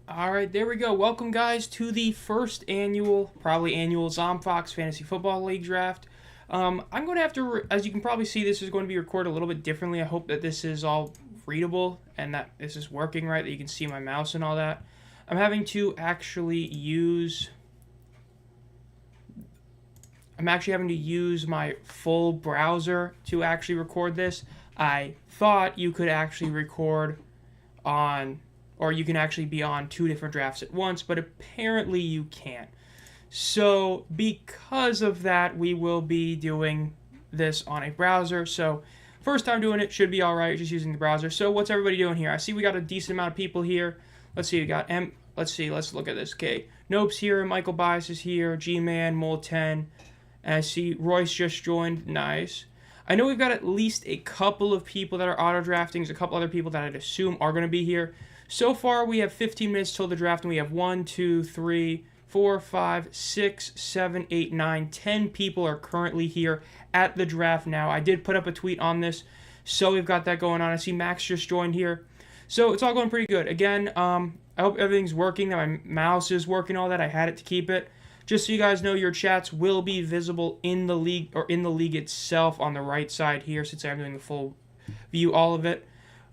All right, there we go. Welcome, guys, to the first probably annual Zomb Phox Fantasy Football League draft. I'm going to have to, as you can probably see, this is going to be recorded a little bit differently. I hope that this is all readable and that this is working right, that you can see my mouse and all that. I'm having to actually use, I'm actually having to use my full browser to actually record this. I thought you could actually record on, or you can actually be on two different drafts at once, but apparently you can't. So because of that, we will be doing this on a browser. So first time doing it, should be all right, just using the browser. So what's everybody doing here? I see we got a decent amount of people here. Let's see, we got let's look at this. Okay, Nope's here, Michael Bias is here, G-Man, Mole10, and I see Royce just joined. Nice. I know we've got at least a couple of people that are auto-drafting. There's a couple other people that I'd assume are going to be here. So far, we have 15 minutes till the draft, and we have 1, 2, 3, 4, 5, 6, 7, 8, 9, 10 people are currently here at the draft now. I did put up a tweet on this, so we've got that going on. I see Max just joined here. So it's all going pretty good. Again, I hope everything's working, that my mouse is working, all that. I had it to keep it. Just so you guys know, your chats will be visible in the league, or in the league itself on the right side here, since I'm doing the full view, all of it.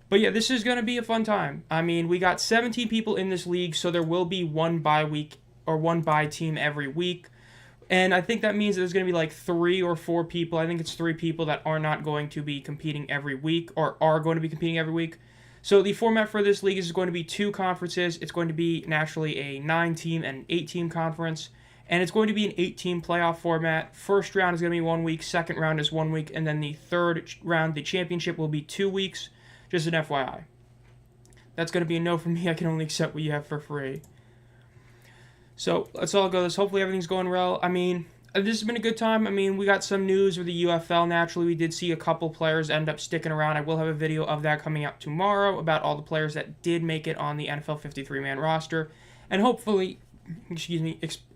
But yeah, this is going to be a fun time. I mean, we got 17 people in this league, so there will be one bye week or one bye team every week. And I think that means that there's going to be like 3 or 4 people. I think it's 3 people that are not going to be competing every week, or are going to be competing every week. So the format for this league is going to be 2 conferences. It's going to be naturally a 9-team and an 8-team conference. And it's going to be an 8-team playoff format. First round is going to be 1 week. Second round is 1 week. And then the third round, the championship, will be 2 weeks. Just an FYI. That's going to be a no from me. I can only accept what you have for free. So let's all go. Hopefully everything's going well. I mean, this has been a good time. I mean, we got some news with the UFL. Naturally, we did see a couple players end up sticking around. I will have a video of that coming out tomorrow about all the players that did make it on the NFL 53-man roster. And hopefully,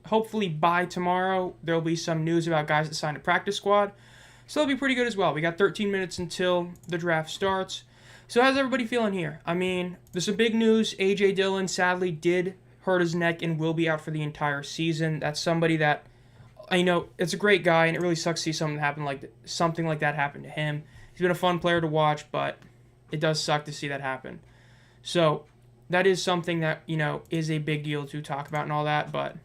hopefully by tomorrow, there will be some news about guys that signed a practice squad. So that'll be pretty good as well. We got 13 minutes until the draft starts. So how's everybody feeling here? I mean, there's some big news. A.J. Dillon sadly did hurt his neck and will be out for the entire season. That's somebody that, I know, it's a great guy, and it really sucks to see something like that happen to him. He's been a fun player to watch, but it does suck to see that happen. So that is something that, is a big deal to talk about and all that, but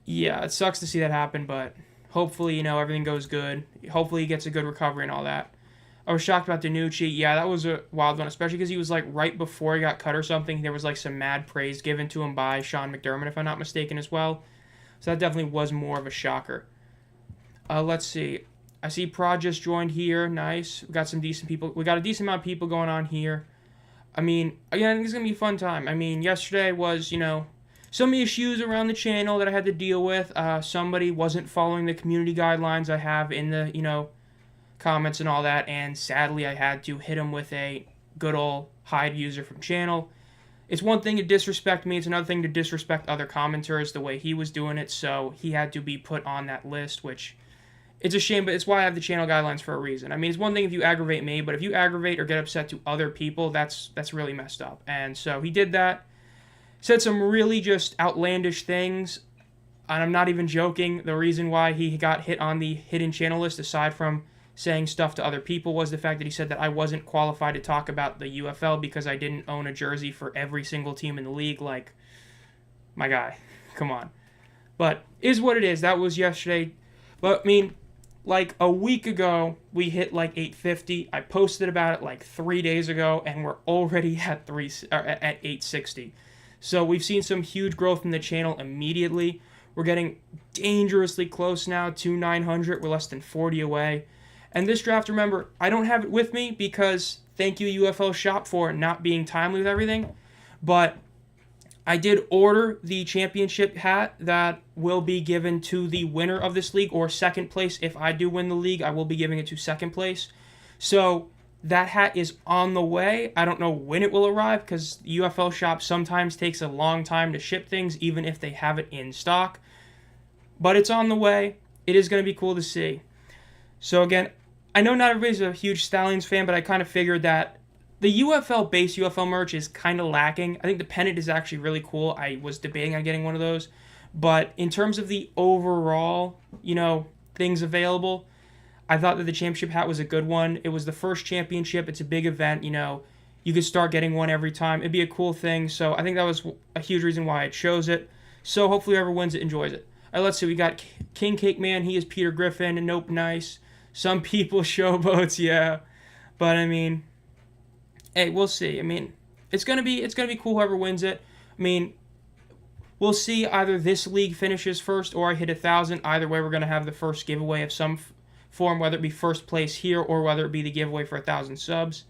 yeah, it sucks to see that happen, but hopefully, everything goes good. Hopefully he gets a good recovery and all that. I was shocked about DiNucci. Yeah, that was a wild one, especially because he was right before he got cut or something. There was some mad praise given to him by Sean McDermott, if I'm not mistaken, as well. So that definitely was more of a shocker. Let's see. I see Prod just joined here. Nice. We got some decent people. We got a decent amount of people going on here. I mean, again, I think it's going to be a fun time. I mean, yesterday was, some issues around the channel that I had to deal with. Somebody wasn't following the community guidelines I have in the, comments and all that, and sadly I had to hit him with a good old hide user from channel. It's one thing to disrespect me, it's another thing to disrespect other commenters the way he was doing it, so he had to be put on that list, which it's a shame, but it's why I have the channel guidelines for a reason. I mean, it's one thing if you aggravate me, but if you aggravate or get upset to other people, that's really messed up. And so he did that, said some really just outlandish things, and I'm not even joking. The reason why he got hit on the hidden channel list, aside from saying stuff to other people, was the fact that he said that I wasn't qualified to talk about the UFL because I didn't own a jersey for every single team in the league. Like, my guy, come on. But is what it is. That was yesterday. But I mean, a week ago, we hit 850. I posted about it 3 days ago, and we're already at 860. So we've seen some huge growth in the channel immediately. We're getting dangerously close now to 900. We're less than 40 away. And this draft, remember, I don't have it with me because thank you, UFL Shop, for not being timely with everything. But I did order the championship hat that will be given to the winner of this league, or second place. If I do win the league, I will be giving it to second place. So that hat is on the way. I don't know when it will arrive because UFL Shop sometimes takes a long time to ship things, even if they have it in stock. But it's on the way. It is going to be cool to see. So again, I know not everybody's a huge Stallions fan, but I kind of figured that the UFL base UFL merch is kind of lacking. I think the pennant is actually really cool. I was debating on getting one of those. But in terms of the overall, things available, I thought that the championship hat was a good one. It was the first championship. It's a big event, You could start getting one every time. It'd be a cool thing. So I think that was a huge reason why I chose it. So hopefully whoever wins it enjoys it. All right, let's see. We got King Cake Man. He is Peter Griffin. And nope, nice. Some people showboats, yeah. But I mean, hey, we'll see. I mean, it's gonna be cool whoever wins it. I mean, we'll see. Either this league finishes first or I hit 1,000. Either way, we're gonna have the first giveaway of some form, whether it be first place here or whether it be the giveaway for 1,000 subs.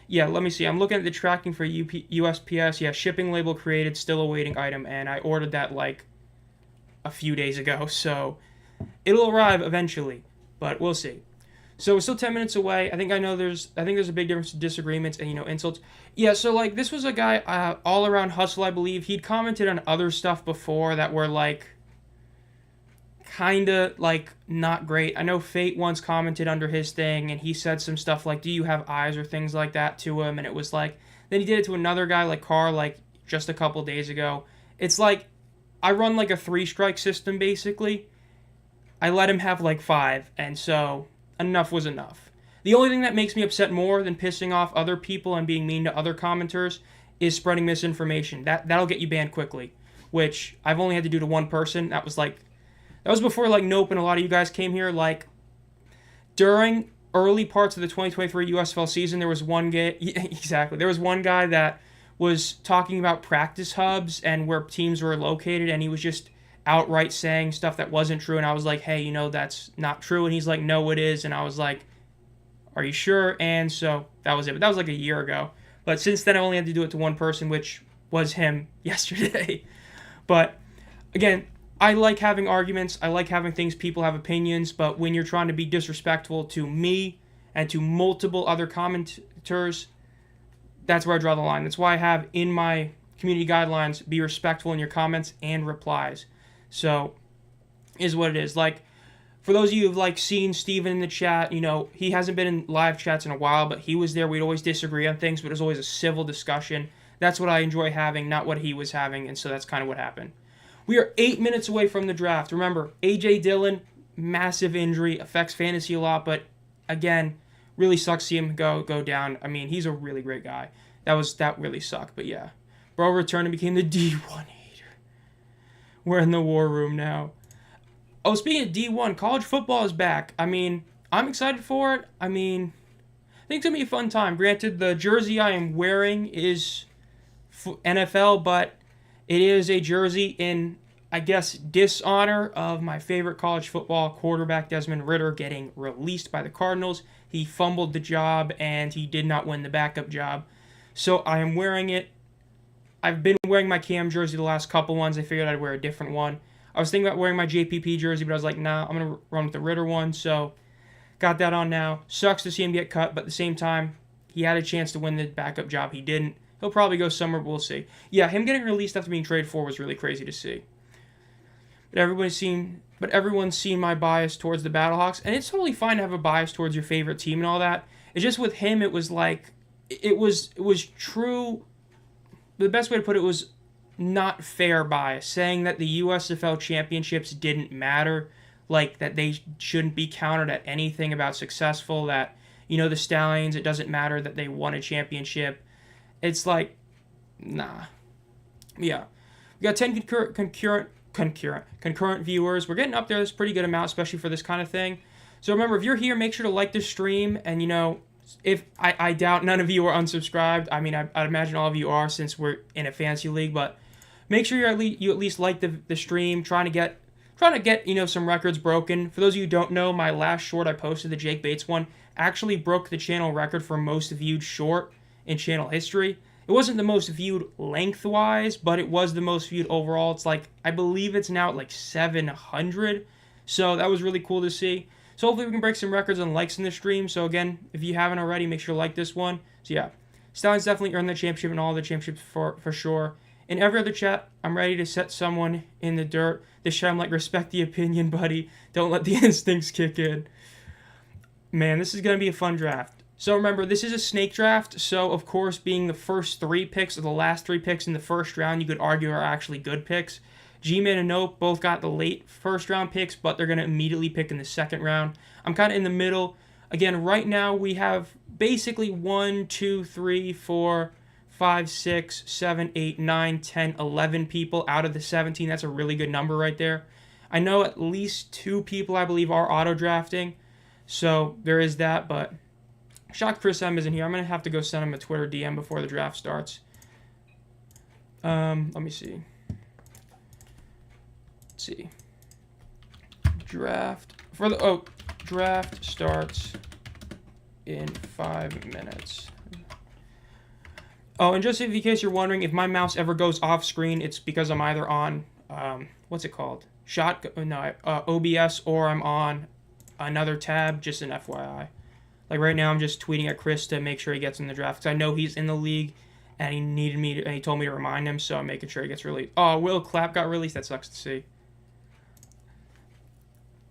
Yeah, let me see. I'm looking at the tracking for USPS. Yeah, shipping label created, still awaiting item, and I ordered that like a few days ago, so it'll arrive eventually, but we'll see. So we're still 10 minutes away. I think there's a big difference in disagreements and insults. Yeah, so like this was a guy all around hustle, I believe. He'd commented on other stuff before that were like kinda like not great. I know Fate once commented under his thing and he said some stuff like, "Do you have eyes?" or things like that to him, and it was like then he did it to another guy like Carr like just a couple days ago. It's like I run like a 3-strike system basically. I let him have like 5, and so enough was enough. The only thing that makes me upset more than pissing off other people and being mean to other commenters is spreading misinformation. That'll get you banned quickly, which I've only had to do to one person. That was before like Nope and a lot of you guys came here. Like during early parts of the 2023 USFL season, there was one guy exactly. There was one guy that was talking about practice hubs and where teams were located, and he was just outright saying stuff that wasn't true, and I was like, hey, that's not true, and he's like, no, it is, and I was like, are you sure? And so that was it, but that was like a year ago, but since then I only had to do it to one person, which was him yesterday. But again, I like having arguments, I like having things, people have opinions, but when you're trying to be disrespectful to me and to multiple other commenters, that's where I draw the line. That's why I have in my community guidelines, be respectful in your comments and replies. So, is what it is. Like, for those of you who've, like, seen Steven in the chat, he hasn't been in live chats in a while, but he was there. We'd always disagree on things, but it was always a civil discussion. That's what I enjoy having, not what he was having, and so that's kind of what happened. We are 8 minutes away from the draft. Remember, A.J. Dillon, massive injury, affects fantasy a lot, but, again, really sucks to see him go down. I mean, he's a really great guy. That really sucked, but yeah. Bro returned and became the D1 hater. We're in the war room now. Oh, speaking of D1, college football is back. I mean, I'm excited for it. I mean, I think it's going to be a fun time. Granted, the jersey I am wearing is NFL, but it is a jersey in, I guess, dishonor of my favorite college football quarterback, Desmond Ridder, getting released by the Cardinals. He fumbled the job, and he did not win the backup job. So I am wearing it. I've been wearing my Cam jersey the last couple ones. I figured I'd wear a different one. I was thinking about wearing my JPP jersey, but I was like, nah, I'm going to run with the Ridder one. So got that on now. Sucks to see him get cut, but at the same time, he had a chance to win the backup job. He didn't. He'll probably go somewhere, but we'll see. Yeah, him getting released after being traded for was really crazy to see. But everyone's seen my bias towards the Battlehawks, and it's totally fine to have a bias towards your favorite team and all that. It's just with him, it was like, it was true. The best way to put it was not fair bias, saying that the USFL championships didn't matter, like that they shouldn't be counted at anything about successful, that, the Stallions, it doesn't matter that they won a championship. It's like, nah. Yeah. We got 10 concurrent viewers. We're getting up there. That's a pretty good amount, especially for this kind of thing. So remember, if you're here, make sure to like the stream, and, if I doubt none of you are unsubscribed. I mean, I'd imagine all of you are since we're in a fantasy league, but make sure you at least like the stream, trying to get some records broken. For those of you who don't know, my last short I posted, the Jake Bates one, actually broke the channel record for most viewed short in channel history. It wasn't the most viewed lengthwise, but it was the most viewed overall. It's like, I believe it's now at like 700. So that was really cool to see. So hopefully we can break some records on likes in the stream. So again, if you haven't already, make sure to like this one. So yeah, Stallions definitely earned the championship and all the championships for sure. In every other chat, I'm ready to set someone in the dirt. This chat, I'm like, respect the opinion, buddy. Don't let the instincts kick in. Man, this is going to be a fun draft. So remember, this is a snake draft, so of course being the first 3 picks or the last 3 picks in the first round, you could argue are actually good picks. G-Man and Nope both got the late first round picks, but they're going to immediately pick in the second round. I'm kind of in the middle. Again, right now we have basically 1, 2, 3, 4, 5, 6, 7, 8, 9, 10, 11 people out of the 17. That's a really good number right there. I know at least 2 people, I believe, are auto-drafting, so there is that, but shocked Chris M isn't here. I'm going to have to go send him a Twitter DM before the draft starts. Let me see. Let's see. Draft starts in 5 minutes. Oh, and just in case you're wondering, if my mouse ever goes off screen, it's because I'm either on, what's it called? OBS, or I'm on another tab, just an FYI. Like right now, I'm just tweeting at Chris to make sure he gets in the draft, because I know he's in the league, and he told me to remind him, so I'm making sure he gets released. Oh, Will Clapp got released? That sucks to see.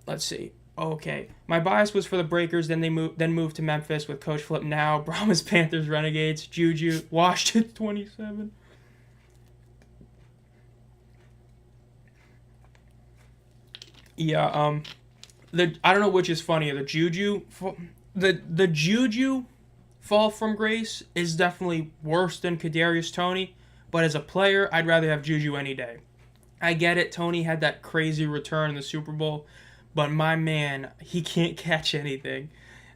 Let's see. Okay. My bias was for the Breakers, then moved to Memphis with Coach Flip now. Brahmas, Panthers, Renegades, Juju, Washington 27. Yeah, I don't know which is funnier, the Juju fall from grace is definitely worse than Kadarius Toney, but as a player, I'd rather have Juju any day. I get it, Toney had that crazy return in the Super Bowl, but my man, he can't catch anything.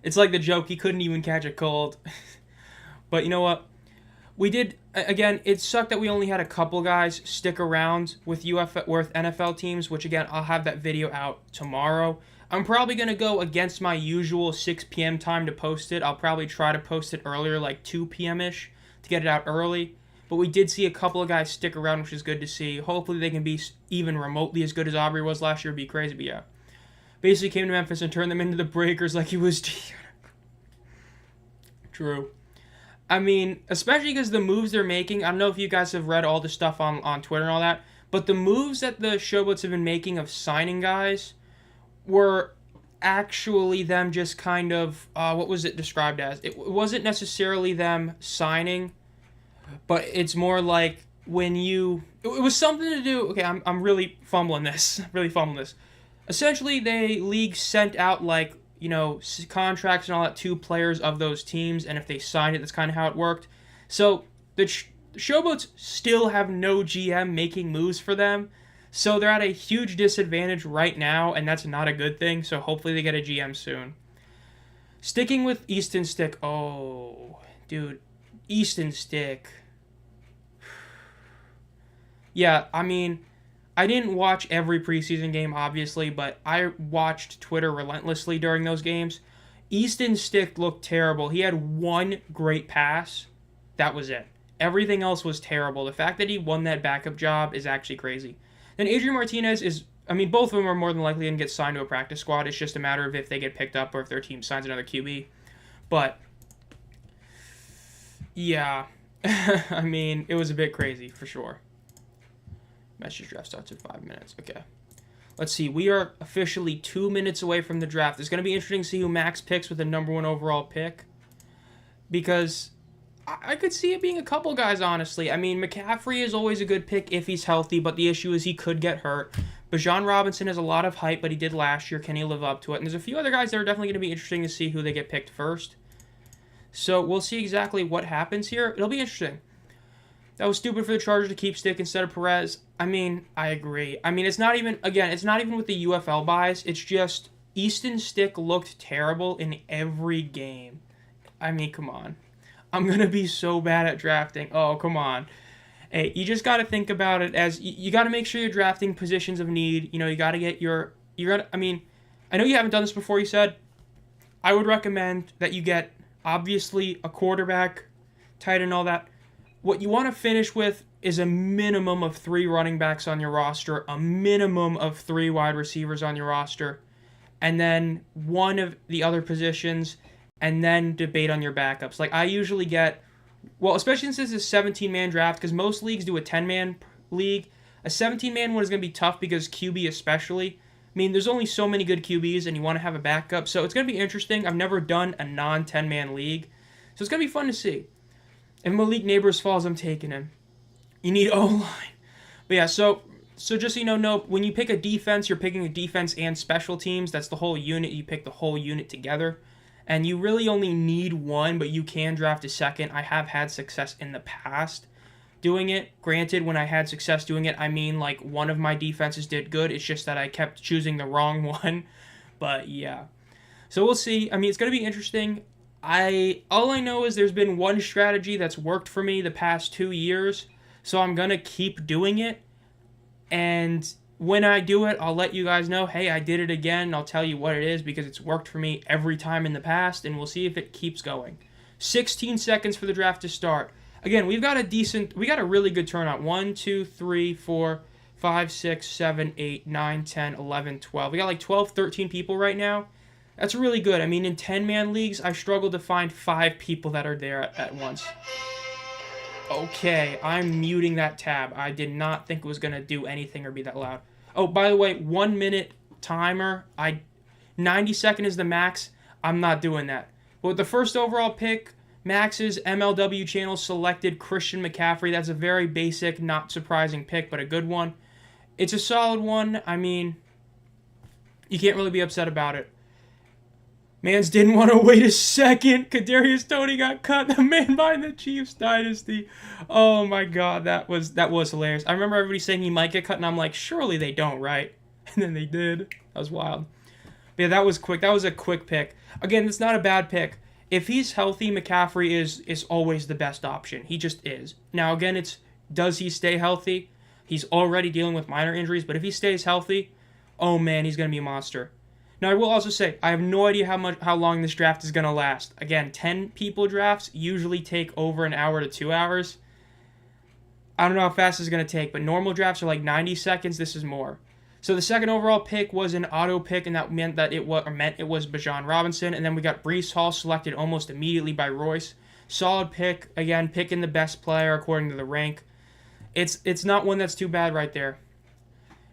It's like the joke, he couldn't even catch a cold. But you know what? We did, again, it sucked that we only had a couple guys stick around with NFL teams, which again, I'll have that video out tomorrow. I'm probably going to go against my usual 6 p.m. time to post it. I'll probably try to post it earlier, like 2 p.m.-ish, to get it out early. But we did see a couple of guys stick around, which is good to see. Hopefully they can be even remotely as good as Aubrey was last year. It'd be crazy, but yeah. Basically came to Memphis and turned them into the Breakers like he was... True. I mean, especially because the moves they're making, I don't know if you guys have read all the stuff on Twitter and all that, but the moves that the Showboats have been making of signing guys were actually them just kind of, what was it described as? It wasn't necessarily them signing, but it's more like when you, it was something to do, okay, I'm really fumbling this. Essentially, the league sent out, like, you know, contracts and all that to players of those teams, and if they signed it, that's kind of how it worked. So the Showboats still have no GM making moves for them, so they're at a huge disadvantage right now, and that's not a good thing, so hopefully they get a GM soon. Sticking with Easton Stick. Oh, dude. Easton Stick. Yeah, I mean, I didn't watch every preseason game, obviously, but I watched Twitter relentlessly during those games. Easton Stick looked terrible. He had one great pass. That was it. Everything else was terrible. The fact that he won that backup job is actually crazy. Then Adrian Martinez is, I mean, both of them are more than likely going to get signed to a practice squad. It's just a matter of if they get picked up or if their team signs another QB. But, yeah. I mean, it was a bit crazy, for sure. Message draft starts in 5 minutes. Okay. Let's see. We are officially 2 minutes away from the draft. It's going to be interesting to see who Max picks with the number 1 overall pick. Because I could see it being a couple guys, honestly. I mean, McCaffrey is always a good pick if he's healthy, but the issue is he could get hurt. Bijan Robinson has a lot of hype, but he did last year. Can he live up to it? And there's a few other guys that are definitely going to be interesting to see who they get picked first. So we'll see exactly what happens here. It'll be interesting. That was stupid for the Chargers to keep Stick instead of Perez. I mean, I agree. I mean, it's not even with the UFL bias. It's just Easton Stick looked terrible in every game. I mean, come on. I'm going to be so bad at drafting. Oh, come on. Hey, you just got to think about it as, you got to make sure you're drafting positions of need. You know, you got to get I mean, I know you haven't done this before, you said. I would recommend that you get, obviously, a quarterback, tight end, all that. What you want to finish with is a minimum of 3 running backs on your roster, a minimum of 3 wide receivers on your roster, and then one of the other positions, and then debate on your backups. Like, I usually get, well, especially since this is a 17-man draft, because most leagues do a 10-man league. A 17-man one is going to be tough because QB especially, mean, there's only so many good QBs, and you want to have a backup. So it's going to be interesting. I've never done a non-10-man league. So it's going to be fun to see. If Malik Neighbors falls, I'm taking him. You need O-line. But yeah, so just so you know, nope, when you pick a defense, you're picking a defense and special teams. That's the whole unit. You pick the whole unit together. And you really only need one, but you can draft a second. I have had success in the past doing it. Granted, when I had success doing it, I mean like one of my defenses did good. It's just that I kept choosing the wrong one. But yeah. So we'll see. I mean, it's going to be interesting. All I know is there's been one strategy that's worked for me the past 2 years. So I'm going to keep doing it. And when I do it, I'll let you guys know, hey, I did it again. I'll tell you what it is because it's worked for me every time in the past, and we'll see if it keeps going. 16 seconds for the draft to start. Again, we got a really good turnout. 1, 2, 3, 4, 5, 6, 7, 8, 9, 10, 11, 12. We got like 12, 13 people right now. That's really good. I mean, in 10-man leagues, I struggled to find 5 people that are there at once. Okay, I'm muting that tab. I did not think it was going to do anything or be that loud. Oh, by the way, 1 minute timer. 90 second is the max. I'm not doing that. But with the first overall pick, Max's MLW channel selected Christian McCaffrey. That's a very basic, not surprising pick, but a good one. It's a solid one. I mean, you can't really be upset about it. Mans didn't want to wait a second. Kadarius Toney got cut. The man behind the Chiefs dynasty. Oh my God, that was hilarious. I remember everybody saying he might get cut, and I'm like, surely they don't, right? And then they did. That was wild. But yeah, that was quick. That was a quick pick. Again, it's not a bad pick. If he's healthy, McCaffrey is always the best option. He just is. Now again, it's does he stay healthy? He's already dealing with minor injuries, but if he stays healthy, oh man, he's gonna be a monster. Now, I will also say, I have no idea how long this draft is going to last. Again, 10 people drafts usually take over an hour to 2 hours. I don't know how fast it's going to take, but normal drafts are like 90 seconds. This is more. So the second overall pick was an auto pick, and that meant it was Bijan Robinson. And then we got Breece Hall selected almost immediately by Royce. Solid pick. Again, picking the best player according to the rank. It's not one that's too bad right there.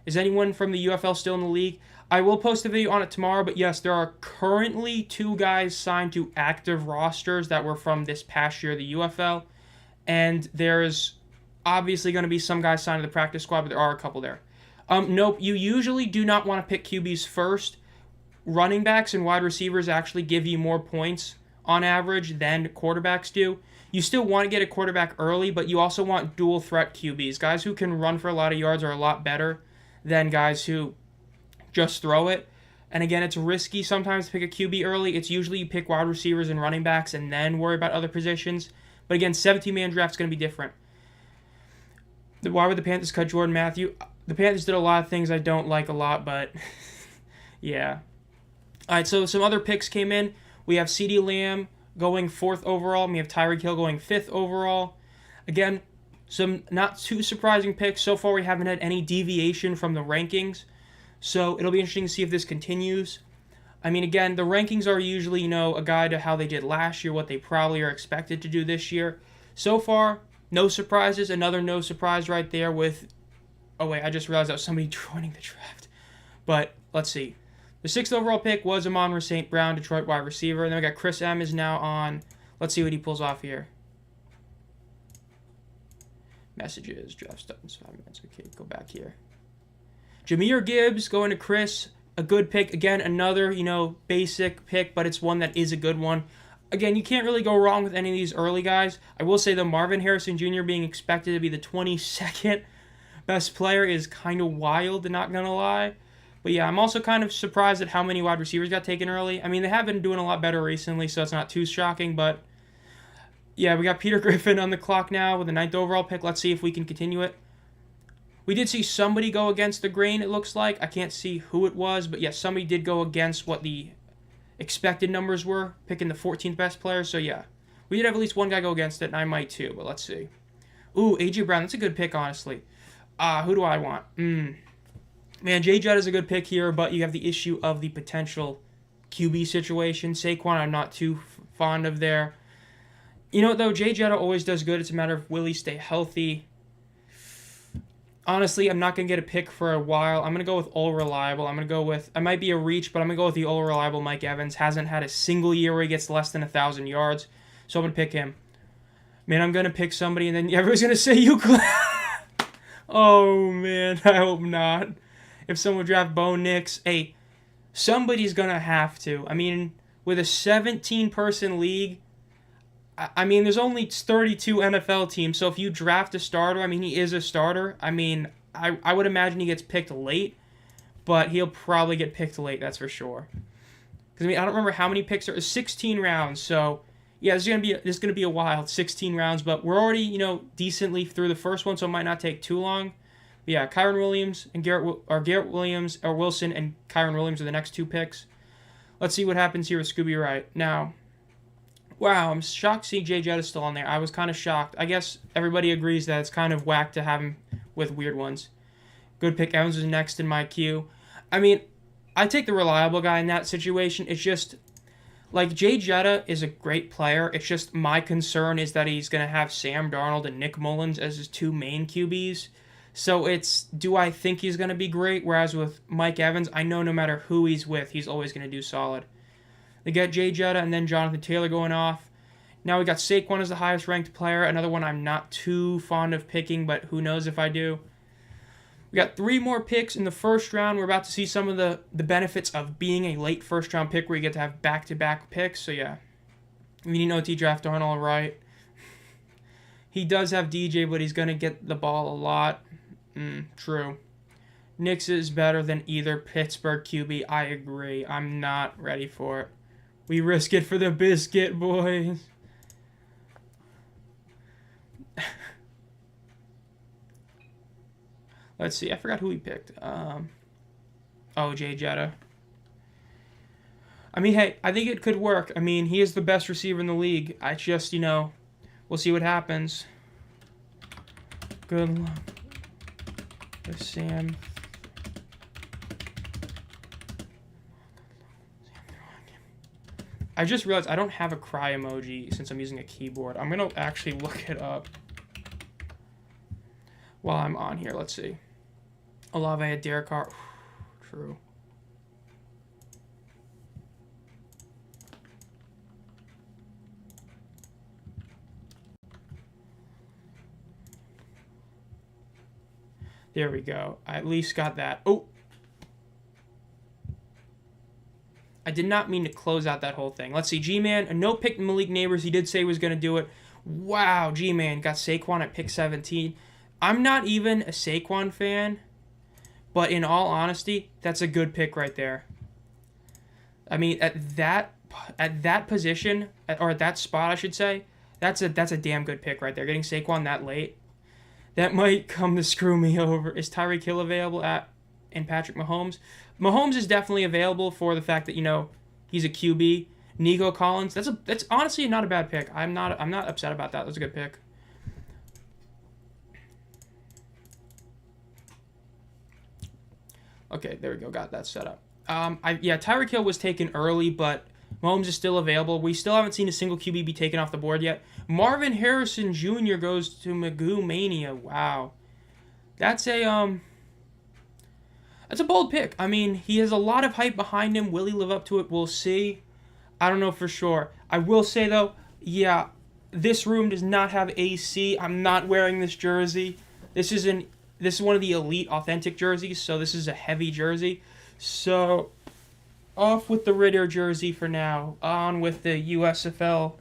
Is anyone from the UFL still in the league? I will post a video on it tomorrow, but yes, there are currently 2 guys signed to active rosters that were from this past year, the UFL, and there's obviously going to be some guys signed to the practice squad, but there are a couple there. Nope, you usually do not want to pick QBs first. Running backs and wide receivers actually give you more points on average than quarterbacks do. You still want to get a quarterback early, but you also want dual threat QBs. Guys who can run for a lot of yards are a lot better than guys who just throw it. And again, it's risky sometimes to pick a QB early. It's usually you pick wide receivers and running backs and then worry about other positions. But again, 17-man draft is going to be different. Why would the Panthers cut Jordan Matthew? The Panthers did a lot of things I don't like a lot, but yeah. All right, so some other picks came in. We have CeeDee Lamb going 4th overall. And we have Tyreek Hill going 5th overall. Again, some not too surprising picks. So far, we haven't had any deviation from the rankings. So it'll be interesting to see if this continues. I mean, again, the rankings are usually, a guide to how they did last year, what they probably are expected to do this year. So far, no surprises. Another no surprise right there with... Oh, wait, I just realized that was somebody joining the draft. But let's see. The 6th overall pick was Amon-Ra St. Brown, Detroit wide receiver. And then we got Chris M. is now on... Let's see what he pulls off here. Messages, draft stuff, 5 minutes. Okay, go back here. Jahmyr Gibbs going to Chris, a good pick. Again, another, basic pick, but it's one that is a good one. Again, you can't really go wrong with any of these early guys. I will say, though, Marvin Harrison Jr. being expected to be the 22nd best player is kind of wild, not going to lie. But yeah, I'm also kind of surprised at how many wide receivers got taken early. I mean, they have been doing a lot better recently, so it's not too shocking, but yeah, we got Peter Griffin on the clock now with the 9th overall pick. Let's see if we can continue it. We did see somebody go against the grain, it looks like. I can't see who it was, but yes, somebody did go against what the expected numbers were, picking the 14th best player. So yeah, we did have at least one guy go against it, and I might too, but let's see. Ooh, A.J. Brown, that's a good pick, honestly. Who do I want? Man, J. Jett is a good pick here, but you have the issue of the potential QB situation. Saquon, I'm not too fond of there. You know what, though? J. Jett always does good. It's a matter of will he stay healthy. Honestly, I'm not going to get a pick for a while. I'm going to go with all reliable. I'm going to go with, I might be a reach, but I'm going to go with the all reliable Mike Evans. Hasn't had a single year where he gets less than 1,000 yards. So I'm going to pick him. Man, I'm going to pick somebody, and then everyone's going to say Euclid. Oh, man, I hope not. If someone draft Bo Nix, hey, somebody's going to have to. I mean, with a 17-person league, I mean, there's only 32 NFL teams, so if you draft a starter, I mean, he is a starter. I mean, I would imagine he gets picked late, but he'll probably get picked late, that's for sure. Because, I mean, I don't remember how many picks there are. 16 rounds, so... Yeah, this is gonna be a wild 16 rounds, but we're already, decently through the first one, so it might not take too long. But yeah, Kyren Williams and Garrett Williams or Wilson and Kyren Williams are the next two picks. Let's see what happens here with Scooby Wright. Now, wow, I'm shocked to see Jay Jetta still on there. I was kind of shocked. I guess everybody agrees that it's kind of whack to have him with weird ones. Good pick. Evans is next in my queue. I mean, I take the reliable guy in that situation. It's just... Like, Jay Jetta is a great player. It's just my concern is that he's going to have Sam Darnold and Nick Mullins as his two main QBs. So it's, do I think he's going to be great? Whereas with Mike Evans, I know no matter who he's with, he's always going to do solid. They get Jay Jetta and then Jonathan Taylor going off. Now we got Saquon as the highest ranked player. Another one I'm not too fond of picking, but who knows if I do. We got 3 more picks in the first round. We're about to see some of the benefits of being a late first-round pick where you get to have back-to-back picks. So, yeah. We need an OT draft Darnold, right? He does have DJ, but he's going to get the ball a lot. True. Nix is better than either Pittsburgh QB. I agree. I'm not ready for it. We risk it for the biscuit, boys. Let's see. I forgot who we picked. Jay Jetta. I mean, hey, I think it could work. I mean, he is the best receiver in the league. I just, we'll see what happens. Good luck with Sam. I just realized I don't have a cry emoji since I'm using a keyboard. I'm going to actually look it up while I'm on here. Let's see. Olave at Derek Carr. True. There we go. I at least got that. Oh! I did not mean to close out that whole thing. Let's see. G-Man, a no pick Malik Neighbors. He did say he was going to do it. Wow, G-Man got Saquon at pick 17. I'm not even a Saquon fan. But in all honesty, that's a good pick right there. I mean, at that position, or at that spot, I should say, that's a damn good pick right there. Getting Saquon that late, that might come to screw me over. Is Tyreek Hill available and Patrick Mahomes? Mahomes is definitely available for the fact that he's a QB. Nico Collins, that's honestly not a bad pick. I'm not upset about that. That's a good pick. Okay, there we go. Got that set up. Tyreek Hill was taken early, but Mahomes is still available. We still haven't seen a single QB be taken off the board yet. Marvin Harrison Jr. goes to Magoo Mania. Wow. That's a bold pick. I mean, he has a lot of hype behind him. Will he live up to it? We'll see. I don't know for sure. I will say, though, yeah, this room does not have AC. I'm not wearing this jersey. This is one of the elite authentic jerseys, so this is a heavy jersey. So, off with the Ritter jersey for now. On with the USFL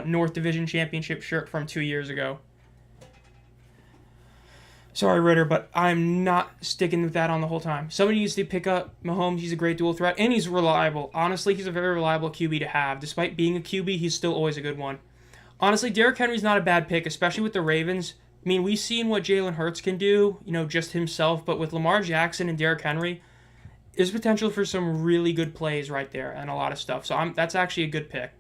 North Division Championship shirt from 2 years ago. Sorry, Ritter, but I'm not sticking with that on the whole time. Somebody needs to pick up Mahomes. He's a great dual threat, and he's reliable. Honestly, he's a very reliable QB to have. Despite being a QB, he's still always a good one. Honestly, Derrick Henry's not a bad pick, especially with the Ravens. I mean, we've seen what Jalen Hurts can do, just himself, but with Lamar Jackson and Derrick Henry, there's potential for some really good plays right there and a lot of stuff. So that's actually a good pick.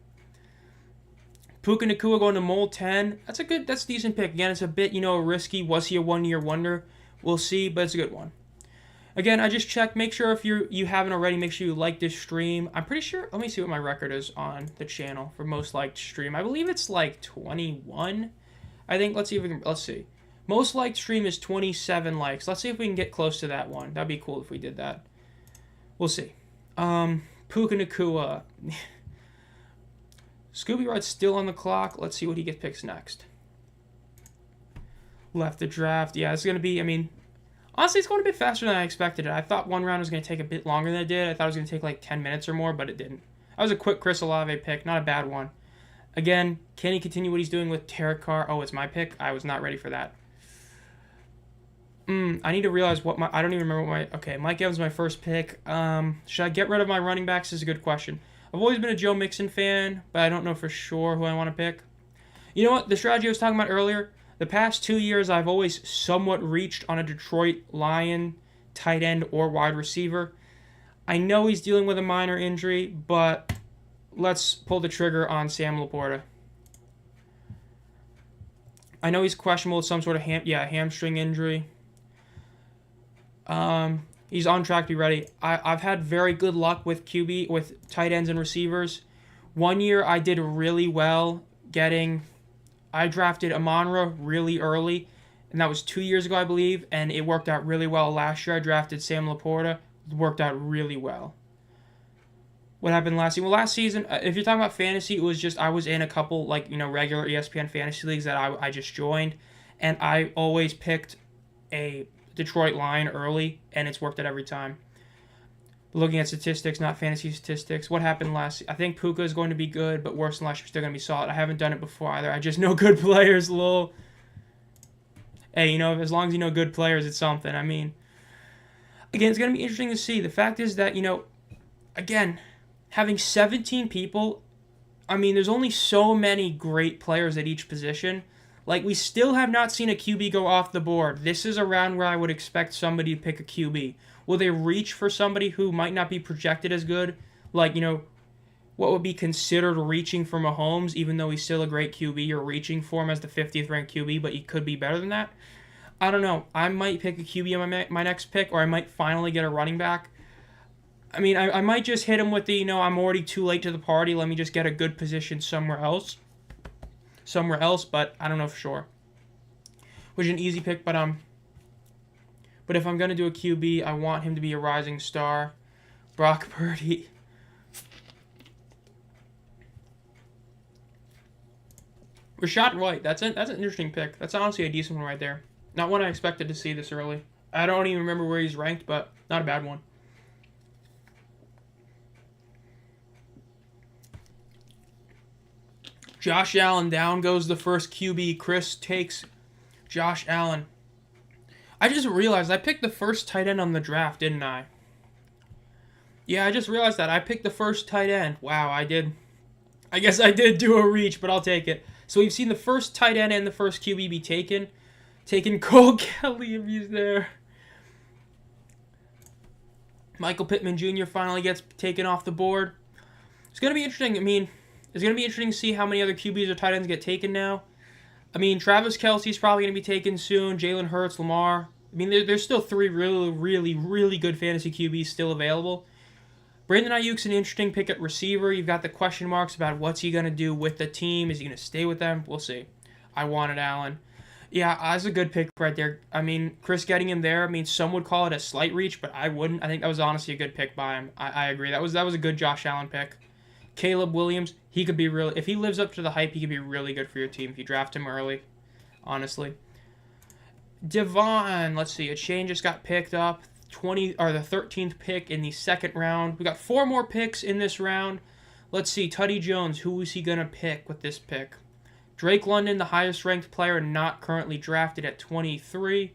Puka Nacua going to Mole 10. That's a decent pick. Again, it's a bit, risky. Was he a one-year wonder? We'll see, but it's a good one. Again, I just checked. Make sure if you haven't already, make sure you like this stream. I'm pretty sure. Let me see what my record is on the channel for most liked stream. I believe it's like 21. I think. Let's see. Most liked stream is 27 likes. Let's see if we can get close to that one. That'd be cool if we did that. We'll see. Puka Nakua. Scooby Rod's still on the clock. Let's see what he picks next. Left the draft. Yeah, it's going to be, I mean, honestly, it's going a bit faster than I expected it. I thought one round was going to take a bit longer than it did. I thought it was going to take like 10 minutes or more, but it didn't. That was a quick Chris Olave pick. Not a bad one. Again, can he continue what he's doing with Tarek Carr? Oh, it's my pick? I was not ready for that. I need to realize what I don't even remember what okay, Mike Evans is my first pick. Should I get rid of my running backs? This is a good question. I've always been a Joe Mixon fan, but I don't know for sure who I want to pick. You know what? The strategy I was talking about earlier, the past 2 years, I've always somewhat reached on a Detroit Lion tight end or wide receiver. I know he's dealing with a minor injury, but let's pull the trigger on Sam Laporta. I know he's questionable with some sort of hamstring injury. He's on track to be ready. I've had very good luck with QB, with tight ends and receivers. 1 year I did really well I drafted Amon-Ra really early, and that was 2 years ago, I believe, and it worked out really well. Last year I drafted Sam Laporta. It worked out really well. What happened last season? Well, last season, if you're talking about fantasy, it was just I was in a couple, regular ESPN fantasy leagues that I just joined, and I always picked a Detroit Lion early, and it's worked out every time. Looking at statistics, not fantasy statistics. What happened last season? I think Puka is going to be good, but worse than last year, still going to be solid. I haven't done it before either. I just know good players, lol. Hey, as long as you know good players, it's something. I mean, again, it's going to be interesting to see. The fact is that, again, having 17 people, I mean, there's only so many great players at each position. We still have not seen a QB go off the board. This is a round where I would expect somebody to pick a QB. Will they reach for somebody who might not be projected as good? What would be considered reaching for Mahomes, even though he's still a great QB? You're reaching for him as the 50th ranked QB, but he could be better than that. I don't know. I might pick a QB on my next pick, or I might finally get a running back. I mean, I might just hit him with the, I'm already too late to the party. Let me just get a good position somewhere else, but I don't know for sure. Which is an easy pick, but if I'm going to do a QB, I want him to be a rising star. Brock Purdy. Rashad White, that's an interesting pick. That's honestly a decent one right there. Not one I expected to see this early. I don't even remember where he's ranked, but not a bad one. Josh Allen, down goes the first QB. Chris takes Josh Allen. I just realized I picked the first tight end on the draft, didn't I? Yeah, I just realized that. I picked the first tight end. Wow, I did. I guess I did do a reach, but I'll take it. So we've seen the first tight end and the first QB be taken. Taking Cole Kelly if he's there. Michael Pittman Jr. finally gets taken off the board. It's going to be interesting. I mean, it's going to be interesting to see how many other QBs or tight ends get taken now. I mean, Travis Kelce's probably going to be taken soon. Jalen Hurts, Lamar. I mean, there's still three really, really, really good fantasy QBs still available. Brandon Ayuk's an interesting pick at receiver. You've got the question marks about what's he going to do with the team. Is he going to stay with them? We'll see. I wanted Allen. Yeah, that's a good pick right there. I mean, Chris getting him there, I mean, some would call it a slight reach, but I wouldn't. I think that was honestly a good pick by him. I agree. That was a good Josh Allen pick. Caleb Williams, he could be really, if he lives up to the hype, he could be really good for your team if you draft him early, honestly. Devon, let's see, a chain just got picked up, the 13th pick in the second round. We got 4 more picks in this round. Let's see, Tutty Jones, who is he going to pick with this pick? Drake London, the highest ranked player, not currently drafted at 23.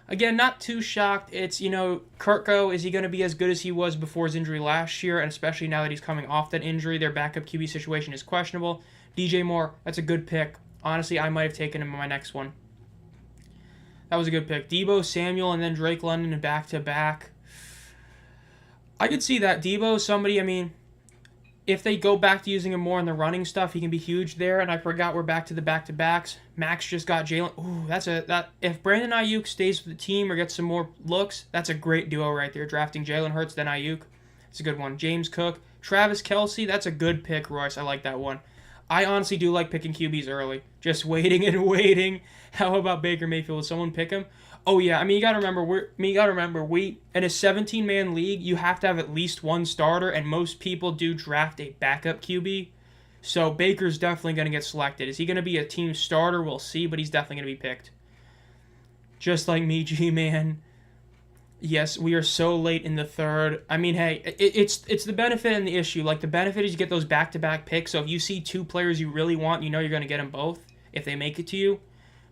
Again, not too shocked. It's, Kirko, is he going to be as good as he was before his injury last year? And especially now that he's coming off that injury, their backup QB situation is questionable. DJ Moore, that's a good pick. Honestly, I might have taken him in my next one. That was a good pick. Debo Samuel and then Drake London in back-to-back. I could see that. Debo, somebody, I mean, if they go back to using him more in the running stuff, he can be huge there. And I forgot we're back to the back-to-backs. Max just got Jalen. Ooh, if Brandon Ayuk stays with the team or gets some more looks, that's a great duo right there. Drafting Jalen Hurts, then Ayuk. It's a good one. James Cook. Travis Kelce, that's a good pick, Royce. I like that one. I honestly do like picking QBs early. Just waiting and waiting. How about Baker Mayfield? Will someone pick him? Oh yeah, I mean you gotta remember we in a 17-man league you have to have at least one starter, and most people do draft a backup QB. So Baker's definitely gonna get selected. Is he gonna be a team starter? We'll see, but he's definitely gonna be picked. Just like me, G-Man. Yes, we are so late in the third. I mean, hey, it's the benefit and the issue. Like, the benefit is you get those back-to-back picks, so if you see two players you really want, you know you're going to get them both if they make it to you.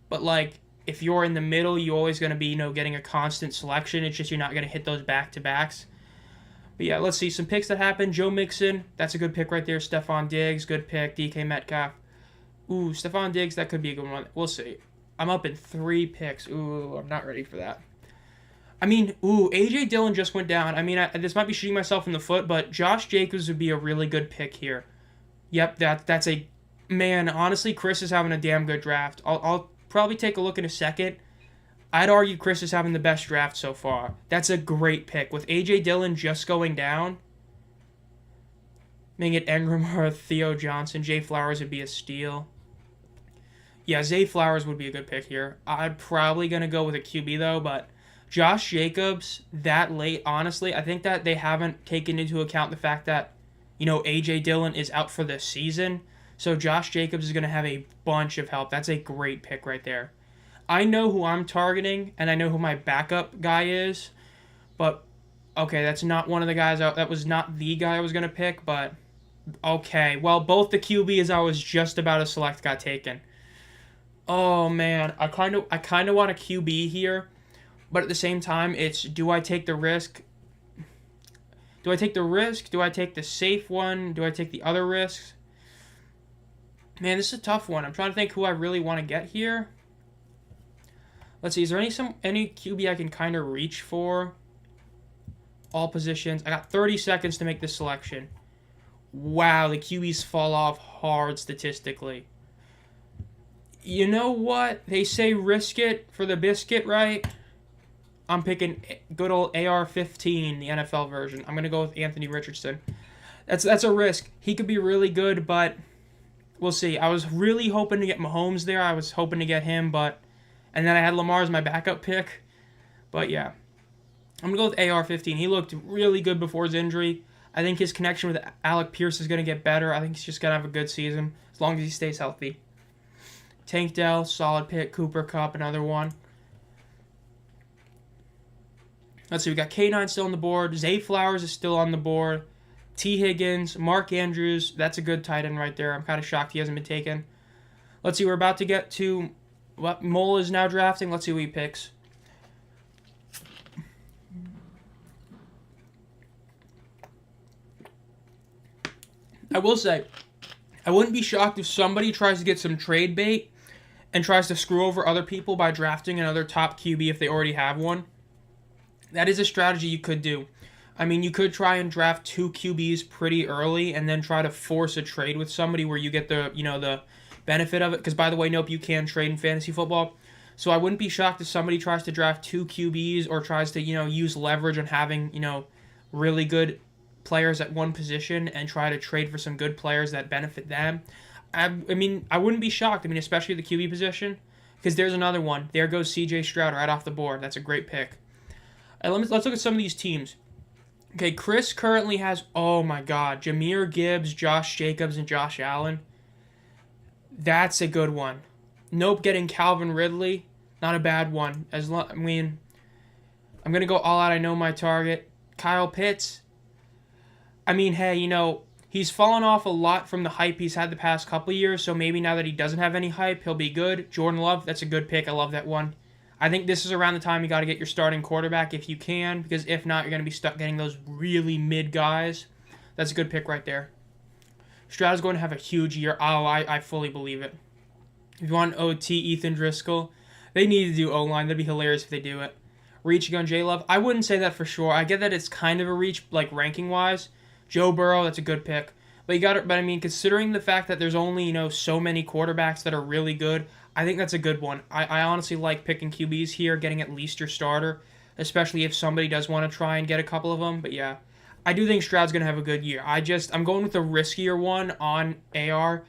But, like, if you're in the middle, you're always going to be, getting a constant selection. It's just you're not going to hit those back-to-backs. But, yeah, let's see. Some picks that happened. Joe Mixon, that's a good pick right there. Stephon Diggs, good pick. DK Metcalf. Ooh, Stephon Diggs, that could be a good one. We'll see. I'm up in 3 picks. Ooh, I'm not ready for that. I mean, A.J. Dillon just went down. I mean, this might be shooting myself in the foot, but Josh Jacobs would be a really good pick here. Yep, that's a... Man, honestly, Chris is having a damn good draft. I'll probably take a look in a second. I'd argue Chris is having the best draft so far. That's a great pick. With A.J. Dillon just going down, making it Engram or Theo Johnson, Zay Flowers would be a steal. Yeah, Zay Flowers would be a good pick here. I'm probably going to go with a QB, though, but... Josh Jacobs, that late, honestly, I think that they haven't taken into account the fact that, A.J. Dillon is out for the season. So Josh Jacobs is going to have a bunch of help. That's a great pick right there. I know who I'm targeting, and I know who my backup guy is. But, okay, that's not one of the guys. That was not the guy I was going to pick, but, okay. Well, both the QBs I was just about to select got taken. Oh, man. I kind of want a QB here. But at the same time, it's, do I take the risk? Do I take the risk? Do I take the safe one? Do I take the other risks? Man, this is a tough one. I'm trying to think who I really want to get here. Let's see. Is there any QB I can kind of reach for? All positions. I got 30 seconds to make this selection. Wow, the QBs fall off hard statistically. You know what? They say risk it for the biscuit, right? I'm picking good old AR-15, the NFL version. I'm going to go with Anthony Richardson. That's a risk. He could be really good, but we'll see. I was really hoping to get Mahomes there. I was hoping to get him, and then I had Lamar as my backup pick. But yeah, I'm going to go with AR-15. He looked really good before his injury. I think his connection with Alec Pierce is going to get better. I think he's just going to have a good season as long as he stays healthy. Tank Dell, solid pick. Cooper Kupp, another one. Let's see, we got K9 still on the board. Zay Flowers is still on the board. T. Higgins, Mark Andrews. That's a good tight end right there. I'm kind of shocked he hasn't been taken. Let's see, we're about to get to what Mole is now drafting. Let's see who he picks. I will say, I wouldn't be shocked if somebody tries to get some trade bait and tries to screw over other people by drafting another top QB if they already have one. That is a strategy you could do. I mean, you could try and draft 2 QBs pretty early and then try to force a trade with somebody where you get the benefit of it. Because, by the way, nope, you can trade in fantasy football. So I wouldn't be shocked if somebody tries to draft 2 QBs or tries to, use leverage on having, really good players at one position and try to trade for some good players that benefit them. I mean, I wouldn't be shocked. I mean, especially the QB position. Because there's another one. There goes C.J. Stroud right off the board. That's a great pick. Let's look at some of these teams. Okay, Chris currently has, oh my God, Jahmyr Gibbs, Josh Jacobs, and Josh Allen. That's a good one. Nope, getting Calvin Ridley, not a bad one. I'm going to go all out. I know my target. Kyle Pitts. I mean, hey, he's fallen off a lot from the hype he's had the past couple years, so maybe now that he doesn't have any hype, he'll be good. Jordan Love, that's a good pick. I love that one. I think this is around the time you got to get your starting quarterback if you can, because if not, you're going to be stuck getting those really mid guys. That's a good pick right there. Stroud's going to have a huge year. Oh, I fully believe it. If you want an OT, Ethan Driscoll, they need to do O-line. That'd be hilarious if they do it. Reaching on J-Love, I wouldn't say that for sure. I get that it's kind of a reach, like ranking-wise. Joe Burrow, that's a good pick. But I mean, considering the fact that there's only, so many quarterbacks that are really good, I think that's a good one. I honestly like picking QBs here, getting at least your starter, especially if somebody does want to try and get a couple of them. But yeah, I do think Stroud's going to have a good year. I'm going with a riskier one on AR.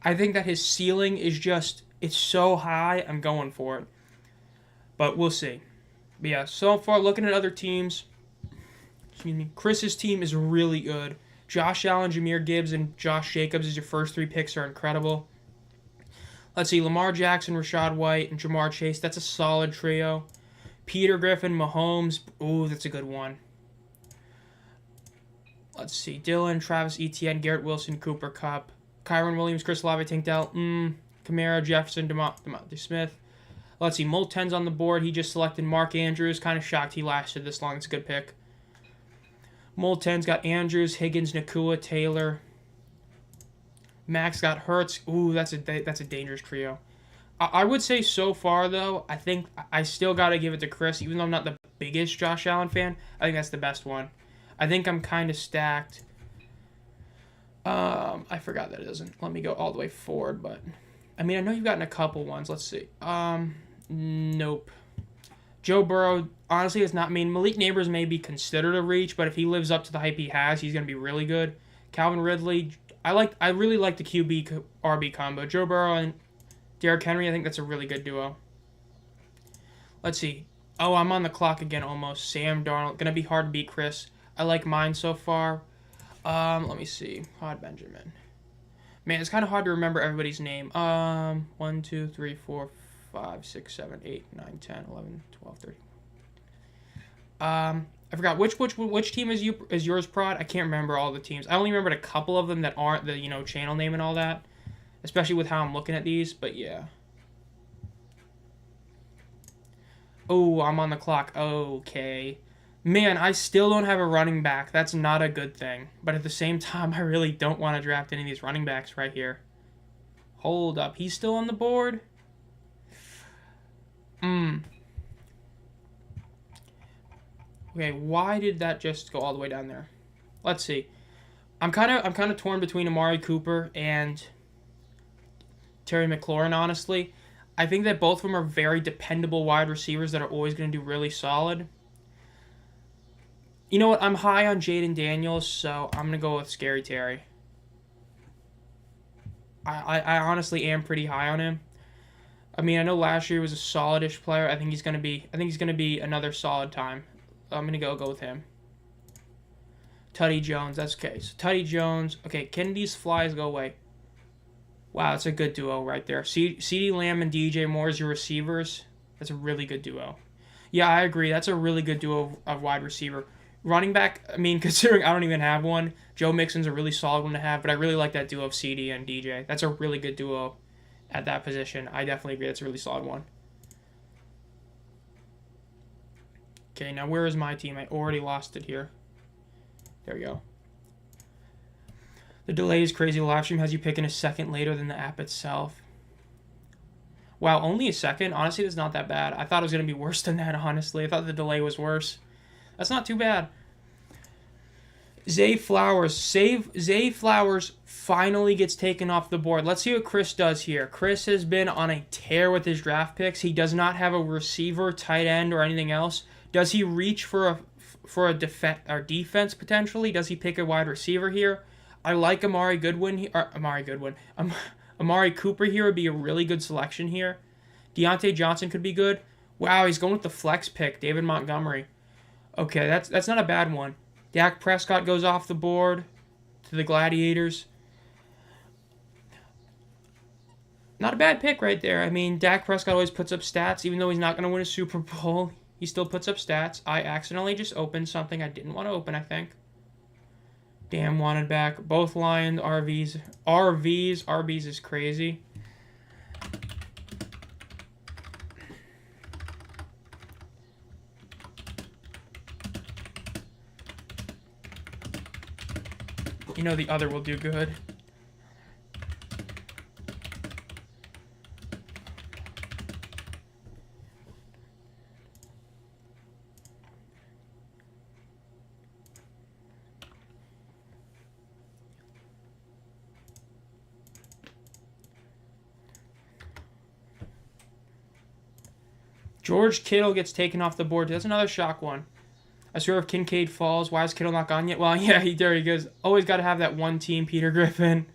I think that his ceiling is just, it's so high, I'm going for it. But we'll see. But yeah, so far, looking at other teams, excuse me, Chris's team is really good. Josh Allen, Jahmyr Gibbs, and Josh Jacobs as your first 3 picks are incredible. Let's see, Lamar Jackson, Rashad White, and Jamar Chase. That's a solid trio. Peter Griffin, Mahomes. Ooh, that's a good one. Let's see, Dylan, Travis Etienne, Garrett Wilson, Cooper Kupp, Kyron Williams, Chris Olave, Tank Dell, Kamara, Jefferson, DeMonte Smith. Let's see, Molt10's on the board. He just selected Mark Andrews. Kind of shocked he lasted this long. It's a good pick. Molt10's got Andrews, Higgins, Nakua, Taylor. Max got Hurts. Ooh, that's a dangerous trio. I would say so far, though, I think I still got to give it to Chris. Even though I'm not the biggest Josh Allen fan, I think that's the best one. I think I'm kind of stacked. I forgot that it doesn't let me go all the way forward, but I mean, I know you've gotten a couple ones. Let's see. Nope. Joe Burrow, honestly, it's not. I mean, Malik Neighbors may be considered a reach, but if he lives up to the hype he has, he's going to be really good. Calvin Ridley, I really like the QB RB combo. Joe Burrow and Derrick Henry, I think that's a really good duo. Let's see. Oh, I'm on the clock again almost. Sam Darnold, going to be hard to beat Chris. I like mine so far. Let me see. Hod Benjamin. Man, it's kind of hard to remember everybody's name. 1, 2, 3, 4, 5, 6, 7, 8, 9, 10, 11, 12, 13. I forgot which team is yours, Prod? I can't remember all the teams. I only remembered a couple of them that aren't the channel name and all that, especially with how I'm looking at these. But yeah. Oh, I'm on the clock. Okay. Man, I still don't have a running back. That's not a good thing. But at the same time, I really don't want to draft any of these running backs right here. Hold up. He's still on the board? Okay, why did that just go all the way down there? Let's see. I'm kind of torn between Amari Cooper and Terry McLaurin, honestly. I think that both of them are very dependable wide receivers that are always going to do really solid. You know what? I'm high on Jaden Daniels, so I'm going to go with Scary Terry. I honestly am pretty high on him. I mean, I know last year he was a solidish player. I think he's going to be another solid time. I'm going to go with him. Tutty Jones, that's okay. So Tutty Jones. Okay, can these flies go away? Wow, that's a good duo right there. CeeDee Lamb and DJ Moore as your receivers. That's a really good duo. Yeah, I agree. That's a really good duo of wide receiver. Running back, I mean, considering I don't even have one, Joe Mixon's a really solid one to have, but I really like that duo of CD and DJ. That's a really good duo at that position. I definitely agree. That's a really solid one. Okay, now where is my team? I already lost it here. There we go. The delay is crazy. The live stream has you picking a second later than the app itself. Wow, only a second? Honestly, that's not that bad. I thought it was going to be worse than that, honestly. I thought the delay was worse. That's not too bad. Zay Flowers finally gets taken off the board. Let's see what Chris does here. Chris has been on a tear with his draft picks. He does not have a receiver, tight end, or anything else. Does he reach for a defense potentially? Does he pick a wide receiver here? I like Amari Cooper here would be a really good selection here. Deontay Johnson could be good. Wow, he's going with the flex pick, David Montgomery. Okay, that's not a bad one. Dak Prescott goes off the board to the Gladiators. Not a bad pick right there. I mean, Dak Prescott always puts up stats. Even though he's not going to win a Super Bowl, he still puts up stats. I accidentally just opened something I didn't want to open, I think. Damn, wanted back. Both Lions, RBs is crazy. You know the other will do good. George Kittle gets taken off the board. That's another shock one. I swear if Kincaid falls, why is Kittle not gone yet? Well, yeah, there he goes. Always got to have that one team, Peter Griffin.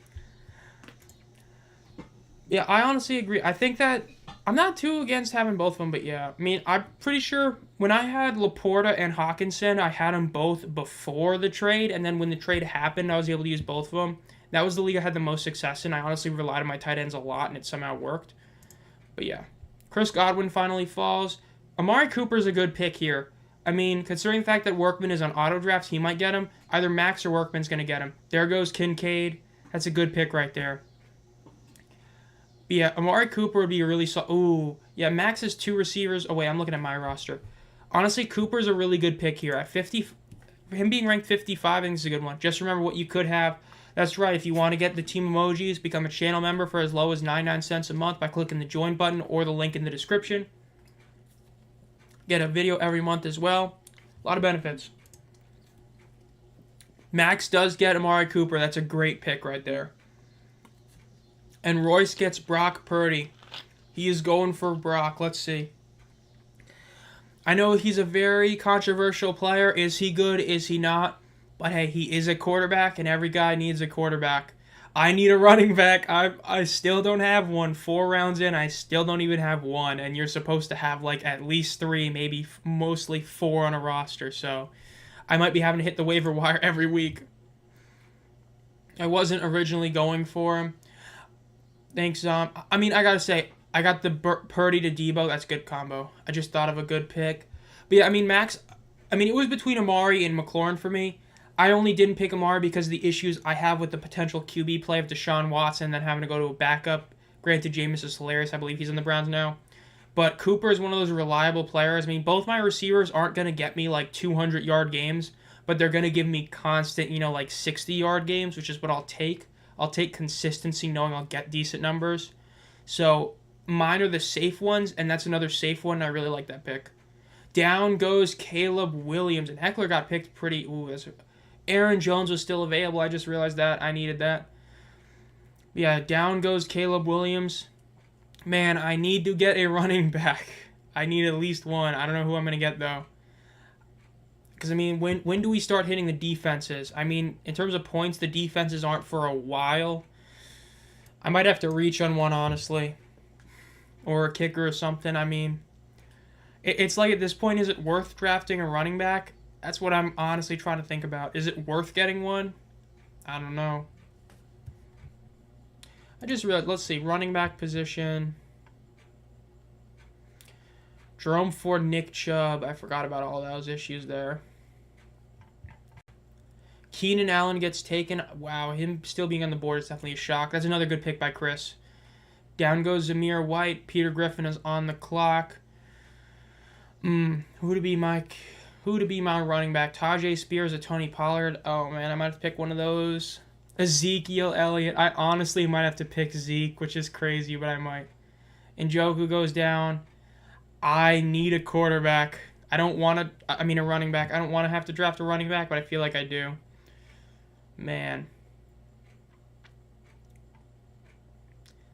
Yeah, I honestly agree. I think that I'm not too against having both of them, but yeah. I mean, I'm pretty sure when I had Laporta and Hawkinson, I had them both before the trade, and then when the trade happened, I was able to use both of them. That was the league I had the most success in. I honestly relied on my tight ends a lot, and it somehow worked. But yeah. Chris Godwin finally falls. Amari Cooper's a good pick here. I mean, considering the fact that Workman is on auto drafts, he might get him. Either Max or Workman's going to get him. There goes Kincaid. That's a good pick right there. But yeah, Amari Cooper would be a really ooh, yeah, Max has two receivers. Oh wait, I'm looking at my roster. Honestly, Cooper's a really good pick here. At 50, him being ranked 55, I think is a good one. Just remember what you could have. That's right, if you want to get the team emojis, become a channel member for as low as 99 cents a month by clicking the join button or the link in the description. Get a video every month as well. A lot of benefits. Max does get Amari Cooper. That's a great pick right there. And Royce gets Brock Purdy. He is going for Brock. Let's see. I know he's a very controversial player. Is he good? Is he not? But hey, he is a quarterback, and every guy needs a quarterback. I need a running back. I still don't have one. 4 rounds in, I still don't even have one. And you're supposed to have like at least 3, maybe mostly 4 on a roster. So I might be having to hit the waiver wire every week. I wasn't originally going for him. Thanks, Zomb. I mean, I gotta say, I got the Purdy to Debo. That's a good combo. I just thought of a good pick. But yeah, I mean, Max, I mean, it was between Amari and McLaurin for me. I only didn't pick Amari because of the issues I have with the potential QB play of Deshaun Watson, then having to go to a backup. Granted, Jameis is hilarious. I believe he's in the Browns now. But Cooper is one of those reliable players. I mean, both my receivers aren't going to get me like 200-yard games, but they're going to give me constant, like 60-yard games, which is what I'll take. I'll take consistency knowing I'll get decent numbers. So mine are the safe ones, and that's another safe one. I really like that pick. Down goes Caleb Williams, and Heckler got picked pretty... Aaron Jones was still available. I just realized that. I needed that. Yeah, down goes Caleb Williams. Man, I need to get a running back. I need at least one. I don't know who I'm going to get, though. Because, I mean, when do we start hitting the defenses? I mean, in terms of points, the defenses aren't for a while. I might have to reach on one, honestly. Or a kicker or something. I mean, it's like at this point, is it worth drafting a running back? That's what I'm honestly trying to think about. Is it worth getting one? I don't know. I just realized, let's see, running back position. Jerome Ford, Nick Chubb. I forgot about all those issues there. Keenan Allen gets taken. Wow, him still being on the board is definitely a shock. That's another good pick by Chris. Down goes Zamir White. Peter Griffin is on the clock. Who to be my running back? Tajay Spears or Tony Pollard? Oh, man, I might have to pick one of those. Ezekiel Elliott. I honestly might have to pick Zeke, which is crazy, but I might. Njoku goes down. I need a quarterback. A running back. I don't want to have to draft a running back, but I feel like I do. Man.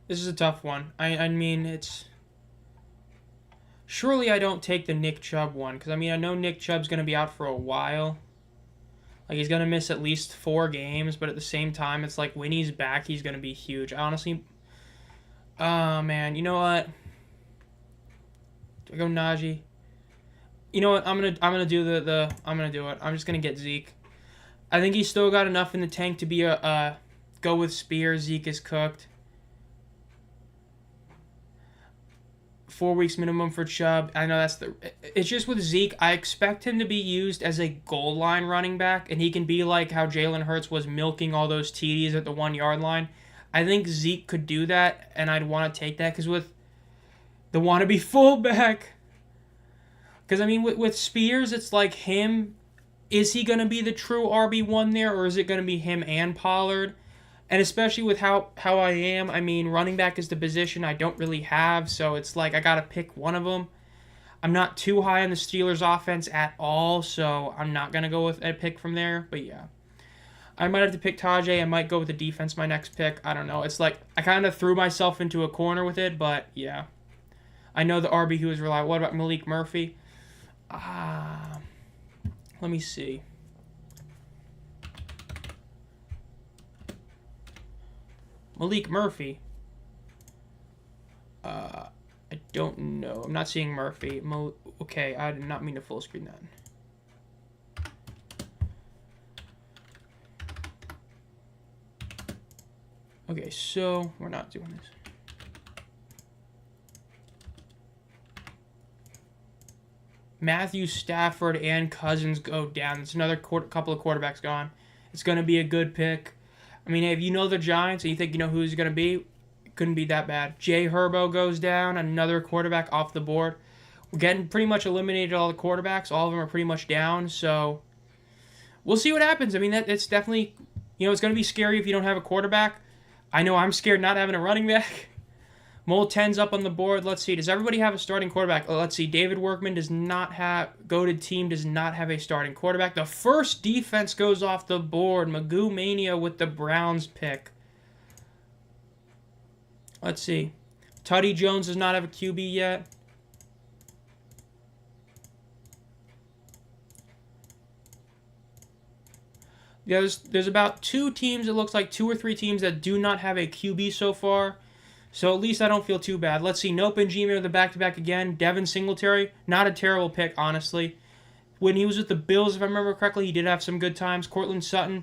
This is a tough one. I mean, it's... Surely I don't take the Nick Chubb one, because, I mean, I know Nick Chubb's going to be out for a while. Like, he's going to miss at least 4 games, but at the same time, it's like, when he's back, he's going to be huge. I honestly... Oh, man, you know what? Do I go Najee? You know what? I'm gonna do I'm gonna do it. I'm just gonna get Zeke. I think he's still got enough in the tank to be a go with Spears. Zeke is cooked. 4 weeks minimum for Chubb. I know it's just with Zeke, I expect him to be used as a goal line running back, and he can be like how Jalen Hurts was milking all those TDs at the 1-yard line. I think Zeke could do that, and I'd want to take that, because with the wannabe fullback, because I mean with Spears, it's like him, is he going to be the true RB1 there, or is it going to be him and Pollard? And especially with how I am, I mean, running back is the position I don't really have, so it's like I got to pick one of them. I'm not too high on the Steelers' offense at all, so I'm not going to go with a pick from there, but yeah. I might have to pick Tajay. I might go with the defense my next pick. I don't know. It's like I kind of threw myself into a corner with it, but yeah. I know the RB who is reliable. What about Malik Murphy? Let me see. Malik Murphy. I don't know. I'm not seeing Murphy. Okay, I did not mean to full screen that. Okay, so we're not doing this. Matthew Stafford and Cousins go down. It's another couple of quarterbacks gone. It's going to be a good pick. I mean, if you know the Giants and you think you know who he's going to be, it couldn't be that bad. Jay Herbo goes down, another quarterback off the board. We're getting pretty much eliminated all the quarterbacks. All of them are pretty much down, so we'll see what happens. I mean, it's definitely, it's going to be scary if you don't have a quarterback. I know I'm scared not having a running back. Mole 10's up on the board. Let's see. Does everybody have a starting quarterback? Let's see. David Workman does not have... Goated team does not have a starting quarterback. The first defense goes off the board. Magoo Mania with the Browns pick. Let's see. Tutty Jones does not have a QB yet. Yeah, there's about 2 teams, it looks like 2 or 3 teams that do not have a QB so far. So at least I don't feel too bad. Let's see. Nope and G-Man with the back-to-back again. Devin Singletary, not a terrible pick, honestly. When he was with the Bills, if I remember correctly, he did have some good times. Cortland Sutton,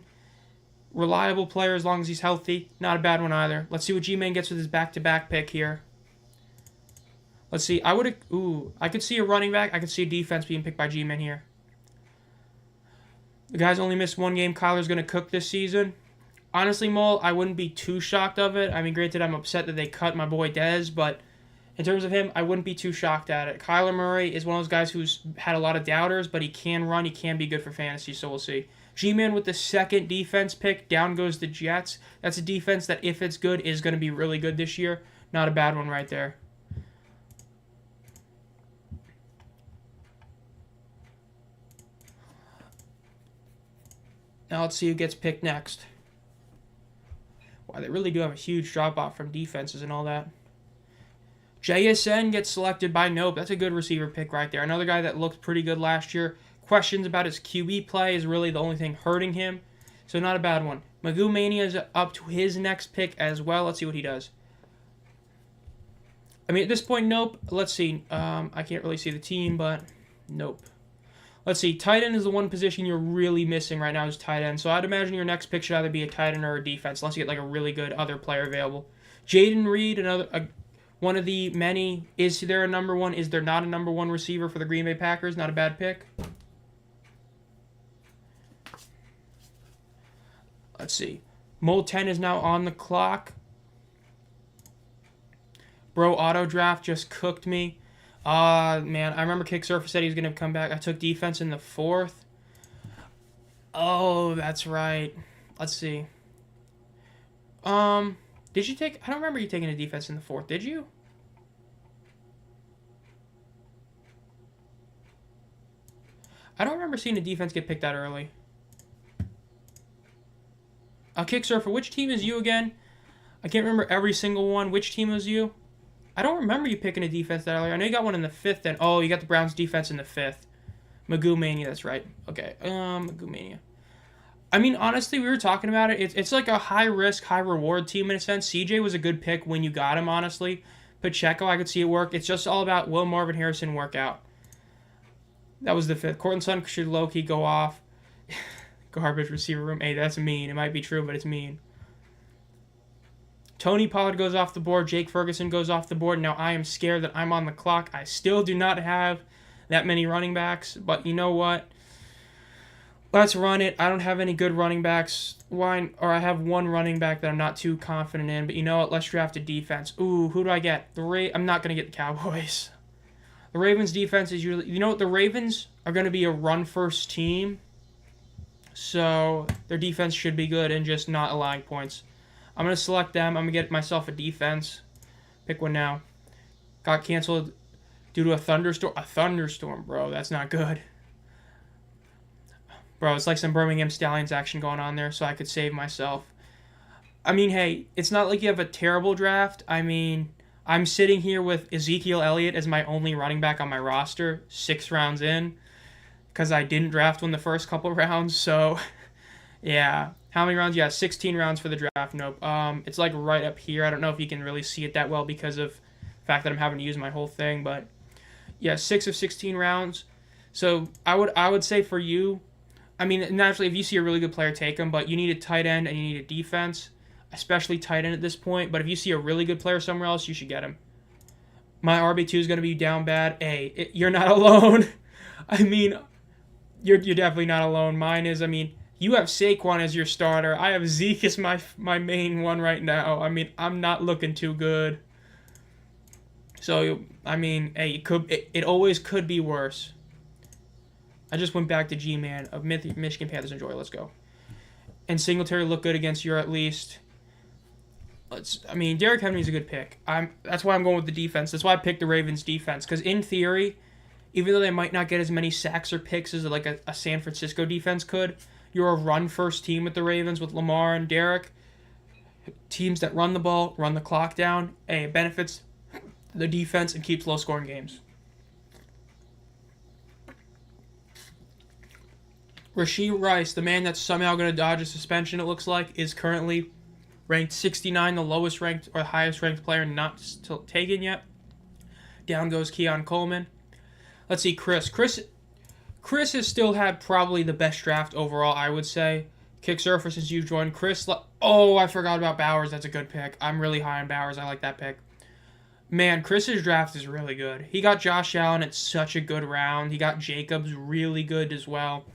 reliable player as long as he's healthy. Not a bad one either. Let's see what G-Man gets with his back-to-back pick here. Let's see. I could see a running back. I could see a defense being picked by G-Man here. The guy's only missed 1 game. Kyler's going to cook this season. Honestly, Mole, I wouldn't be too shocked of it. I mean, granted, I'm upset that they cut my boy Dez, but in terms of him, I wouldn't be too shocked at it. Kyler Murray is one of those guys who's had a lot of doubters, but he can run. He can be good for fantasy, so we'll see. G-Man with the second defense pick. Down goes the Jets. That's a defense that, if it's good, is going to be really good this year. Not a bad one right there. Now let's see who gets picked next. Wow, they really do have a huge drop-off from defenses and all that. JSN gets selected by Nope. That's a good receiver pick right there. Another guy that looked pretty good last year. Questions about his QB play is really the only thing hurting him. So not a bad one. Magoo Mania is up to his next pick as well. Let's see what he does. I mean, at this point, Nope. Let's see. I can't really see the team, but Nope. Let's see. Tight end is the one position you're really missing right now is tight end. So I'd imagine your next pick should either be a tight end or a defense, unless you get like a really good other player available. Jaden Reed, one of the many. Is there a number 1? Is there not a number 1 receiver for the Green Bay Packers? Not a bad pick. Let's see. Mole 10 is now on the clock. Bro, auto draft just cooked me. Man, I remember Kicksurfer said he was going to come back. I took defense in the 4th. Oh, that's right. Let's see. Did you take... I don't remember you taking a defense in the 4th. Did you? I don't remember seeing a defense get picked that early. Kicksurfer, which team is you again? I can't remember every single one. Which team was you? I don't remember you picking a defense that early. I know you got one in the 5th. Then oh, you got the Browns defense in the 5th. Magoo Mania, that's right. Okay, Magoo Mania. I mean, honestly, we were talking about it. It's like a high-risk, high-reward team in a sense. CJ was a good pick when you got him, honestly. Pacheco, I could see it work. It's just all about will Marvin Harrison work out. That was the 5th. Cortland Sutton should low-key go off. Garbage receiver room. Hey, that's mean. It might be true, but it's mean. Tony Pollard goes off the board. Jake Ferguson goes off the board. Now, I am scared that I'm on the clock. I still do not have that many running backs. But you know what? Let's run it. I don't have any good running backs. Or I have one running back that I'm not too confident in. But you know what? Let's draft a defense. Ooh, who do I get? I'm not going to get the Cowboys. The Ravens defense is usually... You know what? The Ravens are going to be a run-first team. So their defense should be good and just not allowing points. I'm going to select them. I'm going to get myself a defense. Pick one now. Got canceled due to a thunderstorm. A thunderstorm, bro. That's not good. Bro, it's like some Birmingham Stallions action going on there, so I could save myself. I mean, hey, it's not like you have a terrible draft. I mean, I'm sitting here with Ezekiel Elliott as my only running back on my roster, 6 rounds in, because I didn't draft one the first couple rounds, so, yeah. How many rounds? Yeah, 16 rounds for the draft. Nope. It's like right up here. I don't know if you can really see it that well because of fact that I'm having to use my whole thing. But yeah, 6 of 16 rounds. So I would say for you, I mean, naturally, if you see a really good player, take him. But you need a tight end and you need a defense, especially tight end at this point. But if you see a really good player somewhere else, you should get him. My RB2 is going to be down bad. Hey, you're not alone. I mean, you're definitely not alone. Mine is, I mean, you have Saquon as your starter. I have Zeke as my main one right now. I mean, I'm not looking too good. So, I mean, hey, it always could be worse. I just went back to G-Man of Michigan Panthers. Enjoy. Let's go. And Singletary looked good against you at least. I mean, Derrick Henry's a good pick. That's why I'm going with the defense. That's why I picked the Ravens defense. Because in theory, even though they might not get as many sacks or picks as like a San Francisco defense could, you're a run-first team with the Ravens with Lamar and Derrick. Teams that run the ball, run the clock down. Hey, it benefits the defense and keeps low-scoring games. Rashee Rice, the man that's somehow going to dodge a suspension, it looks like, is currently ranked 69, the lowest ranked or highest ranked player not still taken yet. Down goes Keon Coleman. Let's see, Chris. Chris has still had probably the best draft overall, I would say. Kick surfer since you've joined. Chris, oh, I forgot about Bowers. That's a good pick. I'm really high on Bowers. I like that pick. Man, Chris's draft is really good. He got Josh Allen at such a good round. He got Jacobs really good as well.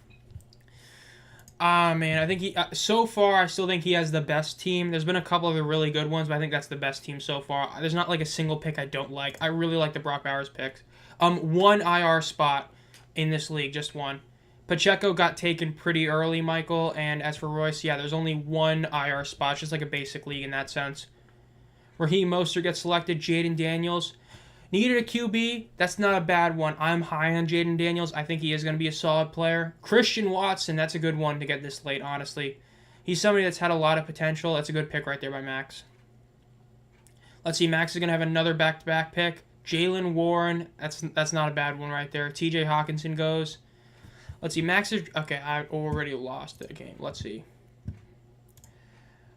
Man, I think so far, I still think he has the best team. There's been a couple of the really good ones, but I think that's the best team so far. There's not like a single pick I don't like. I really like the Brock Bowers picks. One IR spot in this league, just one. Pacheco got taken pretty early, Michael, and as for Royce, yeah, there's only one IR spot. It's just like a basic league in that sense. Raheem Mostert gets selected. Jaden Daniels. Needed a QB. That's not a bad one. I'm high on Jaden Daniels. I think he is going to be a solid player. Christian Watson, that's a good one to get this late, honestly. He's somebody that's had a lot of potential. That's a good pick right there by Max. Let's see, Max is going to have another back-to-back pick. Jaylen Warren, that's not a bad one right there. TJ Hawkinson goes. Let's see, Max is... Okay, I already lost the game. Let's see.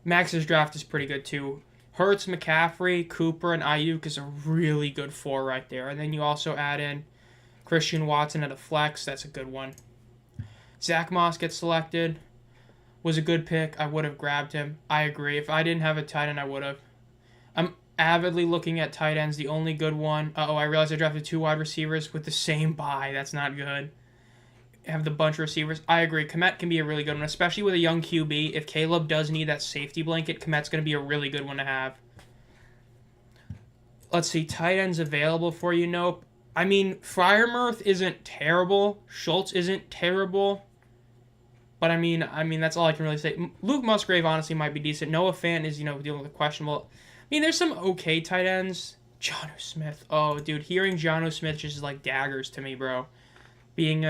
Max's draft is pretty good, too. Hurts, McCaffrey, Cooper, and Ayuk is a really good 4 right there. And then you also add in Christian Watson at a flex. That's a good one. Zach Moss gets selected. Was a good pick. I would have grabbed him. I agree. If I didn't have a tight end, I would have. I'm avidly looking at tight ends. The only good one... I realized I drafted 2 wide receivers with the same bye. That's not good. Have the bunch of receivers. I agree. Kmet can be a really good one, especially with a young QB. If Caleb does need that safety blanket, Kmet's going to be a really good one to have. Let's see. Tight ends available for you. Nope. I mean, Freiermuth isn't terrible. Schultz isn't terrible. But I mean, that's all I can really say. Luke Musgrave honestly might be decent. Noah Fant is, dealing with a questionable. I mean, there's some okay tight ends. Jonnu Smith. Oh, dude, hearing Jonnu Smith just is like daggers to me, bro. Being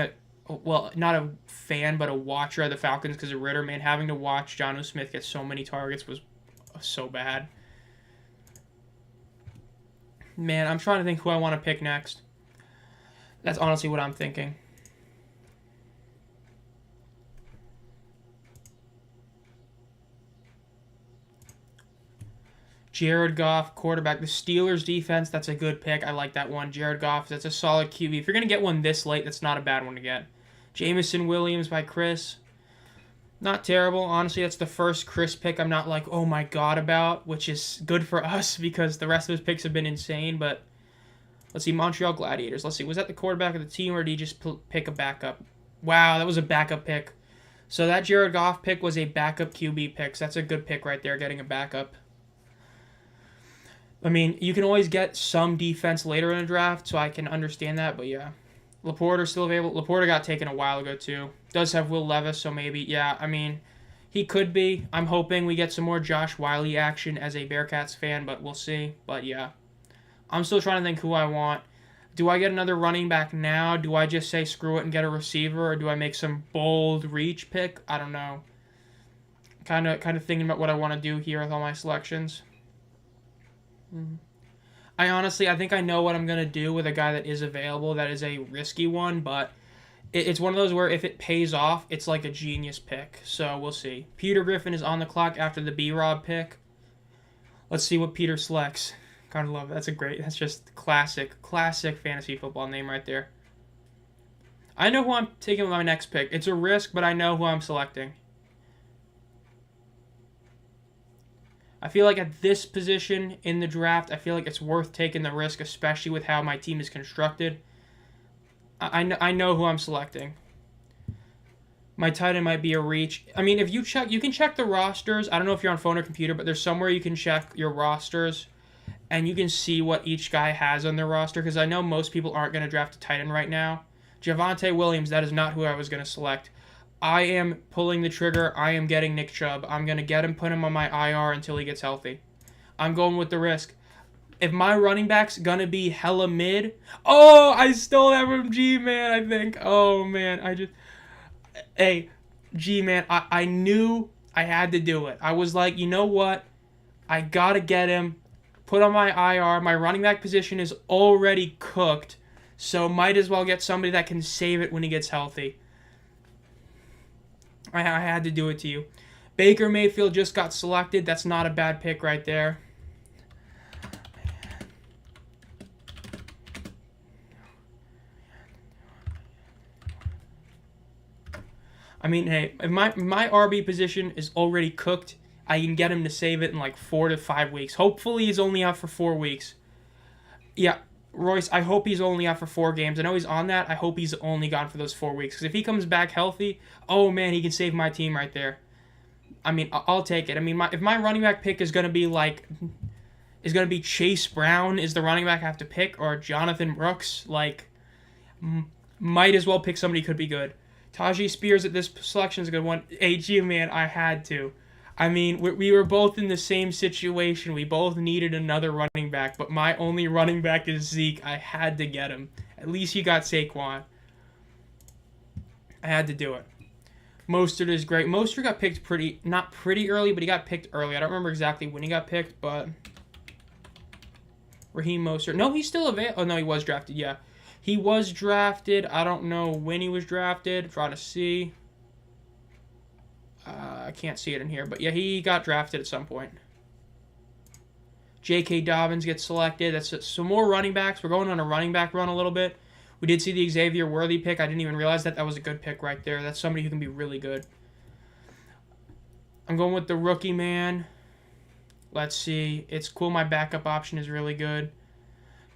not a fan, but a watcher of the Falcons because of Ritter, man, having to watch Jonnu Smith get so many targets was so bad. Man, I'm trying to think who I want to pick next. That's honestly what I'm thinking. Jared Goff, quarterback. The Steelers defense, that's a good pick. I like that one. Jared Goff, that's a solid QB. If you're going to get one this late, that's not a bad one to get. Jameson Williams by Chris. Not terrible. Honestly, that's the first Chris pick I'm not like, oh my god about, which is good for us because the rest of his picks have been insane. But let's see, Montreal Gladiators. Let's see, was that the quarterback of the team or did he just pick a backup? Wow, that was a backup pick. So that Jared Goff pick was a backup QB pick. So that's a good pick right there, getting a backup. I mean, you can always get some defense later in a draft, so I can understand that, but yeah. Laporta still available. Laporta got taken a while ago, too. Does have Will Levis, so maybe, yeah, I mean, he could be. I'm hoping we get some more Josh Wiley action as a Bearcats fan, but we'll see. But yeah, I'm still trying to think who I want. Do I get another running back now? Do I just say screw it and get a receiver, or do I make some bold reach pick? I don't know. Kind of thinking about what I want to do here with all my selections. I think I know what I'm going to do with a guy that is available. That is a risky one, but it's one of those where if it pays off, it's like a genius pick. So we'll see. Peter Griffin is on the clock after the B-Rob pick. Let's see what Peter selects. Gotta love it. That's just classic fantasy football name right there. I know who I'm taking with my next pick. It's a risk, but I know who I'm selecting. I feel like at this position in the draft, I feel like it's worth taking the risk, especially with how my team is constructed. I know who I'm selecting. My tight end might be a reach. I mean, if you can check the rosters. I don't know if you're on phone or computer, but there's somewhere you can check your rosters, and you can see what each guy has on their roster, because I know most people aren't going to draft a tight end right now. Javonte Williams, that is not who I was going to select. I am pulling the trigger. I am getting Nick Chubb. I'm going to get him, put him on my IR until he gets healthy. I'm going with the risk. If my running back's going to be hella mid... Oh, I stole that from G-Man, I think. Oh, man, Hey, G-Man, I knew I had to do it. I was like, you know what? I got to get him, put on my IR. My running back position is already cooked, so might as well get somebody that can save it when he gets healthy. I had to do it to you. Baker Mayfield just got selected. That's not a bad pick right there. I mean, hey, if my RB position is already cooked, I can get him to save it in like 4 to 5 weeks. Hopefully he's only out for 4 weeks. Yeah, Royce, I hope he's only out for 4 games. I know he's on that. I hope he's only gone for those 4 weeks. Because if he comes back healthy, oh man, he can save my team right there. I mean, I'll take it. I mean, if my running back pick is going to be Chase Brown is the running back I have to pick, or Jonathan Brooks, might as well pick somebody who could be good. Tajee Spears at this selection is a good one. AG, man, I had to. I mean, we were both in the same situation. We both needed another running back, but my only running back is Zeke. I had to get him. At least he got Saquon. I had to do it. Mostert is great. Mostert got picked not pretty early, but he got picked early. I don't remember exactly when he got picked, but Raheem Mostert. No, he's still available. Oh, no, he was drafted, yeah. He was drafted. I don't know when he was drafted. I'm trying to see. I can't see it in here, but yeah, he got drafted at some point. J.K. Dobbins gets selected. That's it. Some more running backs. We're going on a running back run a little bit. We did see the Xavier Worthy pick. I didn't even realize that was a good pick right there. That's somebody who can be really good. I'm going with the rookie man. Let's see. It's cool. My backup option is really good.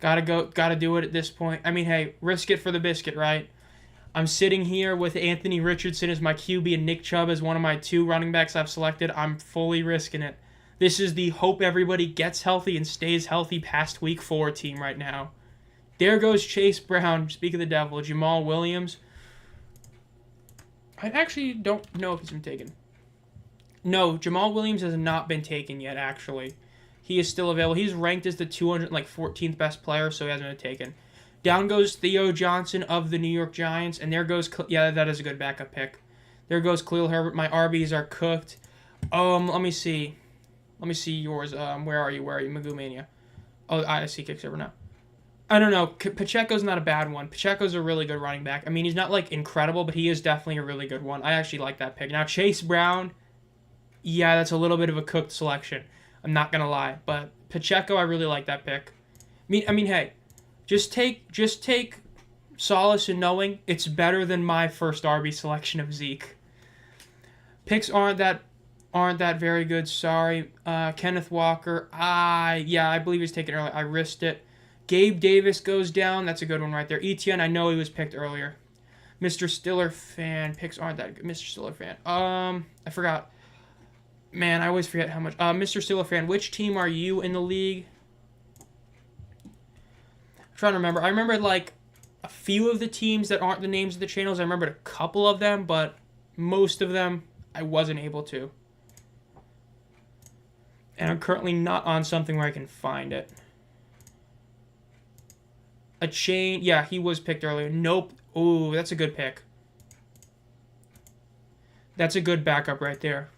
Gotta do it at this point. I mean, hey, risk it for the biscuit, right? I'm sitting here with Anthony Richardson as my QB and Nick Chubb as one of my 2 running backs I've selected. I'm fully risking it. This is the hope everybody gets healthy and stays healthy past week 4 team right now. There goes Chase Brown. Speak of the devil. Jamal Williams. I actually don't know if he's been taken. No, Jamal Williams has not been taken yet, actually. He is still available. He's ranked as the 214th best player, so he hasn't been taken. Down goes Theo Johnson of the New York Giants, and there goes... Yeah, that is a good backup pick. There goes Khalil Herbert. My RBs are cooked. Let me see. Let me see yours. Where are you? Magoo Mania. Oh, I see Kicksaver now. I don't know. Pacheco's not a bad one. Pacheco's a really good running back. I mean, he's not, incredible, but he is definitely a really good one. I actually like that pick. Now, Chase Brown, yeah, that's a little bit of a cooked selection. I'm not going to lie. But Pacheco, I really like that pick. I mean, hey, just take solace in knowing it's better than my first RB selection of Zeke. Picks aren't that very good. Sorry. Kenneth Walker. Yeah, I believe he's taken early. I risked it. Gabe Davis goes down. That's a good one right there. Etienne, I know he was picked earlier. Mr. Stiller fan. Picks aren't that good. Mr. Stiller fan. I forgot. Man, I always forget how much. Mr. Stiller fan, which team are you in the league? I'm trying to remember. I remember a few of the teams that aren't the names of the channels. I remembered a couple of them, but most of them I wasn't able to. And I'm currently not on something where I can find it. A chain. Yeah, he was picked earlier. Nope. Ooh, that's a good pick. That's a good backup right there.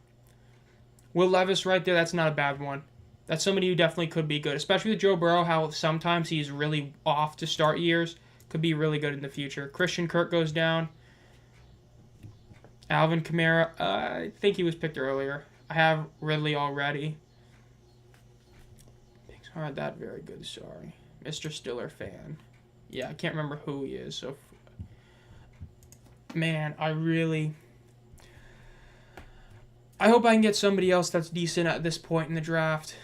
Will Levis right there, that's not a bad one. That's somebody who definitely could be good, especially with Joe Burrow, how sometimes he's really off to start years. Could be really good in the future. Christian Kirk goes down. Alvin Kamara, I think he was picked earlier. I have Ridley already. aren't that very good, sorry. Mr. Stiller fan. Yeah, I can't remember who he is, so... Man, I hope I can get somebody else that's decent at this point in the draft.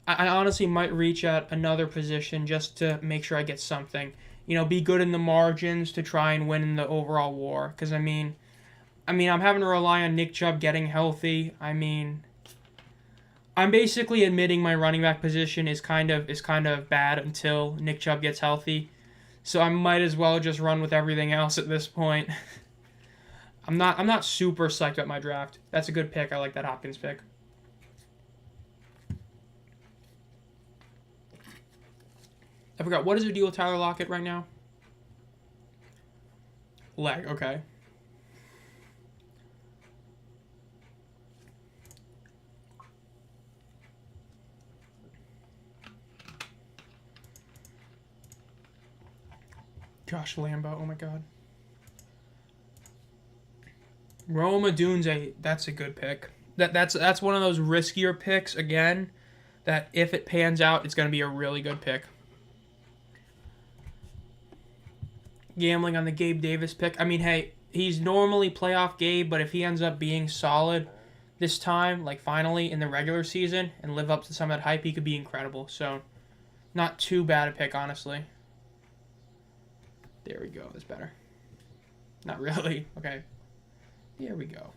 I honestly might reach at another position just to make sure I get something. You know, be good in the margins to try and win in the overall war. Because, I'm having to rely on Nick Chubb getting healthy. I'm basically admitting my running back position is kind of bad until Nick Chubb gets healthy. So I might as well just run with everything else at this point. I'm not super psyched about my draft. That's a good pick. I like that Hopkins pick. I forgot, what is the deal with Tyler Lockett right now? Leg, okay. Josh Lambo, oh my god. Rome Odunze, that's a good pick. That's one of those riskier picks, again, that if it pans out, it's going to be a really good pick. Gambling on the Gabe Davis pick. Hey, he's normally playoff Gabe, but if he ends up being solid this time, like finally in the regular season, and live up to some of that hype, he could be incredible. So, not too bad a pick, honestly. There we go. That's better. Not really. Okay. There we go.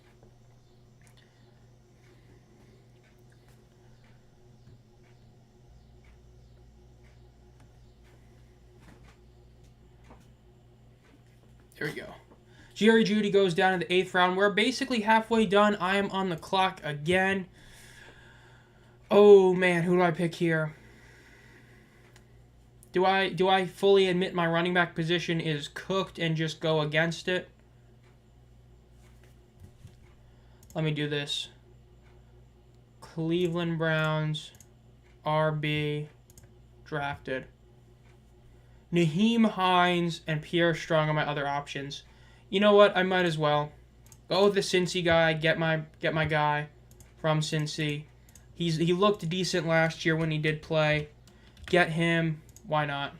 There we go. Jerry Jeudy goes down in the 8th round. We're basically halfway done. I am on the clock again. Oh, man. Who do I pick here? Do I fully admit my running back position is cooked and just go against it? Let me do this. Cleveland Browns, RB, drafted. Naheem Hines and Pierre Strong are my other options. You know what? I might as well go with the Cincy guy. Get my guy from Cincy. He looked decent last year when he did play. Get him. Why not?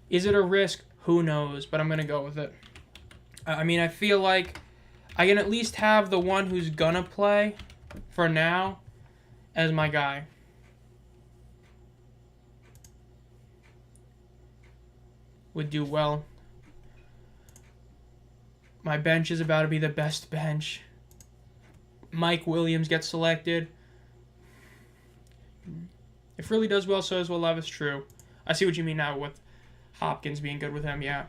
Is it a risk? Who knows? But I'm gonna go with it. I feel like I can at least have the one who's gonna play for now as my guy. Would do well. My bench is about to be the best bench. Mike Williams gets selected. If really does well, so does Will Levis. True. I see what you mean now with Hopkins being good with him, yeah.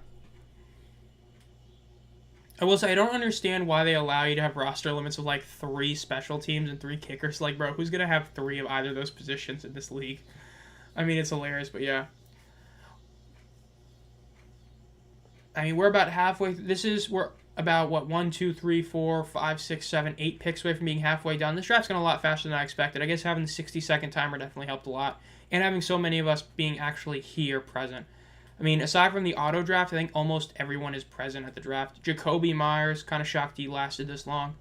I will say, I don't understand why they allow you to have roster limits of, 3 special teams and 3 kickers. Bro, who's going to have 3 of either of those positions in this league? It's hilarious, but yeah. We're about halfway. We're about, 1, 2, 3, 4, 5, 6, 7, 8 picks away from being halfway done. This draft's going a lot faster than I expected. I guess having the 60-second timer definitely helped a lot. And having so many of us being actually here present. Aside from the auto draft, I think almost everyone is present at the draft. Jacoby Myers, kind of shocked he lasted this long.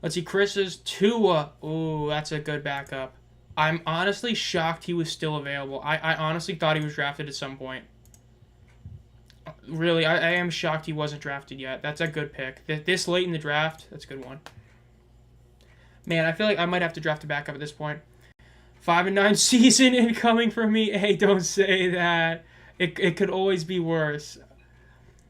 Let's see, Chris's Tua. Ooh, that's a good backup. I'm honestly shocked he was still available. I honestly thought he was drafted at some point. Really, I am shocked he wasn't drafted yet. That's a good pick. This late in the draft, that's a good one. Man, I feel like I might have to draft a backup at this point. 5-9 season incoming for me. Hey, don't say that. It could always be worse.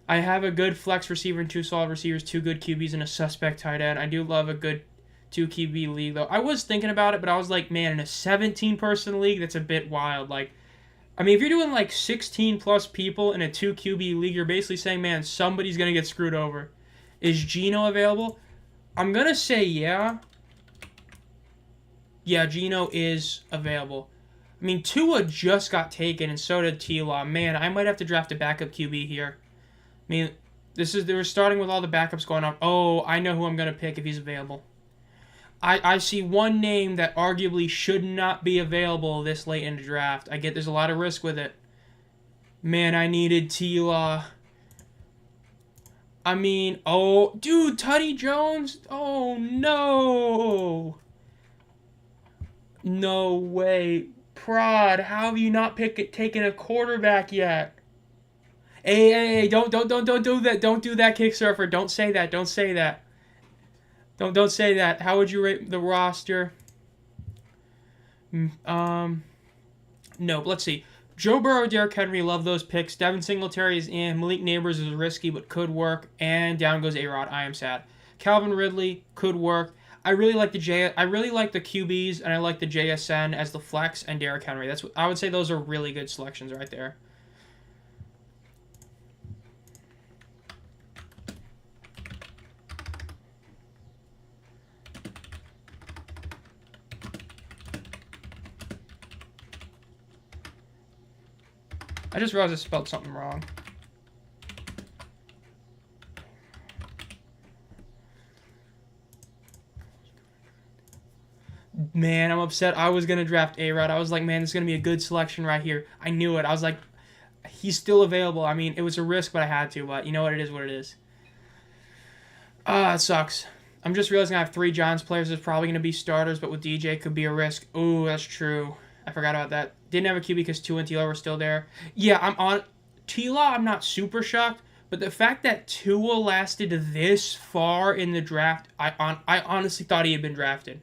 I have a good flex receiver and 2 solid receivers, 2 good QBs, and a suspect tight end. I do love a good 2 QB league, though. I was thinking about it, but I was like, man, in a 17-person league, that's a bit wild. If you're doing 16-plus people in a 2 QB league, you're basically saying, man, somebody's going to get screwed over. Is Geno available? I'm going to say yeah. Yeah, Geno is available. Tua just got taken, and so did T-Law. Man, I might have to draft a backup QB here. They were starting with all the backups going on. Oh, I know who I'm going to pick if he's available. I see one name that arguably should not be available this late in the draft. I get there's a lot of risk with it. Man, I needed T-Law. I mean, oh, dude, Tutty Jones. Oh, no. No way. Prod, how have you not taken a quarterback yet? Hey, don't do that. Don't do that, Kicksurfer. Don't say that. Don't say that. Don't say that. How would you rate the roster? No, let's see. Joe Burrow, Derrick Henry, love those picks. Devin Singletary is in. Malik Neighbors is risky but could work. And down goes A-Rod. I am sad. Calvin Ridley could work. I really like the QBs and I like the JSN as the flex and Derrick Henry. I would say those are really good selections right there. I just realized I spelled something wrong. Man, I'm upset. I was going to draft A-Rod. I was like, man, this is going to be a good selection right here. I knew it. I was like, he's still available. I mean, it was a risk, but I had to. But you know what? It is what it is. It sucks. I'm just realizing I have 3 Giants players that's probably going to be starters, but with DJ, it could be a risk. Ooh, that's true. I forgot about that. Didn't have a QB because Tua and Tila were still there. Yeah, I'm on Tila. I'm not super shocked, but the fact that Tua lasted this far in the draft, I honestly thought he had been drafted.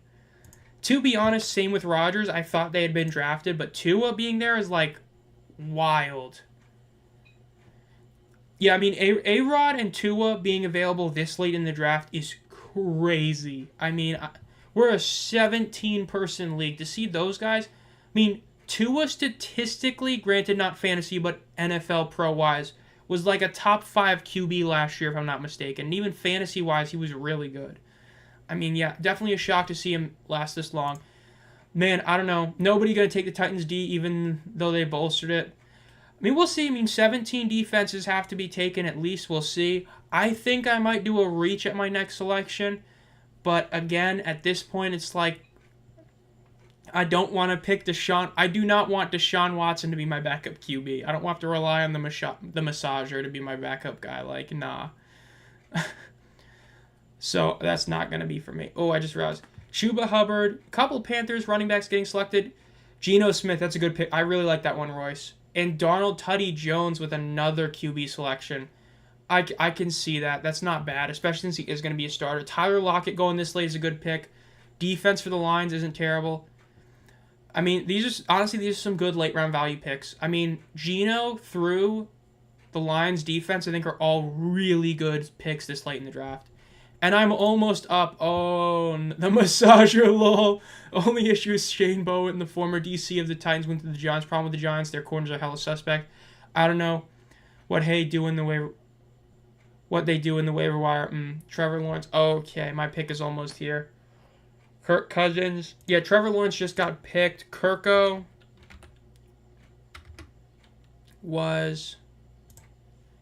To be honest, same with Rodgers. I thought they had been drafted, but Tua being there is like wild. Yeah, I mean, A-Rod and Tua being available this late in the draft is crazy. I mean, we're a 17-person league. To see those guys, I mean, Tua statistically, granted not fantasy, but NFL pro-wise, was like a top 5 QB last year, if I'm not mistaken. And even fantasy-wise, he was really good. I mean, yeah, definitely a shock to see him last this long. Man, I don't know. Nobody going to take the Titans D, even though they bolstered it. I mean, we'll see. I mean, 17 defenses have to be taken at least. We'll see. I think I might do a reach at my next selection. But again, at this point, it's like, I don't want to pick Deshaun. I do not want Deshaun Watson to be my backup QB. I don't want to rely on the massager to be my backup guy. Like, nah. So that's not going to be for me. Oh, I just realized. Chuba Hubbard, couple Panthers running backs getting selected. Geno Smith, that's a good pick. I really like that one, Royce. And Darnold Tutty Jones with another QB selection. I can see that. That's not bad, especially since he is going to be a starter. Tyler Lockett going this late is a good pick. Defense for the Lions isn't terrible. I mean, these are some good late round value picks. I mean, Geno through the Lions defense, I think, are all really good picks this late in the draft. And I'm almost up. Oh, the massager, lol. Only issue is Shane Bowen, the former DC of the Titans, went to the Giants. Problem with the Giants, their corners are hella suspect. I don't know what they do in the waiver wire. Trevor Lawrence. Okay, my pick is almost here. Kirk Cousins. Yeah, Trevor Lawrence just got picked. Kirk was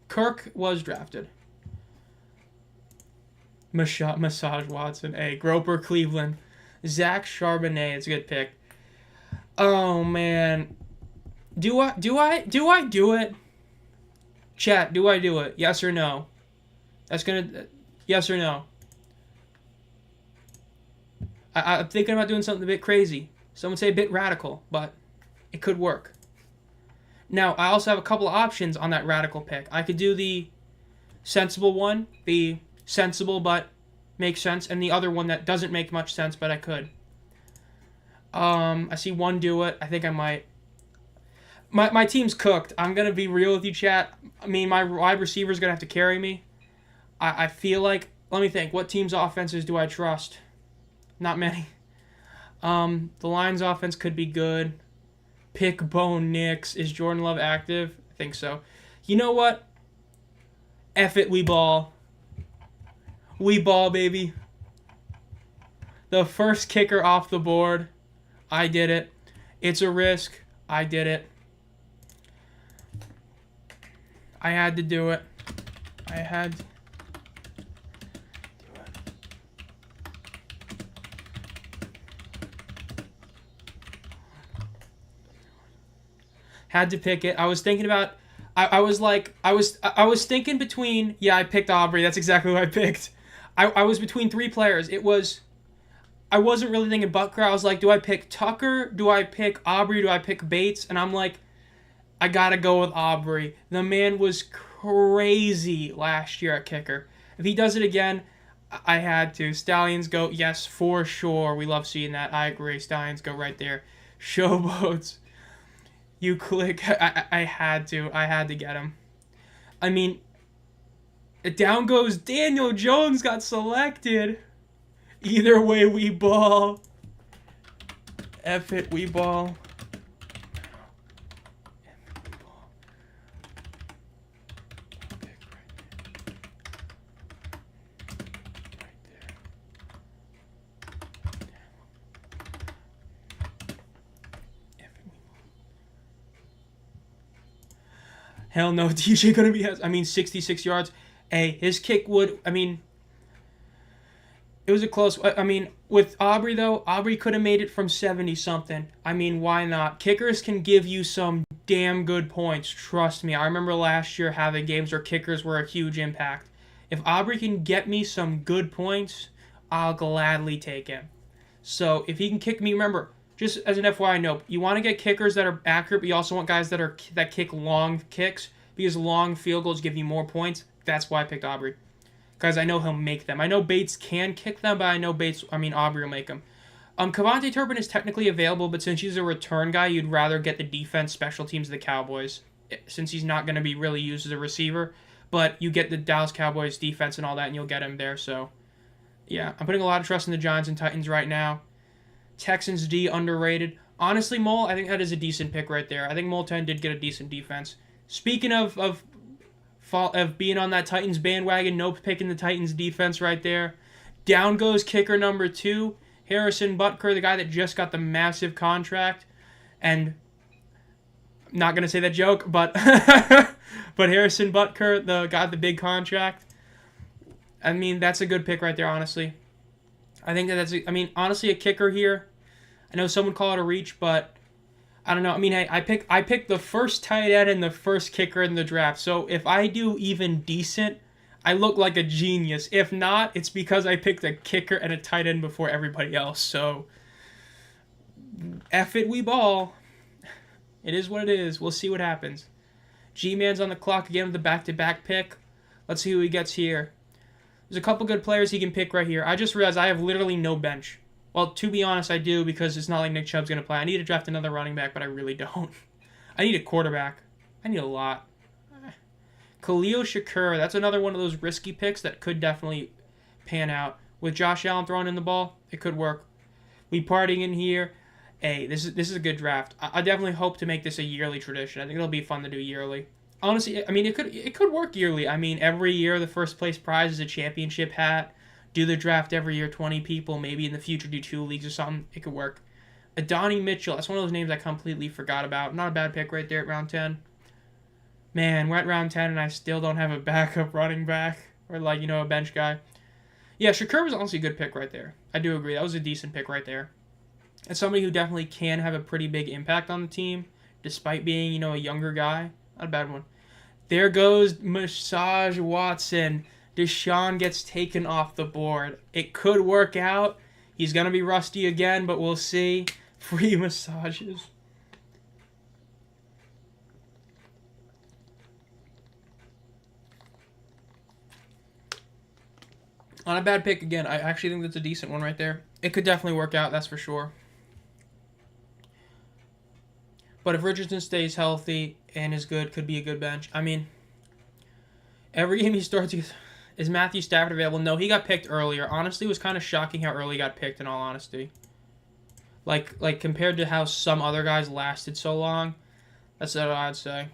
drafted. Massage Watson. Hey, Groper Cleveland. Zach Charbonnet. It's a good pick. Oh man. Do I do it? Chat, do I do it? Yes or no? Yes or no? I'm thinking about doing something a bit crazy. Someone say a bit radical, but it could work. Now, I also have a couple of options on that radical pick. I could do the sensible one, the sensible but makes sense, and the other one that doesn't make much sense, but I could. I see one do it. I think I might. My team's cooked. I'm going to be real with you, chat. I mean, my wide receiver's going to have to carry me. I feel like, let me think, what team's offenses do I trust? Not many. The Lions offense could be good. Pick Bo Nix. Is Jordan Love active? I think so. You know what? F it, we ball. We ball, baby. The first kicker off the board. I did it. It's a risk. I did it. I had to do it. I had to. Had to pick it. I was thinking about, I was like, I was thinking between, yeah, I picked Aubrey. That's exactly who I picked. I was between three players. I wasn't really thinking Butker. I was like, do I pick Tucker? Do I pick Aubrey? Do I pick Bates? And I'm like, I gotta go with Aubrey. The man was crazy last year at kicker. If he does it again, I had to. Stallions go, yes, for sure. We love seeing that. I agree. Stallions go right there. Showboats. You click. I had to. I had to get him. I mean, down goes Daniel Jones got selected. Either way, we ball. F it, we ball. Hell no, DJ gonna be 66 yards. Hey, his kick would, it was a close, with Aubrey though, Aubrey could have made it from 70 something. Why not? Kickers can give you some damn good points, trust me. I remember last year having games where kickers were a huge impact. If Aubrey can get me some good points, I'll gladly take him. So if he can kick me, remember, just as an FYI note, you want to get kickers that are accurate, but you also want guys that kick long kicks because long field goals give you more points. That's why I picked Aubrey, because I know he'll make them. I know Bates can kick them, but I know Aubrey will make them. Cavante Turpin is technically available, but since he's a return guy, you'd rather get the defense special teams of the Cowboys, since he's not going to be really used as a receiver. But you get the Dallas Cowboys defense and all that, and you'll get him there. So, yeah, I'm putting a lot of trust in the Giants and Titans right now. Texans D, underrated. Honestly, Mole, I think that is a decent pick right there. I think Mole 10 did get a decent defense. Speaking of being on that Titans bandwagon, no picking the Titans defense right there. Down goes kicker number 2, Harrison Butker, the guy that just got the massive contract. And I'm not going to say that joke, but but Harrison Butker, the guy with the big contract. That's a good pick right there, honestly. I think honestly, a kicker here. I know some would call it a reach, but I don't know. I picked the first tight end and the first kicker in the draft. So if I do even decent, I look like a genius. If not, it's because I picked a kicker and a tight end before everybody else. So F it, we ball. It is what it is. We'll see what happens. G-Man's on the clock again with the back-to-back pick. Let's see who he gets here. There's a couple good players he can pick right here. I just realized I have literally no bench. Well, to be honest, I do, because it's not like Nick Chubb's going to play. I need to draft another running back, but I really don't. I need a quarterback. I need a lot. Khalil Shakur, that's another one of those risky picks that could definitely pan out. With Josh Allen throwing in the ball, it could work. We partying in here. Hey, this is a good draft. I definitely hope to make this a yearly tradition. I think it'll be fun to do yearly. Honestly, it could work yearly. Every year the first place prize is a championship hat. Do the draft every year, 20 people. Maybe in the future do 2 leagues or something. It could work. Adonai Mitchell, that's one of those names I completely forgot about. Not a bad pick right there at round 10. Man, we're at round 10 and I still don't have a backup running back. Or a bench guy. Yeah, Shakur was honestly a good pick right there. I do agree. That was a decent pick right there. As somebody who definitely can have a pretty big impact on the team, despite being, a younger guy. Not a bad one. There goes Massage Watson. Deshaun gets taken off the board. It could work out. He's going to be rusty again, but we'll see. Free massages. Not a bad pick again. I actually think that's a decent one right there. It could definitely work out, that's for sure. But if Richardson stays healthy and is good, could be a good bench. Every game he starts, is Matthew Stafford available? No, he got picked earlier. Honestly, it was kind of shocking how early he got picked, in all honesty. Like compared to how some other guys lasted so long, that's what I'd say.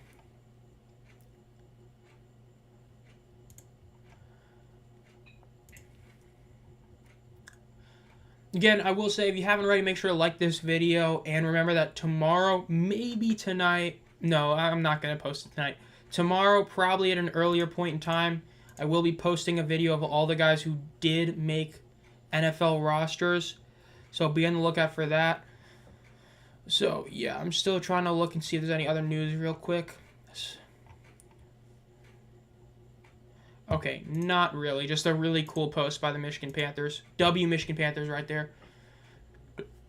Again, I will say, if you haven't already, make sure to like this video. And remember that tomorrow, maybe tonight. No, I'm not going to post it tonight. Tomorrow, probably at an earlier point in time, I will be posting a video of all the guys who did make NFL rosters. So be on the lookout for that. So, yeah, I'm still trying to look and see if there's any other news real quick. Okay, not really. Just a really cool post by the Michigan Panthers. W Michigan Panthers right there.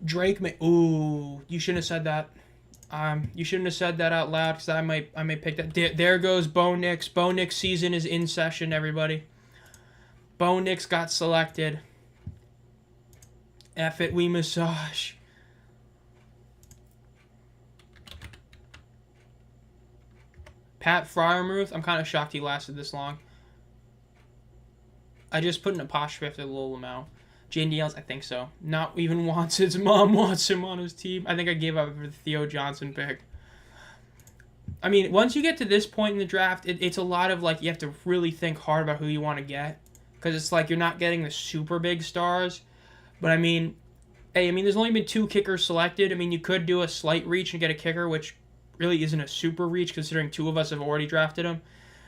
Drake May. Ooh, you shouldn't have said that. You shouldn't have said that out loud because I might pick that. There goes Bo Nix. Bo Nix season is in session, everybody. Bo Nix got selected. F it, we massage. Pat Fryermuth. I'm kind of shocked he lasted this long. I just put an apostrophe after Lil Lamau. Jane Daniels, I think so. Not even wants his mom wants him on his team. I think I gave up for the Theo Johnson pick. I mean, once you get to this point in the draft, it's a lot of, like, you have to really think hard about who you want to get. Because it's like you're not getting the super big stars. But, I mean, hey, there's only been 2 kickers selected. I mean, you could do a slight reach and get a kicker, which really isn't a super reach considering 2 of us have already drafted him.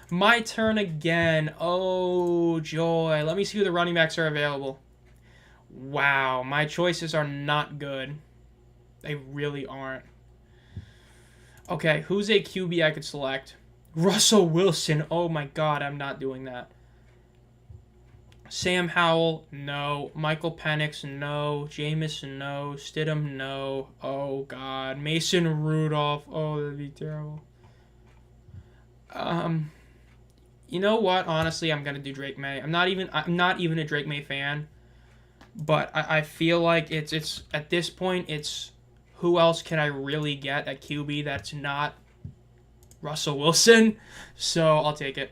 My turn again. Oh, joy. Let me see who the running backs are available. Wow, my choices are not good. They really aren't. Okay, who's a QB I could select? Russell Wilson. Oh my god, I'm not doing that. Sam Howell, no. Michael Penix, no. Jameis, no. Stidham, no. Oh god. Mason Rudolph. Oh, that'd be terrible. You know what? Honestly, I'm gonna do Drake May. I'm not even a Drake May fan. But I feel like it's at this point, it's who else can I really get at QB that's not Russell Wilson? So I'll take it.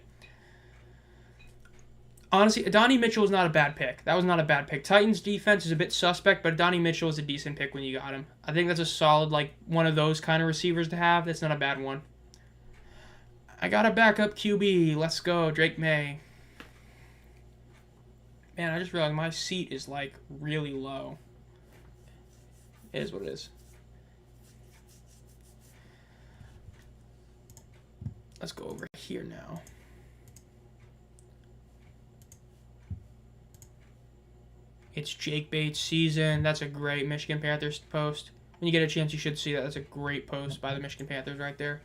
Honestly, Adonai Mitchell was not a bad pick. That was not a bad pick. Titans defense is a bit suspect, but Adonai Mitchell was a decent pick when you got him. I think that's a solid, like, one of those kind of receivers to have. That's not a bad one. I got a backup QB. Let's go, Drake May. Man, I just realized my seat is, like, really low. It is what it is. Let's go over here now. It's Jake Bates season. That's a great Michigan Panthers post. When you get a chance, you should see that. That's a great post by the Michigan Panthers right there.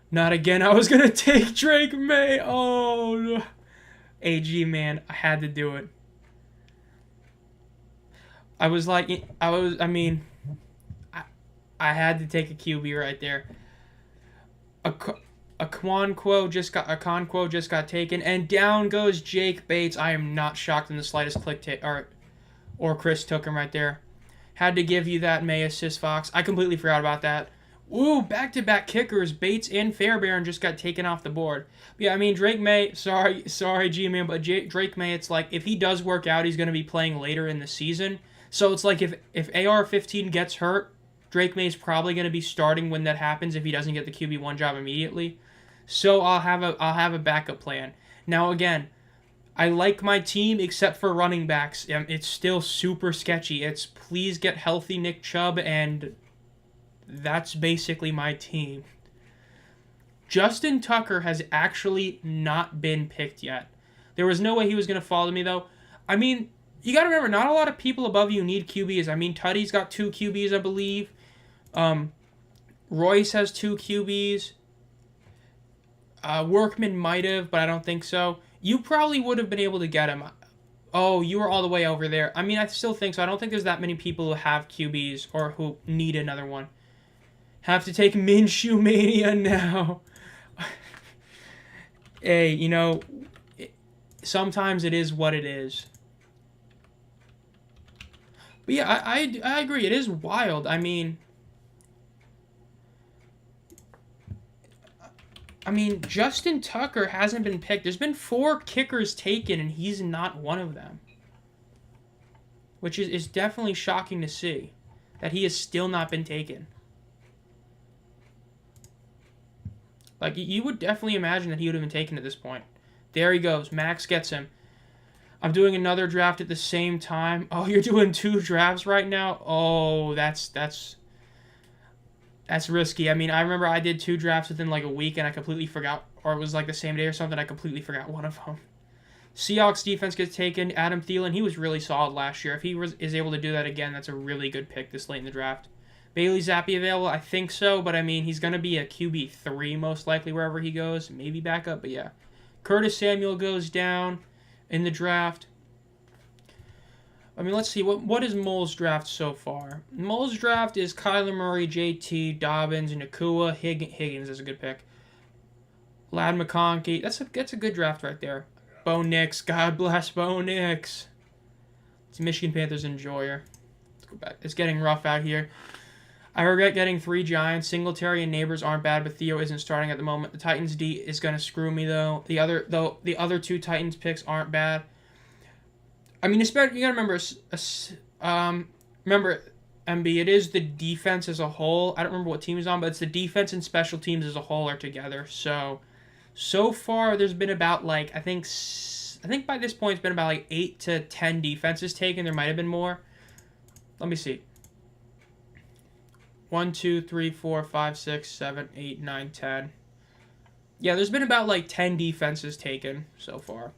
Not again. I was going to take Drake May. Oh, no. AG, man. I had to do it. I had to take a QB right there. A Conquo just got taken, and down goes Jake Bates. I am not shocked in the slightest. Or Chris took him right there. Had to give you that May assist, Fox. I completely forgot about that. Ooh, back-to-back kickers. Bates and Fairbairn just got taken off the board. But yeah, Drake May, sorry, G-Man, but Drake May, it's like, if he does work out, he's going to be playing later in the season. So it's like, if AR-15 gets hurt, Drake May is probably going to be starting when that happens if he doesn't get the QB1 job immediately. So I'll have a backup plan. Now, again, I like my team except for running backs. It's still super sketchy. It's please get healthy Nick Chubb, and that's basically my team. Justin Tucker has actually not been picked yet. There was no way he was going to fall to me, though. You got to remember, not a lot of people above you need QBs. Tutty's got 2 QBs, I believe. Royce has 2 QBs. Workman might have, but I don't think so. You probably would have been able to get him. Oh, you were all the way over there. I still think so. I don't think there's that many people who have QBs or who need another one. Have to take Minshew Mania now. Hey, sometimes it is what it is. But yeah, I agree. It is wild. Justin Tucker hasn't been picked. There's been 4 kickers taken, and he's not one of them. Which is definitely shocking to see. That he has still not been taken. Like, you would definitely imagine that he would have been taken at this point. There he goes. Max gets him. I'm doing another draft at the same time. Oh, you're doing 2 drafts right now? Oh, that's risky. I remember I did 2 drafts within like a week, and I completely forgot, or it was like the same day or something, I completely forgot one of them. Seahawks defense gets taken. Adam Thielen, he was really solid last year. If he is able to do that again, that's a really good pick this late in the draft. Bailey Zappi available? I think so, but I mean, he's going to be a QB3 most likely wherever he goes. Maybe backup, but yeah. Curtis Samuel goes down in the draft. I mean, let's see. What is Mole's draft so far? Mole's draft is Kyler Murray, JT, Dobbins, Nakua, Higgins is a good pick. Lad McConkey. That's a good draft right there. Bo Nix. God bless Bo Nix. It's Michigan Panthers enjoyer. Let's go back. It's getting rough out here. I regret getting 3 Giants. Singletary and Neighbors aren't bad, but Theo isn't starting at the moment. The Titans D is going to screw me, though. The other 2 Titans picks aren't bad. I mean, especially, you got to remember, MB, it is the defense as a whole. I don't remember what team is on, but it's the defense and special teams as a whole are together. So far, there's been about, like, I think by this point, it's been about, like, 8 to 10 defenses taken. There might have been more. Let me see. 1, 2, 3, 4, 5, 6, 7, 8, 9, 10. Yeah, there's been about, like, 10 defenses taken so far.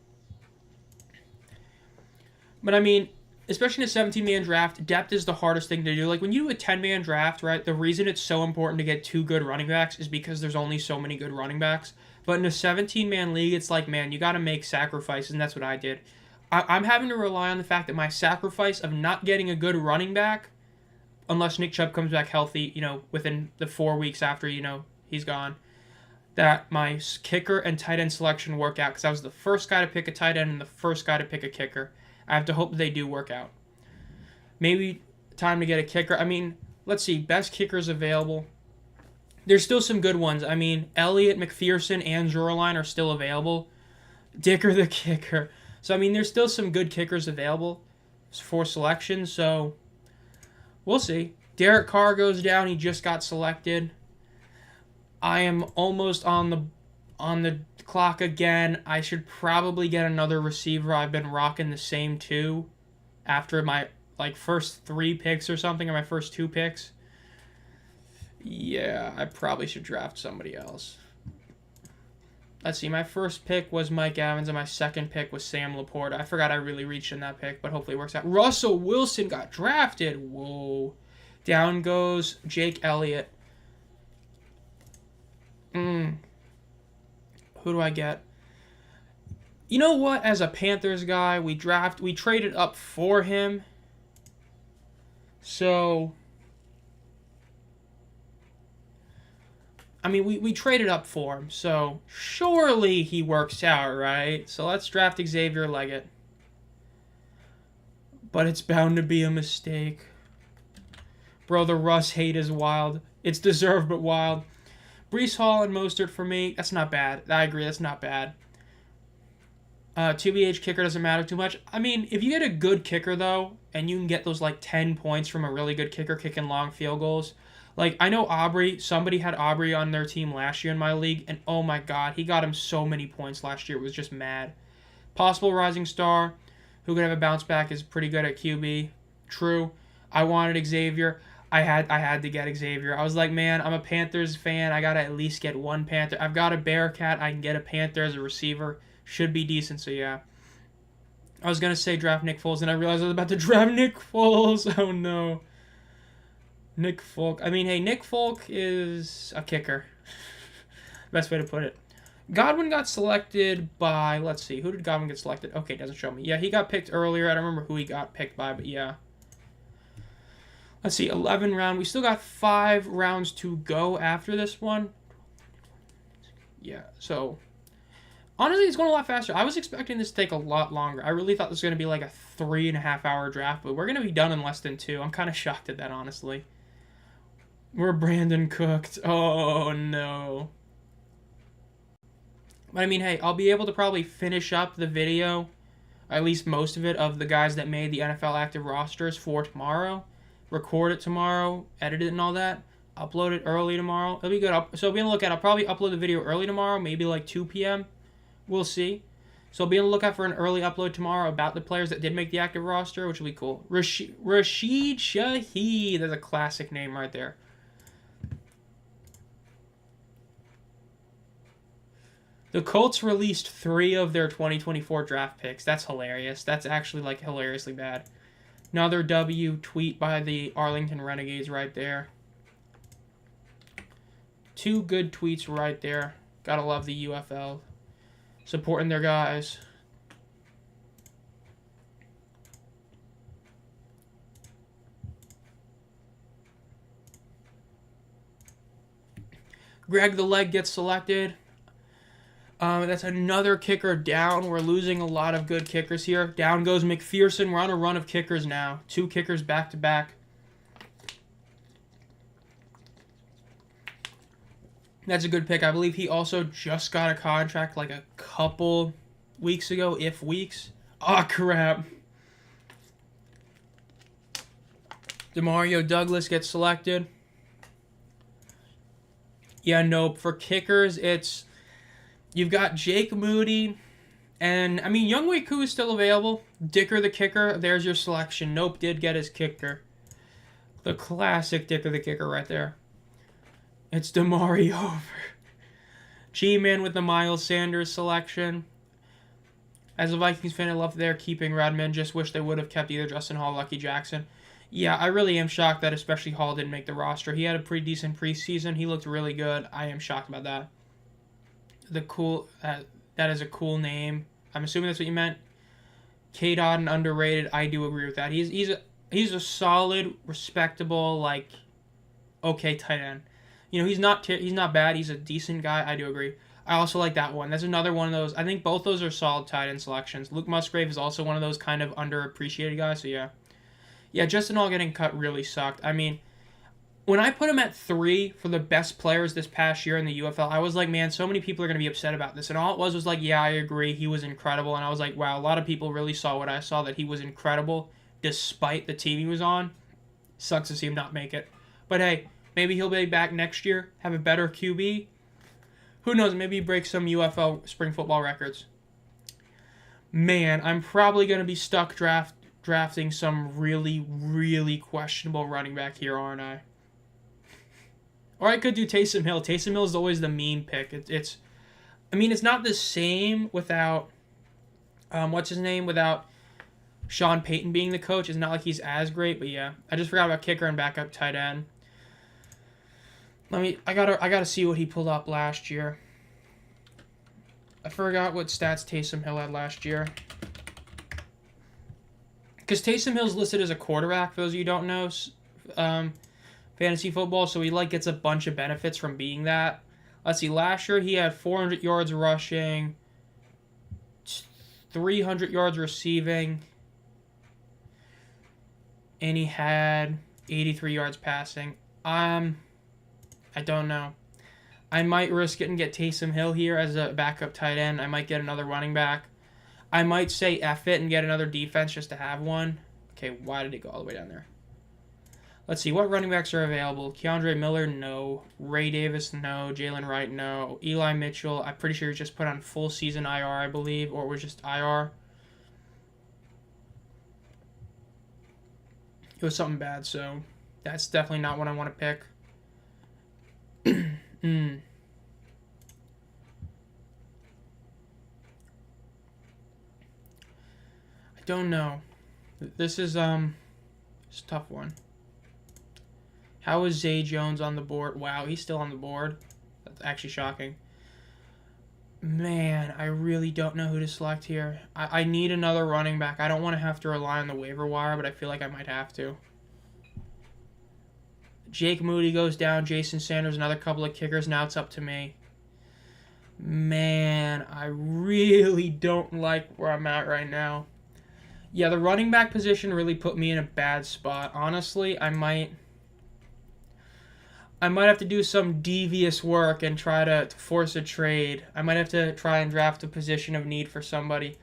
But, I mean, especially in a 17-man draft, depth is the hardest thing to do. Like, when you do a 10-man draft, right, the reason it's so important to get 2 good running backs is because there's only so many good running backs. But in a 17-man league, it's like, man, you got to make sacrifices, and that's what I did. I'm having to rely on the fact that my sacrifice of not getting a good running back, unless Nick Chubb comes back healthy, within the 4 weeks after, he's gone, that my kicker and tight end selection work out, because I was the first guy to pick a tight end and the first guy to pick a kicker. I have to hope that they do work out. Maybe time to get a kicker. I mean, let's see. Best kickers available. There's still some good ones. I mean, Elliott, McPherson, and Zerline are still available. Dicker the kicker. So, I mean, there's still some good kickers available for selection. So, we'll see. Derek Carr goes down. He just got selected. I am almost on the clock again. I should probably get another receiver. I've been rocking the same 2 after my first 3 picks or something, or my first 2 picks. Yeah, I probably should draft somebody else. Let's see, my first pick was Mike Evans, and my second pick was Sam Laporta. I forgot I really reached in that pick, but hopefully it works out. Russell Wilson got drafted. Whoa. Down goes Jake Elliott. Who do I get? You know what? As a Panthers guy, we traded up for him. So, I mean, we traded up for him. So, surely he works out, right? So, let's draft Xavier Leggett. But it's bound to be a mistake. Bro, the Russ hate is wild. It's deserved, but wild. Breece Hall and Mostert for me. That's not bad. I agree. That's not bad. 2BH kicker doesn't matter too much. I mean, if you get a good kicker, though, and you can get those, 10 points from a really good kicker kicking long field goals. I know Aubrey. Somebody had Aubrey on their team last year in my league, and oh my god, he got him so many points last year. It was just mad. Possible rising star who could have a bounce back is pretty good at QB. True. I wanted Xavier. I had to get Xavier. I was like, man, I'm a Panthers fan. I got to at least get one Panther. I've got a Bearcat. I can get a Panther as a receiver. Should be decent, so yeah. I was going to say draft Nick Foles, and I realized I was about to draft Nick Foles. Oh, no. Nick Folk. I mean, hey, Nick Folk is a kicker. Best way to put it. Godwin got selected by, let's see, who did Godwin get selected? Okay, it doesn't show me. Yeah, he got picked earlier. I don't remember who he got picked by, but yeah. Let's see, 11 round. We still got 5 rounds to go after this one. Yeah, so honestly, it's going a lot faster. I was expecting this to take a lot longer. I really thought this was going to be like a 3.5 hour draft, but we're going to be done in less than 2. I'm kind of shocked at that, honestly. We're Brandon cooked. Oh, no. But I mean, hey, I'll be able to probably finish up the video, at least most of it, of the guys that made the NFL active rosters for tomorrow. Record it tomorrow, edit it and all that. Upload it early tomorrow. It'll be good. So be on the lookout. I'll probably upload the video early tomorrow, maybe like 2 p.m. We'll see. So be on the lookout for an early upload tomorrow about the players that did make the active roster, which will be cool. Rashid Shaheed. That's a classic name right there. The Colts released 3 of their 2024 draft picks. That's hilarious. That's actually hilariously bad. Another W tweet by the Arlington Renegades right there. two good tweets right there. Gotta love the UFL. Supporting their guys. Greg the Leg gets selected. That's another kicker down. We're losing a lot of good kickers here. Down goes McPherson. We're on a run of kickers now. 2 kickers back to back. That's a good pick. I believe he also just got a contract like a couple weeks ago, if weeks. Oh, crap. Demario Douglas gets selected. Yeah, nope. For kickers, you've got Jake Moody, and, I mean, Younghoe Koo is still available. Dicker the kicker, there's your selection. Nope did get his kicker. The classic Dicker the kicker right there. It's Damari over. G-Man with the Miles Sanders selection. As a Vikings fan, I love they're keeping Redmond. Just wish they would have kept either Justin Hall or Lucky Jackson. Yeah, I really am shocked that especially Hall didn't make the roster. He had a pretty decent preseason. He looked really good. I am shocked about that. That is a cool name. I'm assuming that's what you meant. K-Dot underrated. I do agree with that. He's a solid, respectable, like, okay tight end. You know, he's not bad. He's a decent guy. I do agree. I also like that one. That's another one of those. I think both those are solid tight end selections. Luke Musgrave is also one of those kind of underappreciated guys. So yeah. Yeah, Justin Hall getting cut really sucked. I mean, when I put him at 3 for the best players this past year in the UFL, I was like, man, so many people are going to be upset about this. And all it was like, yeah, I agree. He was incredible. And I was like, wow, a lot of people really saw what I saw, that he was incredible despite the team he was on. Sucks to see him not make it. But hey, maybe he'll be back next year, have a better QB. Who knows? Maybe he breaks some UFL spring football records. Man, I'm probably going to be stuck drafting some really, really questionable running back here, aren't I? Or I could do Taysom Hill. Taysom Hill is always the meme pick. It's not the same without, without Sean Payton being the coach. It's not like he's as great, but yeah. I just forgot about kicker and backup tight end. I gotta see what he pulled up last year. I forgot what stats Taysom Hill had last year. Because Taysom Hill's listed as a quarterback, for those of you who don't know, fantasy football, so he gets a bunch of benefits from being that. Let's see, last year he had 400 yards rushing, 300 yards receiving, and he had 83 yards passing. I don't know. I might risk it and get Taysom Hill here as a backup tight end. I might get another running back. I might say F it and get another defense just to have one. Okay, why did it go all the way down there? Let's see, what running backs are available? Keandre Miller, no. Ray Davis, no. Jalen Wright, no. Eli Mitchell, I'm pretty sure he was just put on full season IR, I believe, or it was just IR. It was something bad, so that's definitely not what I want to pick. I don't know. This is it's a tough one. How is Zay Jones on the board? Wow, he's still on the board. That's actually shocking. Man, I really don't know who to select here. I need another running back. I don't want to have to rely on the waiver wire, but I feel like I might have to. Jake Moody goes down. Jason Sanders, another couple of kickers. Now it's up to me. Man, I really don't like where I'm at right now. Yeah, the running back position really put me in a bad spot. Honestly, I might have to do some devious work and try to force a trade. I might have to try and draft a position of need for somebody.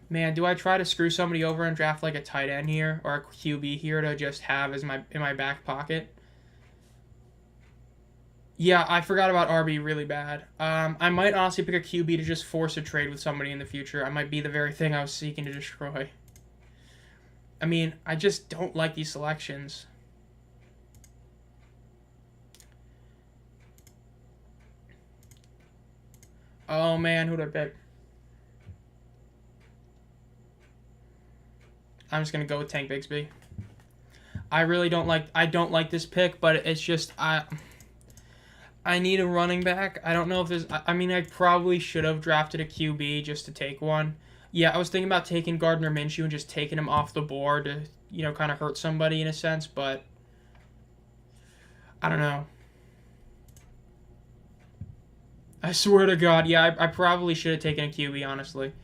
Man, do I try to screw somebody over and draft like a tight end here or a QB here to just have as in my back pocket? Yeah, I forgot about RB really bad. I might honestly pick a QB to just force a trade with somebody in the future. I might be the very thing I was seeking to destroy. I mean, I just don't like these selections. Oh man, who'd I pick? I'm just gonna go with Tank Bigsby. I don't like this pick, but it's just I need a running back. I don't know if there's... I mean, I probably should have drafted a QB just to take one. Yeah, I was thinking about taking Gardner Minshew and just taking him off the board to, you know, kind of hurt somebody in a sense, but I don't know. I swear to God, yeah, I probably should have taken a QB, honestly.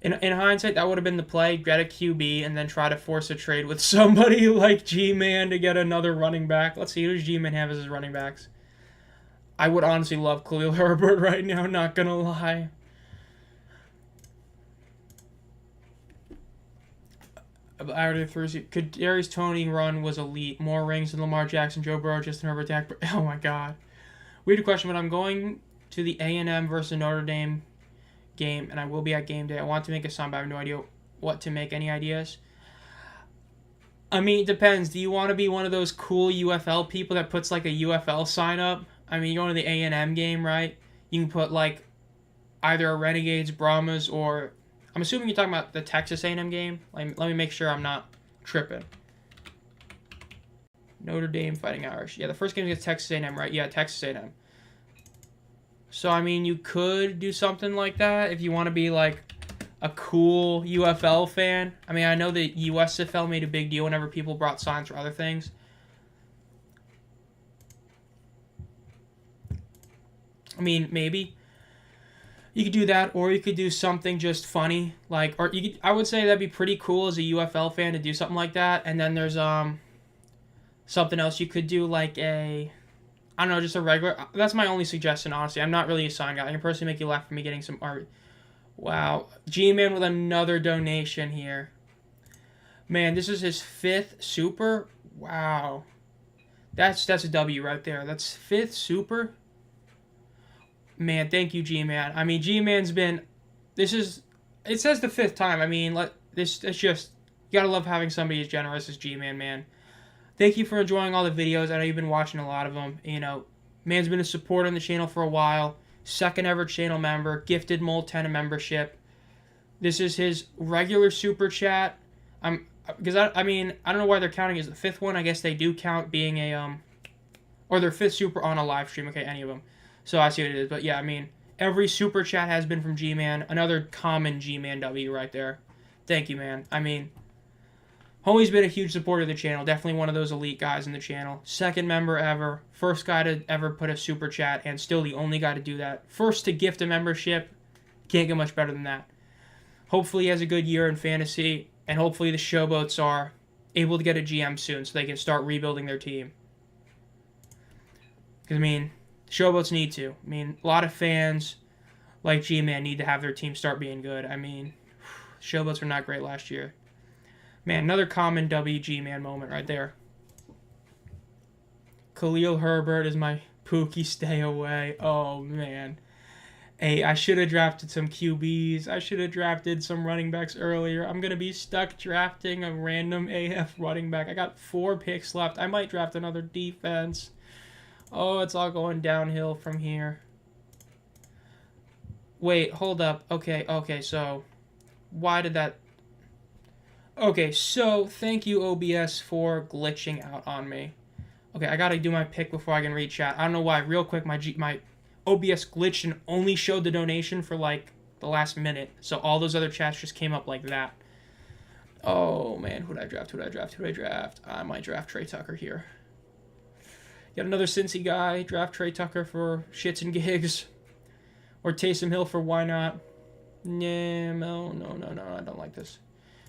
In hindsight, that would have been the play. Get a QB and then try to force a trade with somebody like G-Man to get another running back. Let's see, who does G-Man have as his running backs? I would honestly love Khalil Herbert right now, not gonna lie. I already threw. Kadarius Toney run was elite. More rings than Lamar Jackson, Joe Burrow, Justin Herbert, Dak. Oh my God. Weird question, but I'm going to the A&M versus Notre Dame game, and I will be at game day. I want to make a sign, but I have no idea what to make. Any ideas? I mean, it depends. Do you want to be one of those cool UFL people that puts like a UFL sign up? I mean, you're going to the A&M game, right? You can put like either a Renegades, Brahmas, or I'm assuming you're talking about the Texas A&M game. Let me make sure I'm not tripping. Notre Dame Fighting Irish. Yeah, the first game is against Texas A&M, right? Yeah, Texas A&M. So, I mean, you could do something like that if you want to be, like, a cool UFL fan. I mean, I know the USFL made a big deal whenever people brought signs for other things. I mean, maybe. You could do that, or you could do something just funny. Like, or you could, I would say that'd be pretty cool as a UFL fan to do something like that. And then there's, something else you could do, like a... I don't know, just a regular... That's my only suggestion, honestly. I'm not really a sign guy. I can personally make you laugh for me getting some art. Wow. G-Man with another donation here. Man, this is his 5th super? Wow. That's a W right there. That's 5th super? Man, thank you, G-Man. I mean, G-Man's been... This is... It says the 5th time. I mean, it's just... You gotta love having somebody as generous as G-Man, man. Thank you for enjoying all the videos. I know you've been watching a lot of them. You know, man's been a supporter on the channel for a while. 2nd ever channel member. Gifted Mole 10 a membership. This is his regular super chat. Because I mean, I don't know why they're counting as the 5th one. I guess they do count being a or their 5th super on a live stream. Okay, any of them. So I see what it is. But yeah, I mean, every super chat has been from G-Man. Another common G-Man W right there. Thank you, man. I mean, homie's been a huge supporter of the channel. Definitely one of those elite guys in the channel. 2nd member ever. 1st guy to ever put a super chat, and still the only guy to do that. 1st to gift a membership. Can't get much better than that. Hopefully he has a good year in fantasy, and hopefully the Showboats are able to get a GM soon so they can start rebuilding their team. Because, I mean, Showboats need to. I mean, a lot of fans like G-Man need to have their team start being good. I mean, Showboats were not great last year. Man, another common WG-Man moment right there. Khalil Herbert is my Pookie, stay away. Oh, man. Hey, I should have drafted some QBs. I should have drafted some running backs earlier. I'm going to be stuck drafting a random AF running back. I got 4 picks left. I might draft another defense. Oh, it's all going downhill from here. Wait, hold up. Okay, so why did that... Okay, so thank you, OBS, for glitching out on me. Okay, I gotta do my pick before I can read chat. I don't know why. Real quick, my OBS glitched and only showed the donation for, like, the last minute. So all those other chats just came up like that. Oh, man. Who'd I draft? I might draft Trey Tucker here. Got another Cincy guy. Draft Trey Tucker for shits and gigs. Or Taysom Hill for why not. No, I don't like this.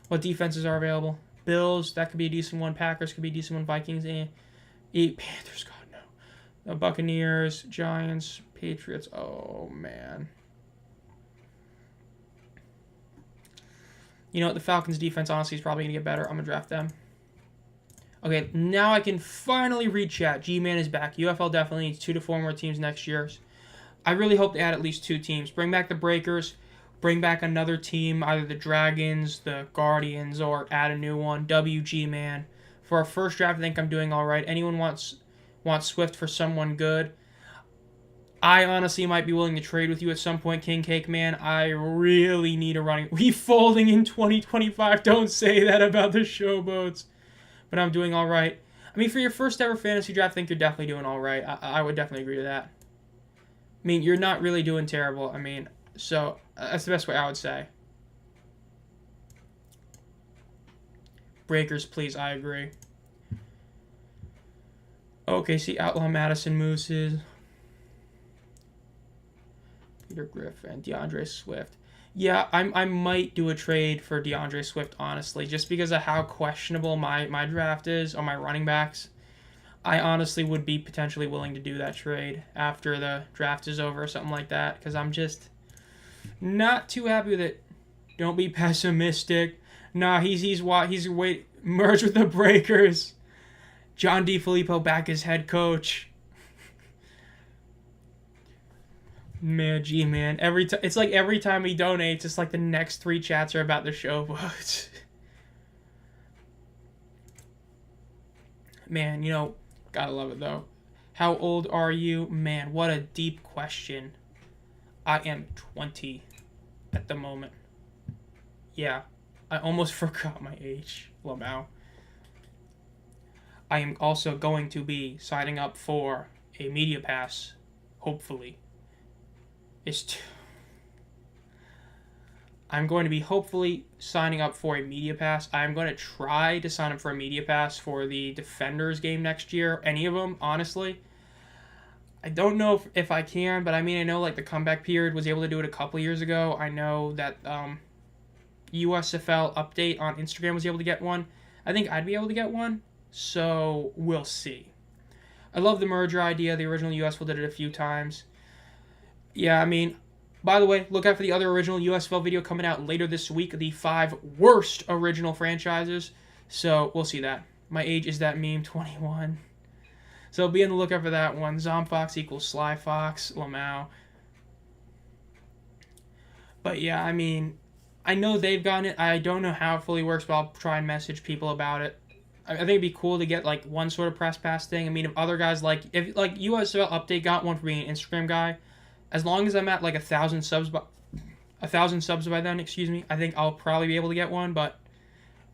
What defenses are available? Bills, that could be a decent one. Packers could be a decent one. Vikings, Panthers, God, no. Buccaneers, Giants, Patriots. Oh, man. You know what? The Falcons' defense, honestly, is probably going to get better. I'm going to draft them. Okay, now I can finally read chat. G-Man is back. UFL definitely needs 2 to 4 more teams next year. I really hope to add at least 2 teams. Bring back the Breakers. Bring back another team, either the Dragons, the Guardians, or add a new one. WG, man. For our first draft, I think I'm doing all right. Anyone wants Swift for someone good? I honestly might be willing to trade with you at some point, King Cake Man. I really need a running... We folding in 2025. Don't say that about the Showboats. But I'm doing all right. I mean, for your first ever fantasy draft, I think you're definitely doing all right. I would definitely agree to that. I mean, you're not really doing terrible. I mean, so that's the best way I would say. Breakers, please. I agree. Okay, see, Outlaw Madison Mooses. Peter Griffin, DeAndre Swift. Yeah, I might do a trade for DeAndre Swift, honestly, just because of how questionable my draft is on my running backs. I honestly would be potentially willing to do that trade after the draft is over or something like that, because I'm just not too happy with it. Don't be pessimistic. Nah, he's merged with the Breakers. John DeFilippo back as head coach. Man, G-Man. It's like every time he donates, it's like the next 3 chats are about the show votes. Man, you know, gotta love it, though. How old are you? Man, what a deep question. I am 20 at the moment. Yeah, I almost forgot my age. Lamau. I am also going to be signing up for a media pass, hopefully. I'm going to be hopefully signing up for a media pass. I'm going to try to sign up for a media pass for the Defenders game next year. Any of them, honestly. I don't know if I can, but I mean, I know like the comeback period was able to do it a couple years ago. I know that USFL update on Instagram was able to get one. I think I'd be able to get one, so we'll see. I love the merger idea. The original USFL did it a few times. Yeah, I mean, by the way, look out for the other original USFL video coming out later this week, the 5 worst original franchises. So we'll see that. My age is that meme, 21. So be on the lookout for that one. Zomb Phox equals Sly Fox, Lamau. But yeah, I mean, I know they've gotten it. I don't know how it fully works, but I'll try and message people about it. I think it'd be cool to get like one sort of press pass thing. I mean, if other guys if USFL Update got one for being an Instagram guy, as long as I'm at like 1,000 subs by then, I think I'll probably be able to get one, but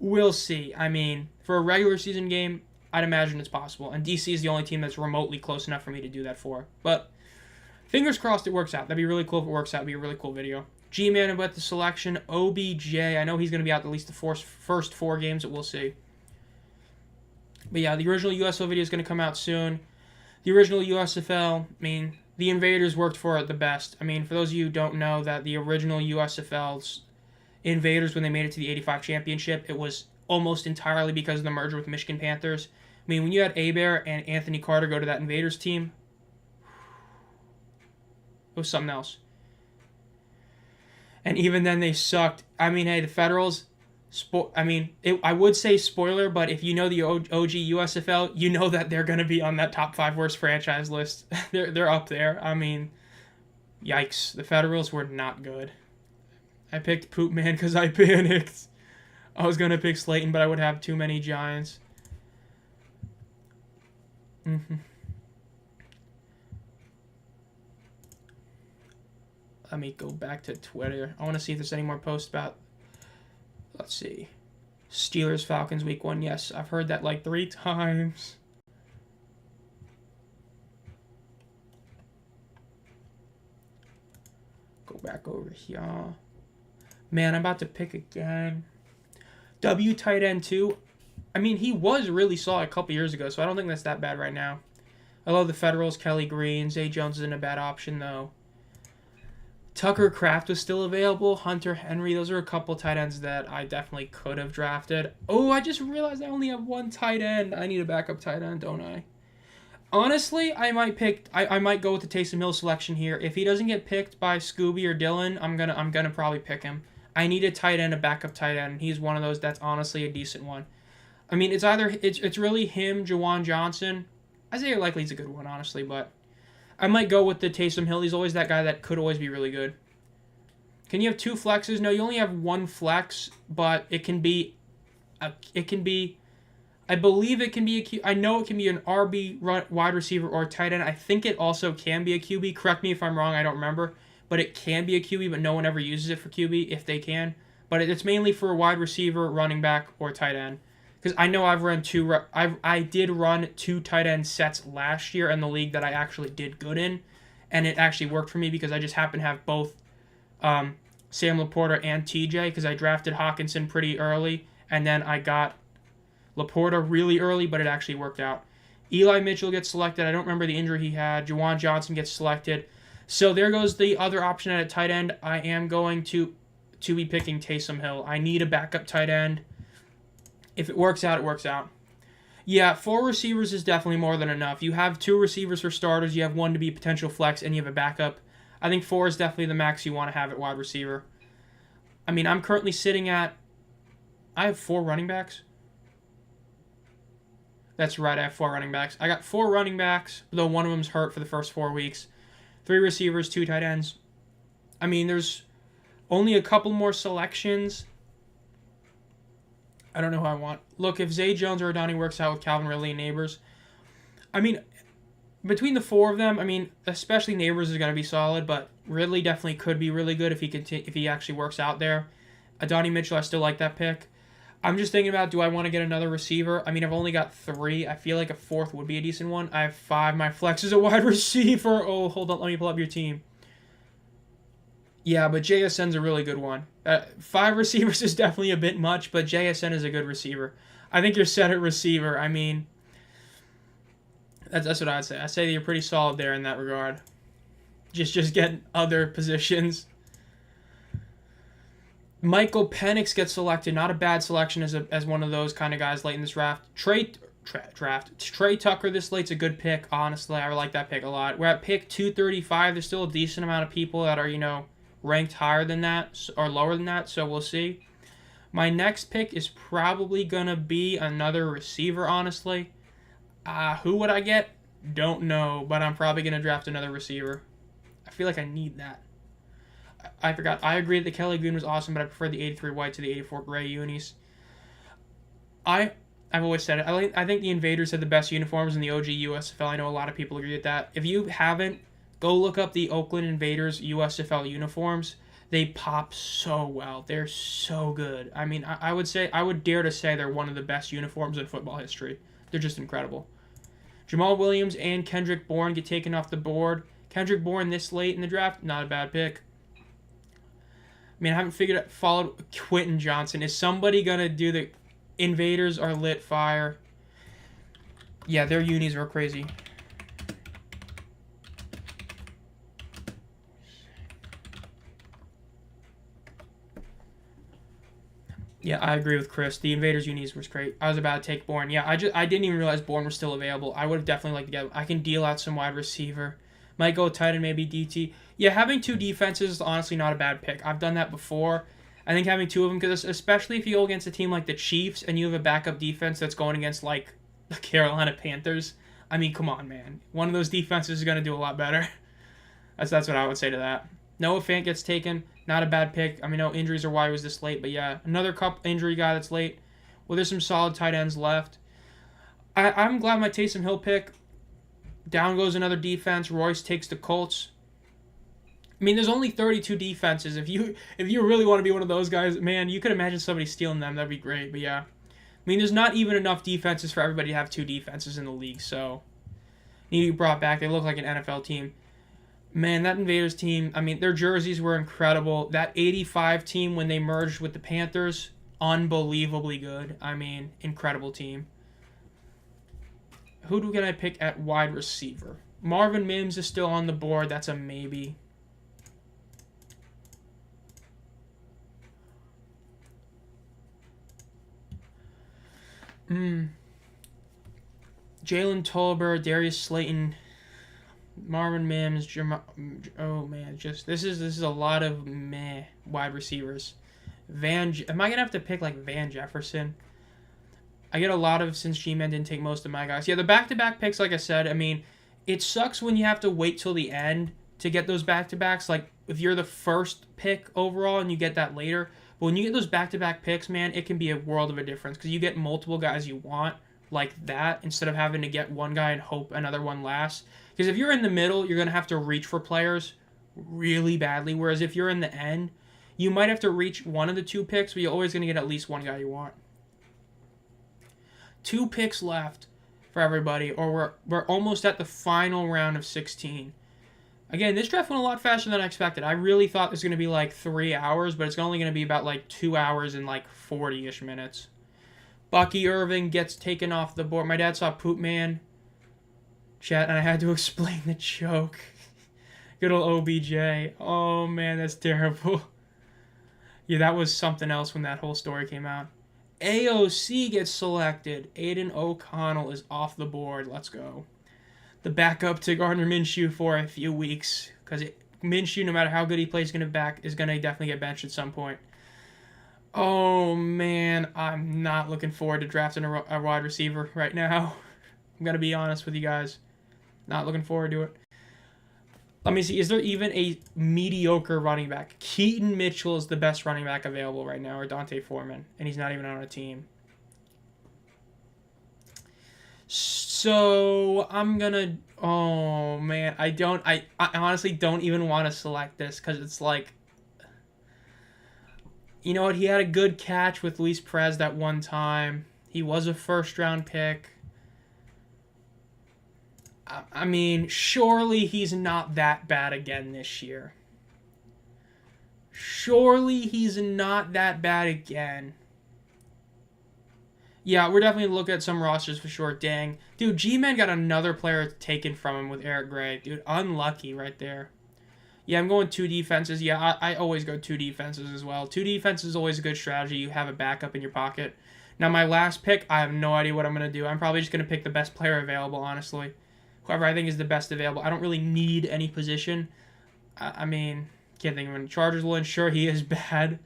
we'll see. I mean, for a regular season game, I'd imagine it's possible, and DC is the only team that's remotely close enough for me to do that for. But fingers crossed it works out. That'd be really cool if it works out. It'd be a really cool video. G-Man about the selection. OBJ, I know he's going to be out at least the first 4 games, but we'll see. But yeah, the original USFL video is going to come out soon. The original USFL, I mean, the Invaders worked for it the best. I mean, for those of you who don't know that the original USFL's Invaders, when they made it to the 85 championship, it was almost entirely because of the merger with Michigan Panthers. I mean, when you had Abear and Anthony Carter go to that Invaders team, it was something else. And even then, they sucked. I mean, hey, the Federals, I would say spoiler, but if you know the OG USFL, you know that they're going to be on that top 5 worst franchise list. They're up there. I mean, yikes. The Federals were not good. I picked Poop Man because I panicked. I was going to pick Slayton, but I would have too many Giants. Let me go back to Twitter. I want to see if there's any more posts about... Let's see. Steelers, Falcons, week 1. Yes, I've heard that like 3 times. Go back over here. Man, I'm about to pick again. W tight end 2. I mean, he was really solid a couple years ago, so I don't think that's that bad right now. I love the Federals, Kelly Green. Zay Jones isn't a bad option, though. Tucker Kraft was still available. Hunter Henry. Those are a couple tight ends that I definitely could have drafted. Oh, I just realized I only have 1 tight end. I need a backup tight end, don't I? Honestly, I might go with the Taysom Hill selection here. If he doesn't get picked by Scooby or Dylan, I'm gonna probably pick him. I need a tight end, a backup tight end. He's one of those that's honestly a decent one. I mean, it's really him, Jawan Johnson. Isaiah Likely's a good one, honestly, but I might go with the Taysom Hill. He's always that guy that could always be really good. Can you have 2 flexes? No, you only have 1 flex, but I believe it can be I know it can be an RB wide receiver or tight end. I think it also can be a QB. Correct me if I'm wrong. I don't remember, but it can be a QB, but no one ever uses it for QB if they can. But it's mainly for a wide receiver, running back, or tight end. because I know I've run I did run 2 tight end sets last year in the league that I actually did good in, and it actually worked for me because I just happened to have both Sam Laporta and TJ because I drafted Hawkinson pretty early, and then I got Laporta really early, but it actually worked out. Eli Mitchell gets selected. I don't remember the injury he had. Juwan Johnson gets selected. So there goes the other option at a tight end. I am going to be picking Taysom Hill. I need a backup tight end. If it works out, it works out. Yeah, 4 receivers is definitely more than enough. You have 2 receivers for starters. You have 1 to be potential flex, and you have a backup. I think 4 is definitely the max you want to have at wide receiver. I mean, I'm currently sitting at... I have 4 running backs. That's right, I have 4 running backs. I got 4 running backs, though one of them's hurt for the first 4 weeks. 3 receivers, 2 tight ends. I mean, there's only a couple more selections. I don't know who I want. Look, if Zay Jones or Adani works out with Calvin Ridley and Neighbors, I mean, between the 4 of them, I mean, especially Neighbors is going to be solid, but Ridley definitely could be really good if he actually works out there. Adani Mitchell, I still like that pick. I'm just thinking about, do I want to get another receiver? I mean, I've only got 3. I feel like a 4th would be a decent one. I have 5. My flex is a wide receiver. Oh, hold on. Let me pull up your team. Yeah, but JSN's a really good one. 5 receivers is definitely a bit much, but JSN is a good receiver. I think you're set at receiver. I mean, that's what I'd say. I say that you're pretty solid there in that regard. Just get other positions. Michael Penix gets selected. Not a bad selection as one of those kind of guys late in this draft. Trey Tucker this late's a good pick. Honestly, I like that pick a lot. We're at pick 235. There's still a decent amount of people that are, ranked higher than that or lower than that, so we'll see. My next pick is probably going to be another receiver, honestly. Who would I get? Don't know, but I'm probably going to draft another receiver. I feel like I need that. I forgot. I agree that the Kelly Green was awesome, but I prefer the 83 white to the 84 gray unis. I've always said it. I think the Invaders had the best uniforms in the OG USFL. I know a lot of people agree with that. If you haven't, go look up the Oakland Invaders USFL uniforms. They pop so well. They're so good. I mean, I would dare to say they're one of the best uniforms in football history. They're just incredible. Jamal Williams and Kendrick Bourne get taken off the board. Kendrick Bourne this late in the draft, not a bad pick. I mean, I haven't followed Quentin Johnson. Is somebody going to do the Invaders are lit fire? Yeah, their unis are crazy. Yeah, I agree with Chris. The Invaders unis was great. I was about to take Bourne. Yeah, I didn't even realize Bourne was still available. I would have definitely liked to get him. I can deal out some wide receiver. Might go tight end, maybe DT. Yeah, having 2 defenses is honestly not a bad pick. I've done that before. I think having 2 of them, because especially if you go against a team like the Chiefs and you have a backup defense that's going against, like, the Carolina Panthers, I mean, come on, man. One of those defenses is going to do a lot better. That's what I would say to that. Noah Fant gets taken. Not a bad pick. I mean, no injuries are why he was this late, but yeah, another cup injury guy that's late. Well, there's some solid tight ends left. I'm glad my Taysom Hill pick. Down goes another defense. Royce takes the Colts. I mean, there's only 32 defenses. If you really want to be one of those guys, man, you could imagine somebody stealing them. That'd be great. But yeah, I mean, there's not even enough defenses for everybody to have 2 defenses in the league. So need to be brought back. They look like an NFL team. Man, that Invaders team, I mean, their jerseys were incredible. That 85 team when they merged with the Panthers, unbelievably good. I mean, incredible team. Who can I pick at wide receiver? Marvin Mims is still on the board. That's a maybe. Jalen Tolbert, Darius Slayton, Marvin Mims, oh man, just this is a lot of meh wide receivers. Am I gonna have to pick like Van Jefferson? I get a lot of, since G-Man didn't take most of my guys. Yeah, the back-to-back picks, like I said, I mean, it sucks when you have to wait till the end to get those back-to-backs. Like, if you're the first pick overall and you get that later. But when you get those back-to-back picks, man, it can be a world of a difference. Because you get multiple guys you want like that instead of having to get one guy and hope another one lasts. Because if you're in the middle, you're going to have to reach for players really badly. Whereas if you're in the end, you might have to reach one of the 2 picks, but you're always going to get at least one guy you want. 2 picks left for everybody, or we're almost at the final round of 16. Again, this draft went a lot faster than I expected. I really thought it was going to be like 3 hours, but it's only going to be about like 2 hours and like 40-ish minutes. Bucky Irving gets taken off the board. My dad saw Poop Man chat, and I had to explain the joke. Good old OBJ. Oh, man, that's terrible. Yeah, that was something else when that whole story came out. AOC gets selected. Aiden O'Connell is off the board. Let's go. The backup to Gardner Minshew for a few weeks, because Minshew, no matter how good he plays, is going to definitely get benched at some point. Oh, man, I'm not looking forward to drafting a wide receiver right now. I'm going to be honest with you guys. Not looking forward to it. Let me see. Is there even a mediocre running back? Keaton Mitchell is the best running back available right now, or Dante Foreman, and he's not even on a team. So I'm gonna. Oh man, I honestly don't even want to select this because it's like, you know what? He had a good catch with Luis Perez that one time. He was a first-round pick. I mean, surely he's not that bad again this year. Surely he's not that bad again. Yeah, we're definitely looking at some rosters for sure. Dang. Dude, G-Man got another player taken from him with Eric Gray. Dude, unlucky right there. Yeah, I'm going 2 defenses. Yeah, I always go 2 defenses as well. 2 defenses is always a good strategy. You have a backup in your pocket. Now, my last pick, I have no idea what I'm going to do. I'm probably just going to pick the best player available, honestly. Whoever I think is the best available. I don't really need any position. I mean, can't think of any. Chargers will ensure he is bad.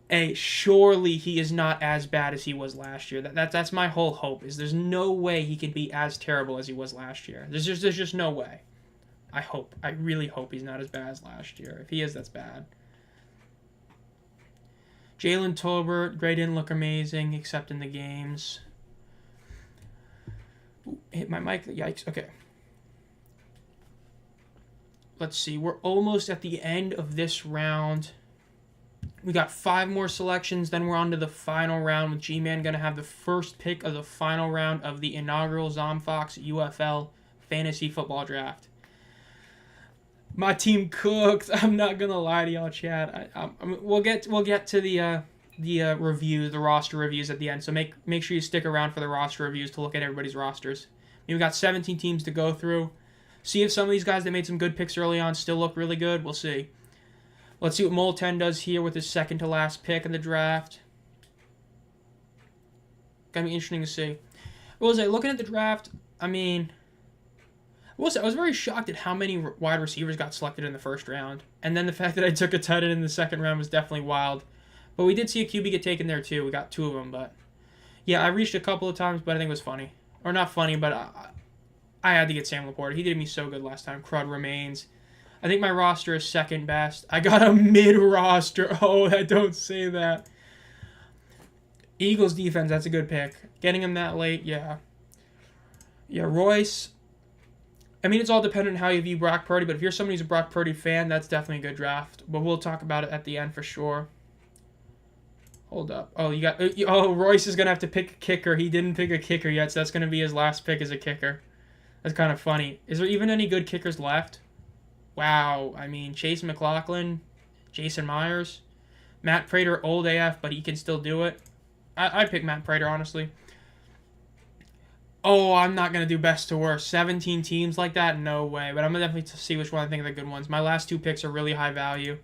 Hey, surely he is not as bad as he was last year. That's my whole hope. Is there's no way he can be as terrible as he was last year. There's just no way. I really hope he's not as bad as last year. If he is, that's bad. Jalen Tolbert, Gray didn't look amazing except in the games. Ooh, hit my mic. Yikes. Okay. Let's see. We're almost at the end of this round. We got 5 more selections. Then we're on to the final round with G-Man going to have the first pick of the final round of the inaugural Zomb Phox UFL Fantasy Football Draft. My team cooked. I'm not going to lie to y'all, chat. We'll get to the reviews, the roster reviews at the end. So make sure you stick around for the roster reviews to look at everybody's rosters. We've got 17 teams to go through. See if some of these guys that made some good picks early on still look really good. We'll see. Let's see what Mole 10 does here with his second to last pick in the draft. Gonna be interesting to see. What was I looking at the draft? I mean, I was very shocked at how many wide receivers got selected in the first round. And then the fact that I took a tight end in the second round was definitely wild. But we did see a QB get taken there too. We got 2 of them. But yeah, I reached a couple of times, but I think it was funny. Or not funny, but I had to get Sam Laporta. He did me so good last time. Crud remains. I think my roster is second best. I got a mid-roster. Oh, I don't say that. Eagles defense, that's a good pick. Getting him that late, yeah. Yeah, Royce. I mean, it's all dependent on how you view Brock Purdy, but if you're somebody who's a Brock Purdy fan, that's definitely a good draft. But we'll talk about it at the end for sure. Hold up. Oh, Royce is going to have to pick a kicker. He didn't pick a kicker yet, so that's going to be his last pick as a kicker. That's kind of funny. Is there even any good kickers left? Wow. I mean, Chase McLaughlin, Jason Myers, Matt Prater, old AF, but he can still do it. I'd pick Matt Prater, honestly. Oh, I'm not going to do best to worst. 17 teams like that? No way. But I'm going to definitely see which one I think are the good ones. My last 2 picks are really high value.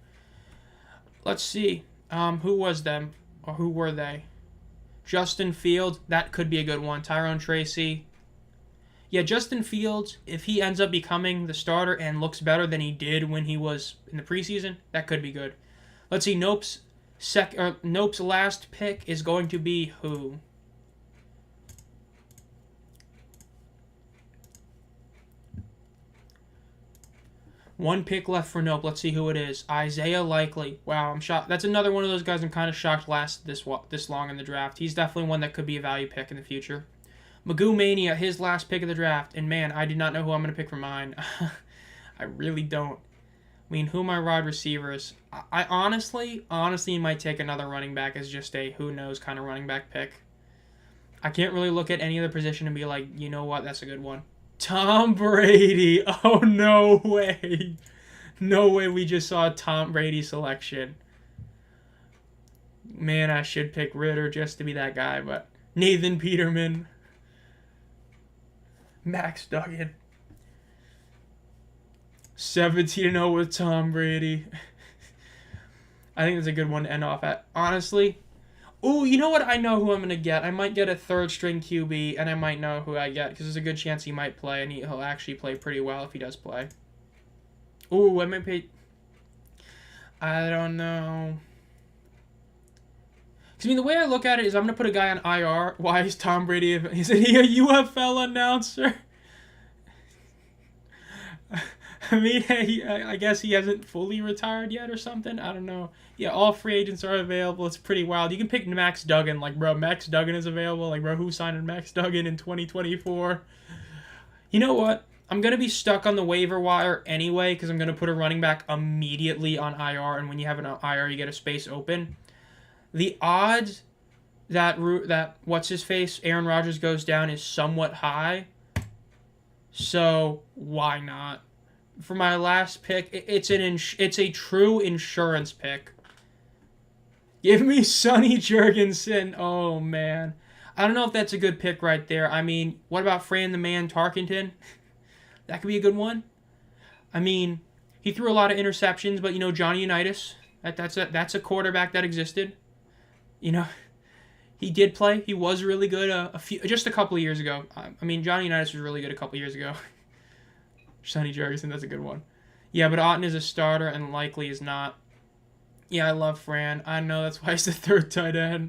Let's see. Who was them? Or who were they? Justin Fields. That could be a good one. Tyrone Tracy. Yeah, Justin Fields, if he ends up becoming the starter and looks better than he did when he was in the preseason, that could be good. Let's see. Nope's last pick is going to be who? One pick left for Nope. Let's see who it is. Isaiah Likely. Wow, I'm shocked. That's another one of those guys I'm kind of shocked lasted this long in the draft. He's definitely one that could be a value pick in the future. Magoo Mania, his last pick of the draft. And man, I did not know who I'm going to pick for mine. I really don't. I mean, who are my wide receivers? I honestly might take another running back as just a who knows kind of running back pick. I can't really look at any other position and be like, you know what, that's a good one. Tom Brady. Oh, no way. No way we just saw a Tom Brady selection. Man, I should pick Ritter just to be that guy, but Nathan Peterman. Max Duggan. 17-0 with Tom Brady. I think that's a good one to end off at. Honestly. Ooh, you know what? I know who I'm going to get. I might get a third-string QB, and I might know who I get, because there's a good chance he might play, and he'll actually play pretty well if he does play. Ooh, I might pay... I don't know. Because, I mean, the way I look at it is I'm going to put a guy on IR. Why is Tom Brady... Is he a UFL announcer? I mean, I guess he hasn't fully retired yet or something. I don't know. Yeah, all free agents are available. It's pretty wild. You can pick Max Duggan. Like, bro, Max Duggan is available. Like, bro, who signed Max Duggan in 2024? You know what? I'm going to be stuck on the waiver wire anyway because I'm going to put a running back immediately on IR. And when you have an IR, you get a space open. The odds that what's-his-face, Aaron Rodgers, goes down is somewhat high. So, why not? For my last pick, it's a true insurance pick. Give me Sonny Jurgensen. Oh, man. I don't know if that's a good pick right there. I mean, what about Fran the Man Tarkenton? That could be a good one. I mean, he threw a lot of interceptions, but, you know, Johnny Unitas, that's a quarterback that existed. You know, he did play. He was really good just a couple of years ago. I mean, Johnny Unitas was really good a couple of years ago. Sonny Jurgensen, that's a good one. Yeah, but Otton is a starter and likely is not. Yeah, I love Fran. I know, that's why he's the third tight end.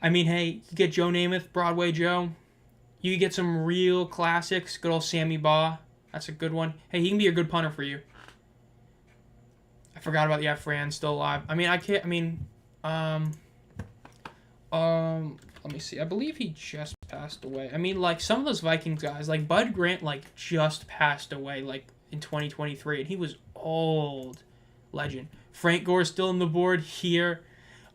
I mean, hey, you get Joe Namath, Broadway Joe. You get some real classics. Good old Sammy Baugh. That's a good one. Hey, he can be a good punter for you. I forgot about, yeah, Fran, still alive. I mean, let me see. I believe he just passed away. I mean, like, some of those Vikings guys, like, Bud Grant, like, just passed away, like, in 2023, and he was old. Legend. Frank Gore's still on the board here.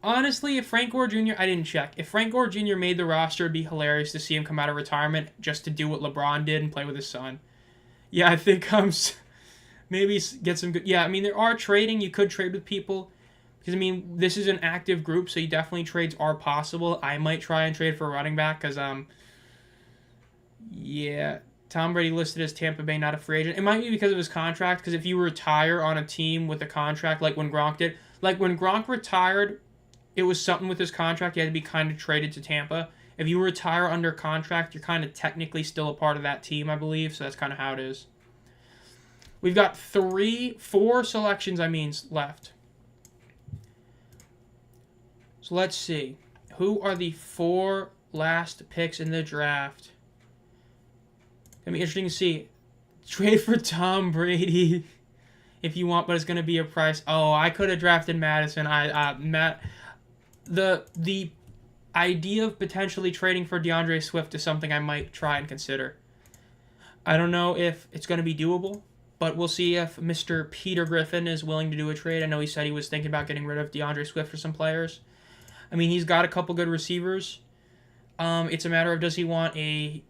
Honestly, if Frank Gore Jr., I didn't check. If Frank Gore Jr. made the roster, it'd be hilarious to see him come out of retirement just to do what LeBron did and play with his son. Yeah, I think maybe get some good... Yeah, I mean, there are trading. You could trade with people. Because, I mean, this is an active group, so definitely trades are possible. I might try and trade for a running back because, yeah, Tom Brady listed as Tampa Bay, not a free agent. It might be because of his contract, because if you retire on a team with a contract, like when Gronk did, like when Gronk retired, it was something with his contract. You had to be kind of traded to Tampa. If you retire under contract, you're kind of technically still a part of that team, I believe, so that's kind of how it is. We've got four selections, left. So let's see. Who are the 4 last picks in the draft? Gonna be interesting to see. Trade for Tom Brady if you want, but it's gonna be a price. Oh, I could have drafted Madison. The idea of potentially trading for DeAndre Swift is something I might try and consider. I don't know if it's gonna be doable, but we'll see if Mr. Peter Griffin is willing to do a trade. I know he said he was thinking about getting rid of DeAndre Swift for some players. I mean, he's got a couple good receivers. It's a matter of does he want I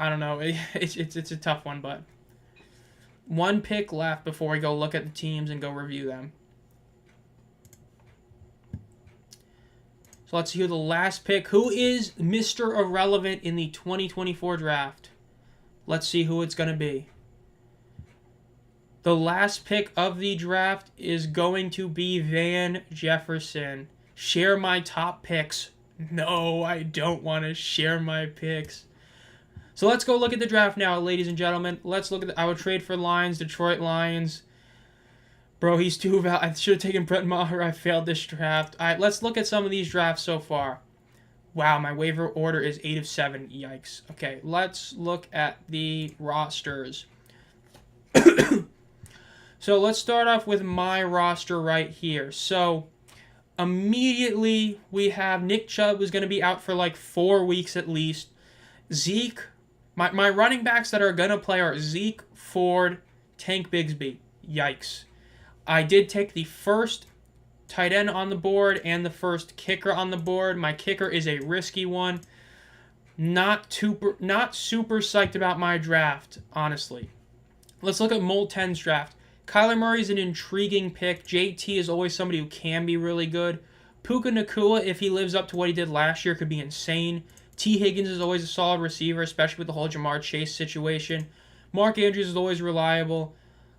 don't know. It's a tough one, but one pick left before we go look at the teams and go review them. So let's see who the last pick. Who is Mr. Irrelevant in the 2024 draft? Let's see who it's going to be. The last pick of the draft is going to be Van Jefferson. Share my top picks. No, I don't want to share my picks. So let's go look at the draft now, ladies and gentlemen. Let's look at I would trade for Lions, Detroit Lions. Bro, he's too I should have taken Brett Maher. I failed this draft. All right, let's look at some of these drafts so far. Wow, my waiver order is 8 of 7. Yikes. Okay, let's look at the rosters. So let's start off with my roster right here. So immediately we have Nick Chubb, who's going to be out for like 4 weeks at least. Zeke, my running backs that are going to play are Zeke, Ford, Tank Bigsby. Yikes. I did take the first tight end on the board and the first kicker on the board. My kicker is a risky one. Not super psyched about my draft, honestly. Let's look at Mold 10's draft. Kyler Murray is an intriguing pick. JT is always somebody who can be really good. Puka Nacua, if he lives up to what he did last year, could be insane. T. Higgins is always a solid receiver, especially with the whole Jamar Chase situation. Mark Andrews is always reliable.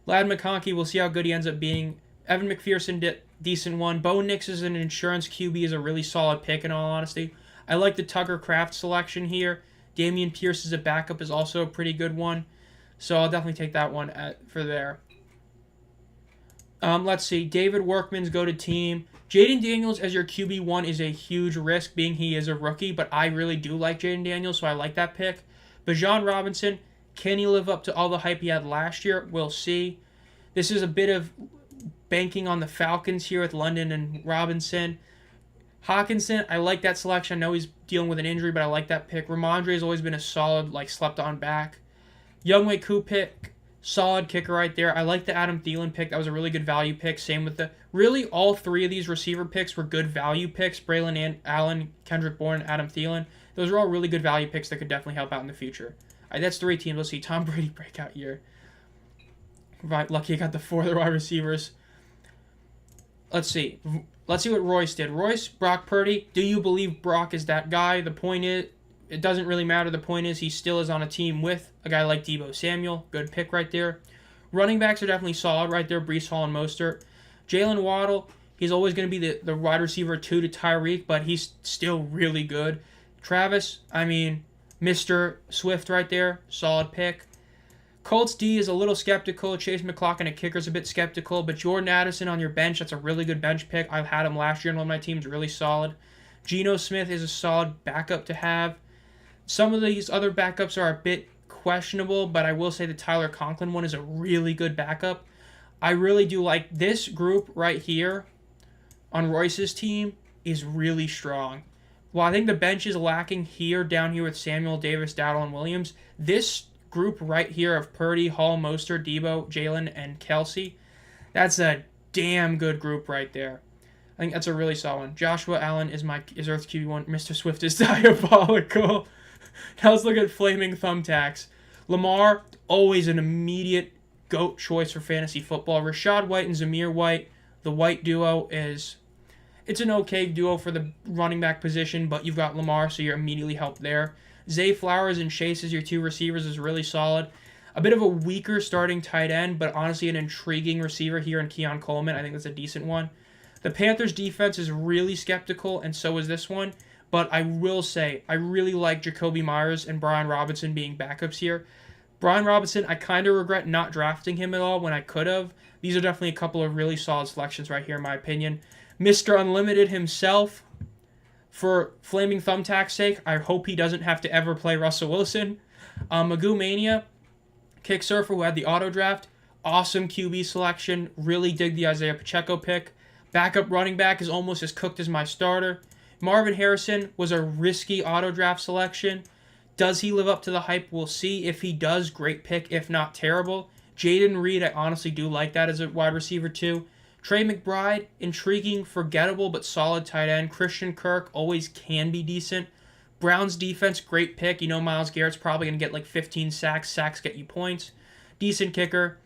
Lad McConkey, we'll see how good he ends up being. Evan McPherson, decent one. Bo Nix is an insurance QB, is a really solid pick in all honesty. I like the Tucker Kraft selection here. Damian Pierce as a backup is also a pretty good one. So I'll definitely take that one for there. Let's see. David Workman's go-to team. Jaden Daniels as your QB1 is a huge risk, being he is a rookie, but I really do like Jaden Daniels, so I like that pick. Bijan Robinson, can he live up to all the hype he had last year? We'll see. This is a bit of banking on the Falcons here with London and Robinson. Hawkinson, I like that selection. I know he's dealing with an injury, but I like that pick. Ramondre has always been a solid, slept-on back. Younghoe Koo pick, solid kicker right there. I like the Adam Thielen pick. That was a really good value pick. Same with really all three of these receiver picks were good value picks. Braylon Allen, Kendrick Bourne, Adam Thielen. Those are all really good value picks that could definitely help out in the future. All right, that's 3 teams. Let's see. Tom Brady breakout year. Right, lucky I got the 4 other wide receivers. Let's see. Let's see what Royce did. Royce, Brock Purdy. Do you believe Brock is that guy? The point is, it doesn't really matter. The point is, he still is on a team with a guy like Deebo Samuel. Good pick right there. Running backs are definitely solid right there. Breece Hall and Mostert. Jalen Waddle, he's always going to be the wide receiver 2 to Tyreek, but he's still really good. Travis, Mr. Swift right there. Solid pick. Colts D is a little skeptical. Chase McLaughlin at kicker's a bit skeptical, but Jordan Addison on your bench, that's a really good bench pick. I had him last year on one of my teams, really solid. Geno Smith is a solid backup to have. Some of these other backups are a bit questionable, but I will say the Tyler Conklin one is a really good backup. I really do like this group right here on Royce's team is really strong. While I think the bench is lacking down here with Samuel, Davis, Dowdle, and Williams, this group right here of Purdy, Hall, Mostert, Deebo, Jalen, and Kelsey, that's a damn good group right there. I think that's a really solid one. Joshua Allen is Earth's QB1. Mr. Swift is diabolical. Now let's look at Flaming Thumbtacks. Lamar, always an immediate GOAT choice for fantasy football. Rashad White and Zamir White, the White duo it's an okay duo for the running back position, but you've got Lamar, so you're immediately helped there. Zay Flowers and Chase as your 2 receivers is really solid. A bit of a weaker starting tight end, but honestly an intriguing receiver here in Keon Coleman. I think that's a decent one. The Panthers defense is really skeptical, and so is this one. But I will say, I really like Jacoby Myers and Brian Robinson being backups here. Brian Robinson, I kind of regret not drafting him at all when I could have. These are definitely a couple of really solid selections right here, in my opinion. Mr. Unlimited himself, for Flaming Thumbtack's sake, I hope he doesn't have to ever play Russell Wilson. Magoo Mania, Kick Surfer, who had the auto draft, awesome QB selection. Really dig the Isaiah Pacheco pick. Backup running back is almost as cooked as my starter. Marvin Harrison was a risky auto draft selection. Does he live up to the hype? We'll see. If he does, great pick. If not, terrible. Jaden Reed, I honestly do like that as a wide receiver too. Trey McBride, intriguing, forgettable, but solid tight end. Christian Kirk, always can be decent. Browns defense, great pick. Myles Garrett's probably going to get 15 sacks. Sacks get you points. Decent kicker.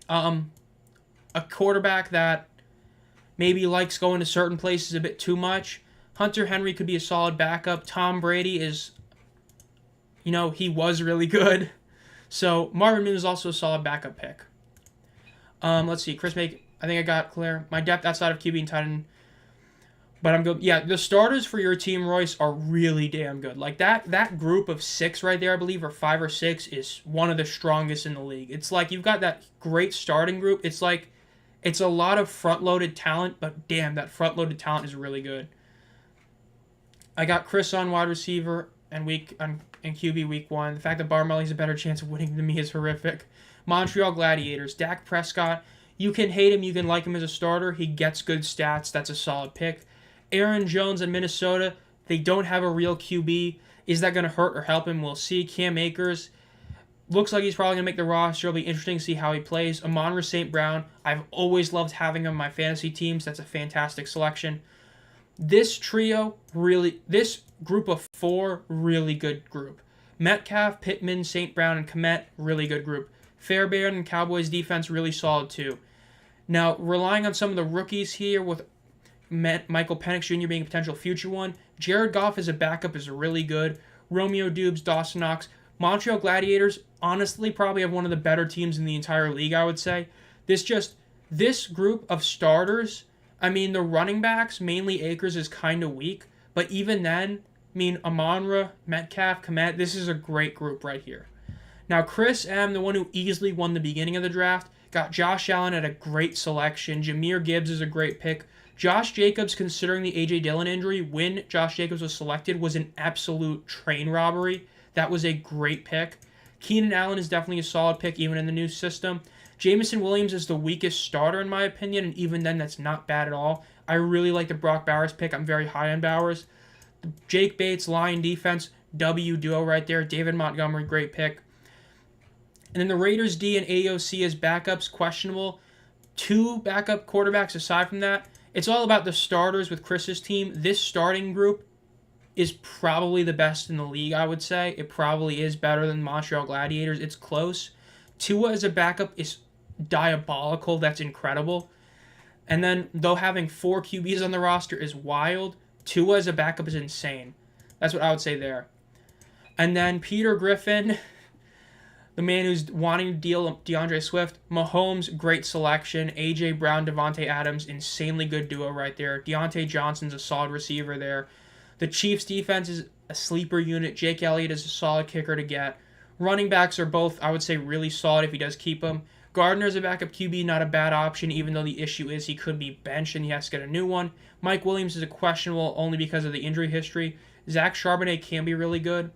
A quarterback that maybe likes going to certain places a bit too much. Hunter Henry could be a solid backup. Tom Brady is, he was really good. So Marvin Mims is also a solid backup pick. Let's see. Chris Make, I think I got clear. My depth outside of QB and tight end. But I'm good. Yeah, the starters for your team, Royce, are really damn good. That group of 6 right there, I believe, or 5 or 6, is one of the strongest in the league. It's you've got that great starting group. It's a lot of front-loaded talent, but damn, that front-loaded talent is really good. I got Chris on wide receiver and QB week 1. The fact that Barmel has a better chance of winning than me is horrific. Montreal Gladiators. Dak Prescott. You can hate him. You can like him as a starter. He gets good stats. That's a solid pick. Aaron Jones in Minnesota. They don't have a real QB. Is that going to hurt or help him? We'll see. Cam Akers. Looks like he's probably going to make the roster. It'll be interesting to see how he plays. Amon-Ra St. Brown, I've always loved having him on my fantasy teams. That's a fantastic selection. This group of 4, really good group. Metcalf, Pittman, St. Brown, and Kmet, really good group. Fairbairn and Cowboys defense, really solid too. Now, relying on some of the rookies here with Michael Penix Jr. being a potential future one, Jared Goff as a backup is really good. Romeo Dubes, Dawson Knox. Montreal Gladiators, honestly, probably have one of the better teams in the entire league, I would say. This group of starters, I mean, the running backs, mainly Akers, is kind of weak. But even then, I mean, Amon-Ra, Metcalf, Kmet, this is a great group right here. Now, Chris M., the one who easily won the beginning of the draft, got Josh Allen at a great selection. Jahmyr Gibbs is a great pick. Josh Jacobs, considering the A.J. Dillon injury, when Josh Jacobs was selected, was an absolute train robbery. That was a great pick. Keenan Allen is definitely a solid pick, even in the new system. Jameson Williams is the weakest starter, in my opinion, and even then, that's not bad at all. I really like the Brock Bowers pick. I'm very high on Bowers. Jake Bates, Lion defense, W duo right there. David Montgomery, great pick. And then the Raiders D and AOC as backups, questionable. 2 backup quarterbacks aside from that. It's all about the starters with Chris's team. This starting group is probably the best in the league, I would say. It probably is better than Montreal Gladiators. It's close. Tua as a backup is diabolical. That's incredible. And then, though having 4 QBs on the roster is wild, Tua as a backup is insane. That's what I would say there. And then Peter Griffin, the man who's wanting to deal DeAndre Swift. Mahomes, great selection. A.J. Brown, Devontae Adams, insanely good duo right there. Deontay Johnson's a solid receiver there. The Chiefs' defense is a sleeper unit. Jake Elliott is a solid kicker to get. Running backs are both, I would say, really solid if he does keep them. Gardner's a backup QB, not a bad option, even though the issue is he could be benched and he has to get a new one. Mike Williams is a questionable only because of the injury history. Zach Charbonnet can be really good.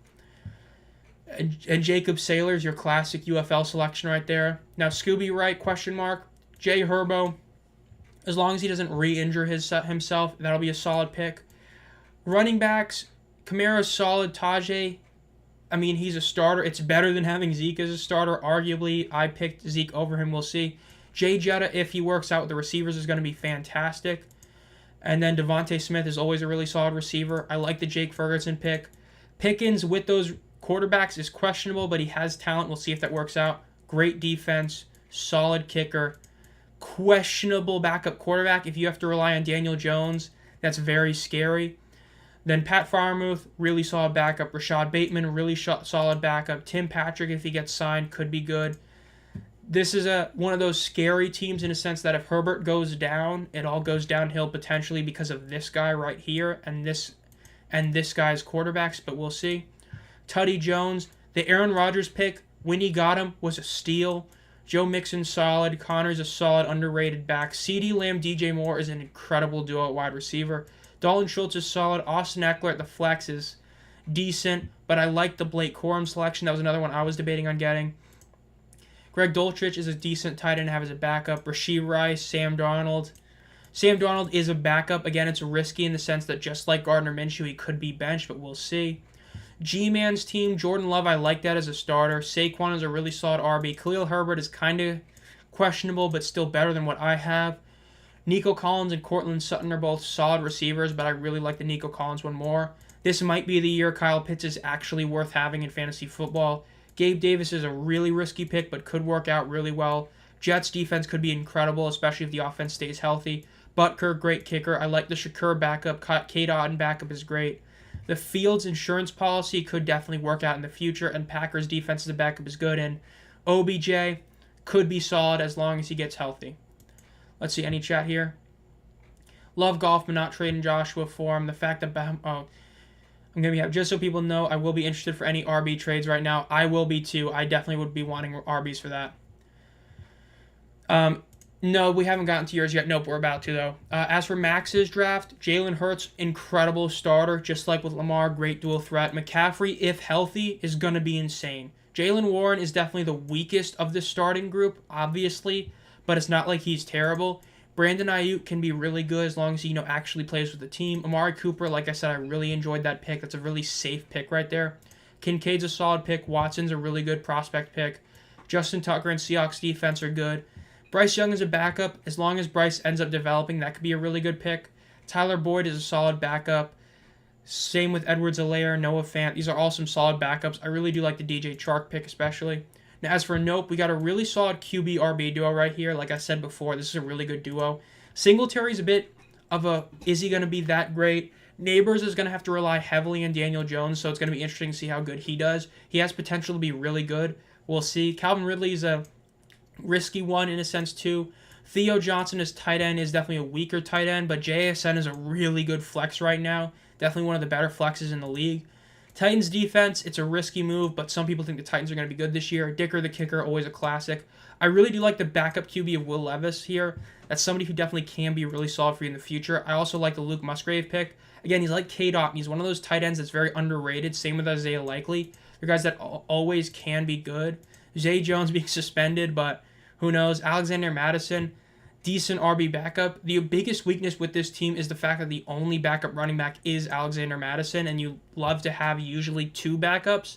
And Jacob Saylor's your classic UFL selection right there. Now, Scooby Wright, question mark. Jay Herbo, as long as he doesn't re-injure himself, that'll be a solid pick. Running backs, Kamara's solid. Tajay, I mean, he's a starter. It's better than having Zeke as a starter. Arguably, I picked Zeke over him. We'll see. Jay Jetta, if he works out with the receivers, is going to be fantastic. And then Devontae Smith is always a really solid receiver. I like the Jake Ferguson pick. Pickens with those quarterbacks is questionable, but he has talent. We'll see if that works out. Great defense. Solid kicker. Questionable backup quarterback. If you have to rely on Daniel Jones, that's very scary. Then Pat Freiermuth, really solid backup. Rashad Bateman, really solid backup. Tim Patrick, if he gets signed, could be good. This is one of those scary teams in a sense that if Herbert goes down, it all goes downhill potentially because of this guy right here and this guy's quarterbacks, but we'll see. Tuddy Jones, the Aaron Rodgers pick, when he got him, was a steal. Joe Mixon's solid. Connor's a solid, underrated back. CeeDee Lamb, DJ Moore is an incredible duo at wide receiver. Dalton Schultz is solid. Austin Eckler at the flex is decent, but I like the Blake Corum selection. That was another one I was debating on getting. Greg Dulcich is a decent tight end to have as a backup. Rashee Rice, Sam Darnold. Sam Darnold is a backup. Again, it's risky in the sense that just like Gardner Minshew, he could be benched, but we'll see. G-Man's team, Jordan Love, I like that as a starter. Saquon is a really solid RB. Khalil Herbert is kind of questionable, but still better than what I have. Nico Collins and Cortland Sutton are both solid receivers, but I really like the Nico Collins one more. This might be the year Kyle Pitts is actually worth having in fantasy football. Gabe Davis is a really risky pick, but could work out really well. Jets defense could be incredible, especially if the offense stays healthy. Butker, great kicker. I like the Shakur backup. Kate Otten backup is great. The Fields insurance policy could definitely work out in the future, and Packers defense as a backup is good, and OBJ could be solid as long as he gets healthy. Let's see, any chat here? Love golf, but not trading Joshua for him. The fact that I'm going to be, just so people know, I will be interested for any RB trades right now. I will be too. I definitely would be wanting RBs for that. No, we haven't gotten to yours yet. Nope, we're about to, though. As for Max's draft, Jalen Hurts, incredible starter, just like with Lamar, great dual threat. McCaffrey, if healthy, is going to be insane. Jalen Warren is definitely the weakest of the starting group, obviously, but it's not like he's terrible. Brandon Ayuk can be really good as long as he, actually plays with the team. Amari Cooper, like I said, I really enjoyed that pick. That's a really safe pick right there. Kincaid's a solid pick. Watson's a really good prospect pick. Justin Tucker and Seahawks defense are good. Bryce Young is a backup. As long as Bryce ends up developing, that could be a really good pick. Tyler Boyd is a solid backup. Same with Edwards-Helaire, Noah Fant. These are all some solid backups. I really do like the DJ Chark pick especially. Now, as for Nope, we got a really solid QB RB duo right here. Like I said before, this is a really good duo. Singletary's a bit of a, is he going to be that great? Neighbors is going to have to rely heavily on Daniel Jones, so it's going to be interesting to see how good he does. He has potential to be really good. We'll see. Calvin Ridley is a risky one in a sense too. Theo Johnson as tight end is definitely a weaker tight end, but JSN is a really good flex right now. Definitely one of the better flexes in the league. Titans defense, it's a risky move, but some people think the Titans are going to be good this year. Dicker the kicker, always a classic. I really do like the backup QB of Will Levis here. That's somebody who definitely can be really solid for you in the future. I also like the Luke Musgrave pick. Again, he's like K-Dot, and he's one of those tight ends that's very underrated. Same with Isaiah Likely. They're guys that always can be good. Zay Jones being suspended, but who knows? Alexander Madison, decent RB backup. The biggest weakness with this team is the fact that the only backup running back is Alexander Madison, and you love to have usually two backups.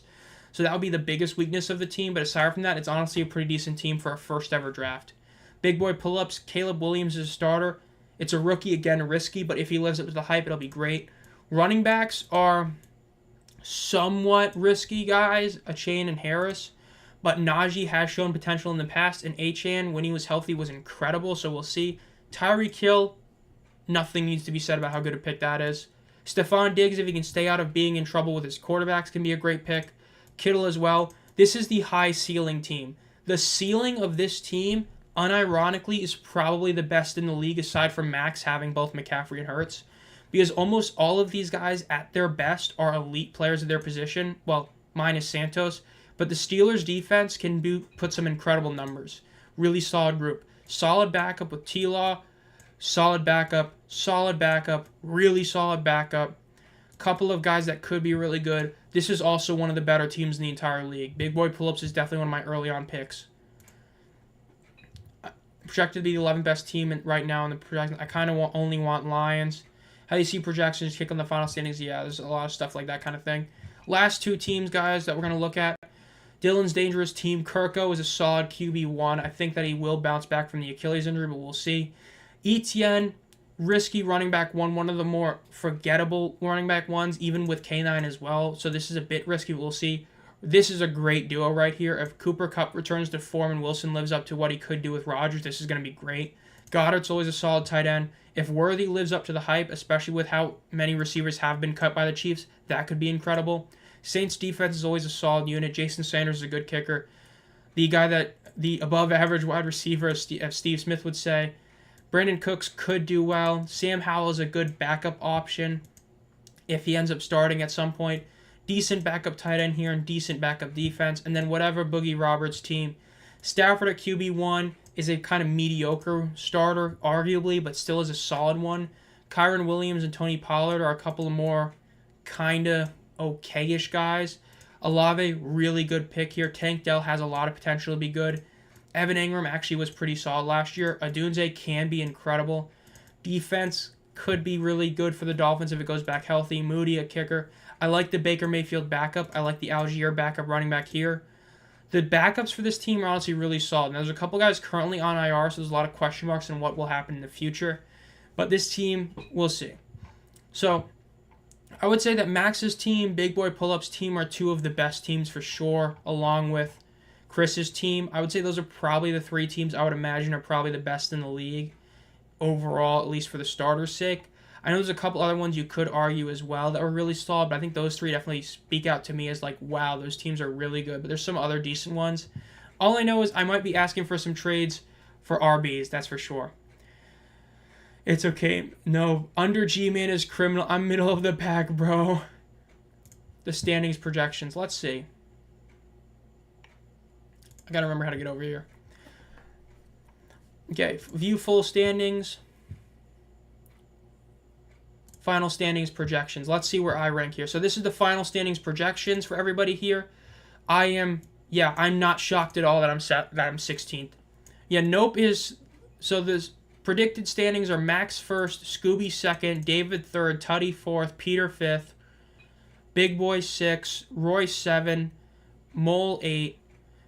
So that would be the biggest weakness of the team, but aside from that, it's honestly a pretty decent team for a first ever draft. Big boy pull-ups, Caleb Williams is a starter. It's a rookie, again, risky, but if he lives up to the hype, it'll be great. Running backs are somewhat risky guys, Achane and Harris. But Najee has shown potential in the past, and Achane, when he was healthy, was incredible, so we'll see. Tyreek Hill, nothing needs to be said about how good a pick that is. Stephon Diggs, if he can stay out of being in trouble with his quarterbacks, can be a great pick. Kittle as well. This is the high ceiling team. The ceiling of this team, unironically, is probably the best in the league, aside from Max having both McCaffrey and Hurts. Because almost all of these guys, at their best, are elite players of their position. Well, minus Santos. But the Steelers' defense can put some incredible numbers. Really solid group. Solid backup with T-Law. Solid backup. Really solid backup. Couple of guys that could be really good. This is also one of the better teams in the entire league. Big Boy Pull-Ups is definitely one of my early on picks. Projected to be the 11th best team right now in the projection. I kind of only want Lions. How do you see projections kick on the final standings? Yeah, there's a lot of stuff like that kind of thing. Last two teams, guys, that we're going to look at. Dylan's dangerous team. Kirko is a solid QB1. I think that he will bounce back from the Achilles injury, but we'll see. Etienne, risky running back one of the more forgettable running back ones, even with K9 as well. So this is a bit risky, but we'll see. This is a great duo right here. If Cooper Kupp returns to form and Wilson lives up to what he could do with Rodgers, this is going to be great. Goddard's always a solid tight end. If Worthy lives up to the hype, especially with how many receivers have been cut by the Chiefs, that could be incredible. Saints defense is always a solid unit. Jason Sanders is a good kicker. The above average wide receiver, as Steve Smith would say. Brandon Cooks could do well. Sam Howell is a good backup option if he ends up starting at some point. Decent backup tight end here and decent backup defense. And then whatever Boogie Roberts team. Stafford at QB1 is a kind of mediocre starter, arguably, but still is a solid one. Kyron Williams and Tony Pollard are a couple of more kind of okay-ish guys. Olave, really good pick here. Tank Dell has a lot of potential to be good. Evan Ingram actually was pretty solid last year. Adunze can be incredible. Defense could be really good for the Dolphins if it goes back healthy. Moody, a kicker. I like the Baker Mayfield backup. I like the Algier backup running back here. The backups for this team are honestly really solid. Now, there's a couple guys currently on IR, so there's a lot of question marks on what will happen in the future. But this team, we'll see. So, I would say that Max's team, Big Boy Pull-Up's team are two of the best teams for sure, along with Chris's team. I would say those are probably the three teams I would imagine are probably the best in the league overall, at least for the starters' sake. I know there's a couple other ones you could argue as well that were really solid, but I think those three definitely speak out to me as like, wow, those teams are really good. But there's some other decent ones. All I know is I might be asking for some trades for RBs, that's for sure. It's okay. No, under G-Man is criminal. I'm middle of the pack, bro. The standings projections. Let's see. I gotta remember how to get over here. Okay, view full standings. Final standings projections. Let's see where I rank here. So this is the final standings projections for everybody here. I'm not shocked at all that I'm 16th. Yeah, Nope is, so this predicted standings are Max first, Scooby second, David third, Tutty fourth, Peter fifth, Big Boy 6, Roy 7, Mole 8,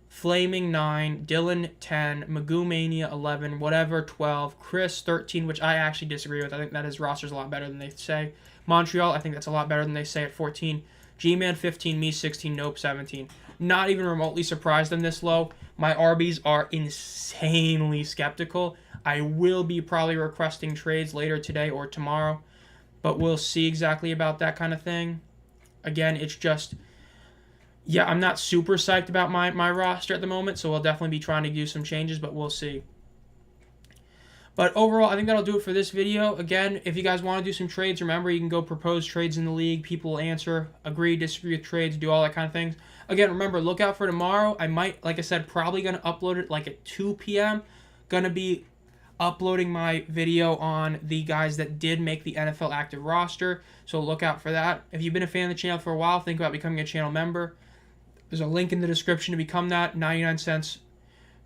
Flaming 9, Dylan 10, Magoo Mania 11, whatever 12, Chris 13, which I actually disagree with. I think that his roster's a lot better than they say. Montreal, I think that's a lot better than they say at 14. G-Man 15, me 16, Nope 17. Not even remotely surprised them this low. My RBs are insanely skeptical. I will be probably requesting trades later today or tomorrow, but we'll see exactly about that kind of thing. Again, it's just, yeah, I'm not super psyched about my roster at the moment, so we'll definitely be trying to do some changes, but we'll see. But overall, I think that'll do it for this video. Again, if you guys want to do some trades, remember you can go propose trades in the league. People will answer, agree, disagree with trades, do all that kind of things. Again, remember, look out for tomorrow. I might, like I said, probably going to upload it like at 2 p.m. Going to be uploading my video on the guys that did make the NFL active roster. So look out for that. If you've been a fan of the channel for a while, think about becoming a channel member. There's a link in the description to become that. 99 cents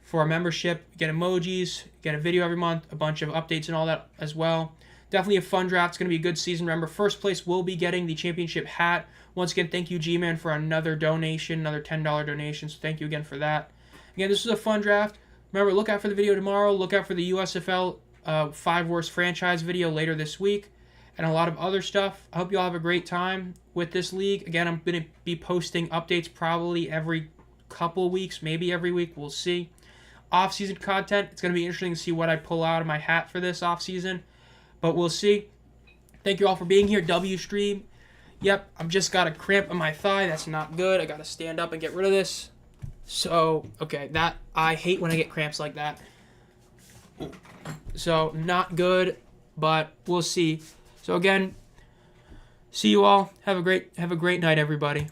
for a membership. Get emojis, get a video every month, a bunch of updates and all that as well. Definitely a fun draft. It's going to be a good season. Remember, first place will be getting the championship hat. Once again, thank you, G-Man, for another donation, another $10 donation. So thank you again for that. Again, this was a fun draft. Remember, look out for the video tomorrow. Look out for the USFL 5 Worst Franchise video later this week, and a lot of other stuff. I hope you all have a great time with this league. Again, I'm going to be posting updates probably every couple weeks, maybe every week. We'll see. Off-season content, it's going to be interesting to see what I pull out of my hat for this off-season, but we'll see. Thank you all for being here. W stream. Yep, I've just got a cramp in my thigh. That's not good. I got to stand up and get rid of this. So, okay, that I hate when I get cramps like that. So, not good, but we'll see. So again, see you all. Have a great night, everybody.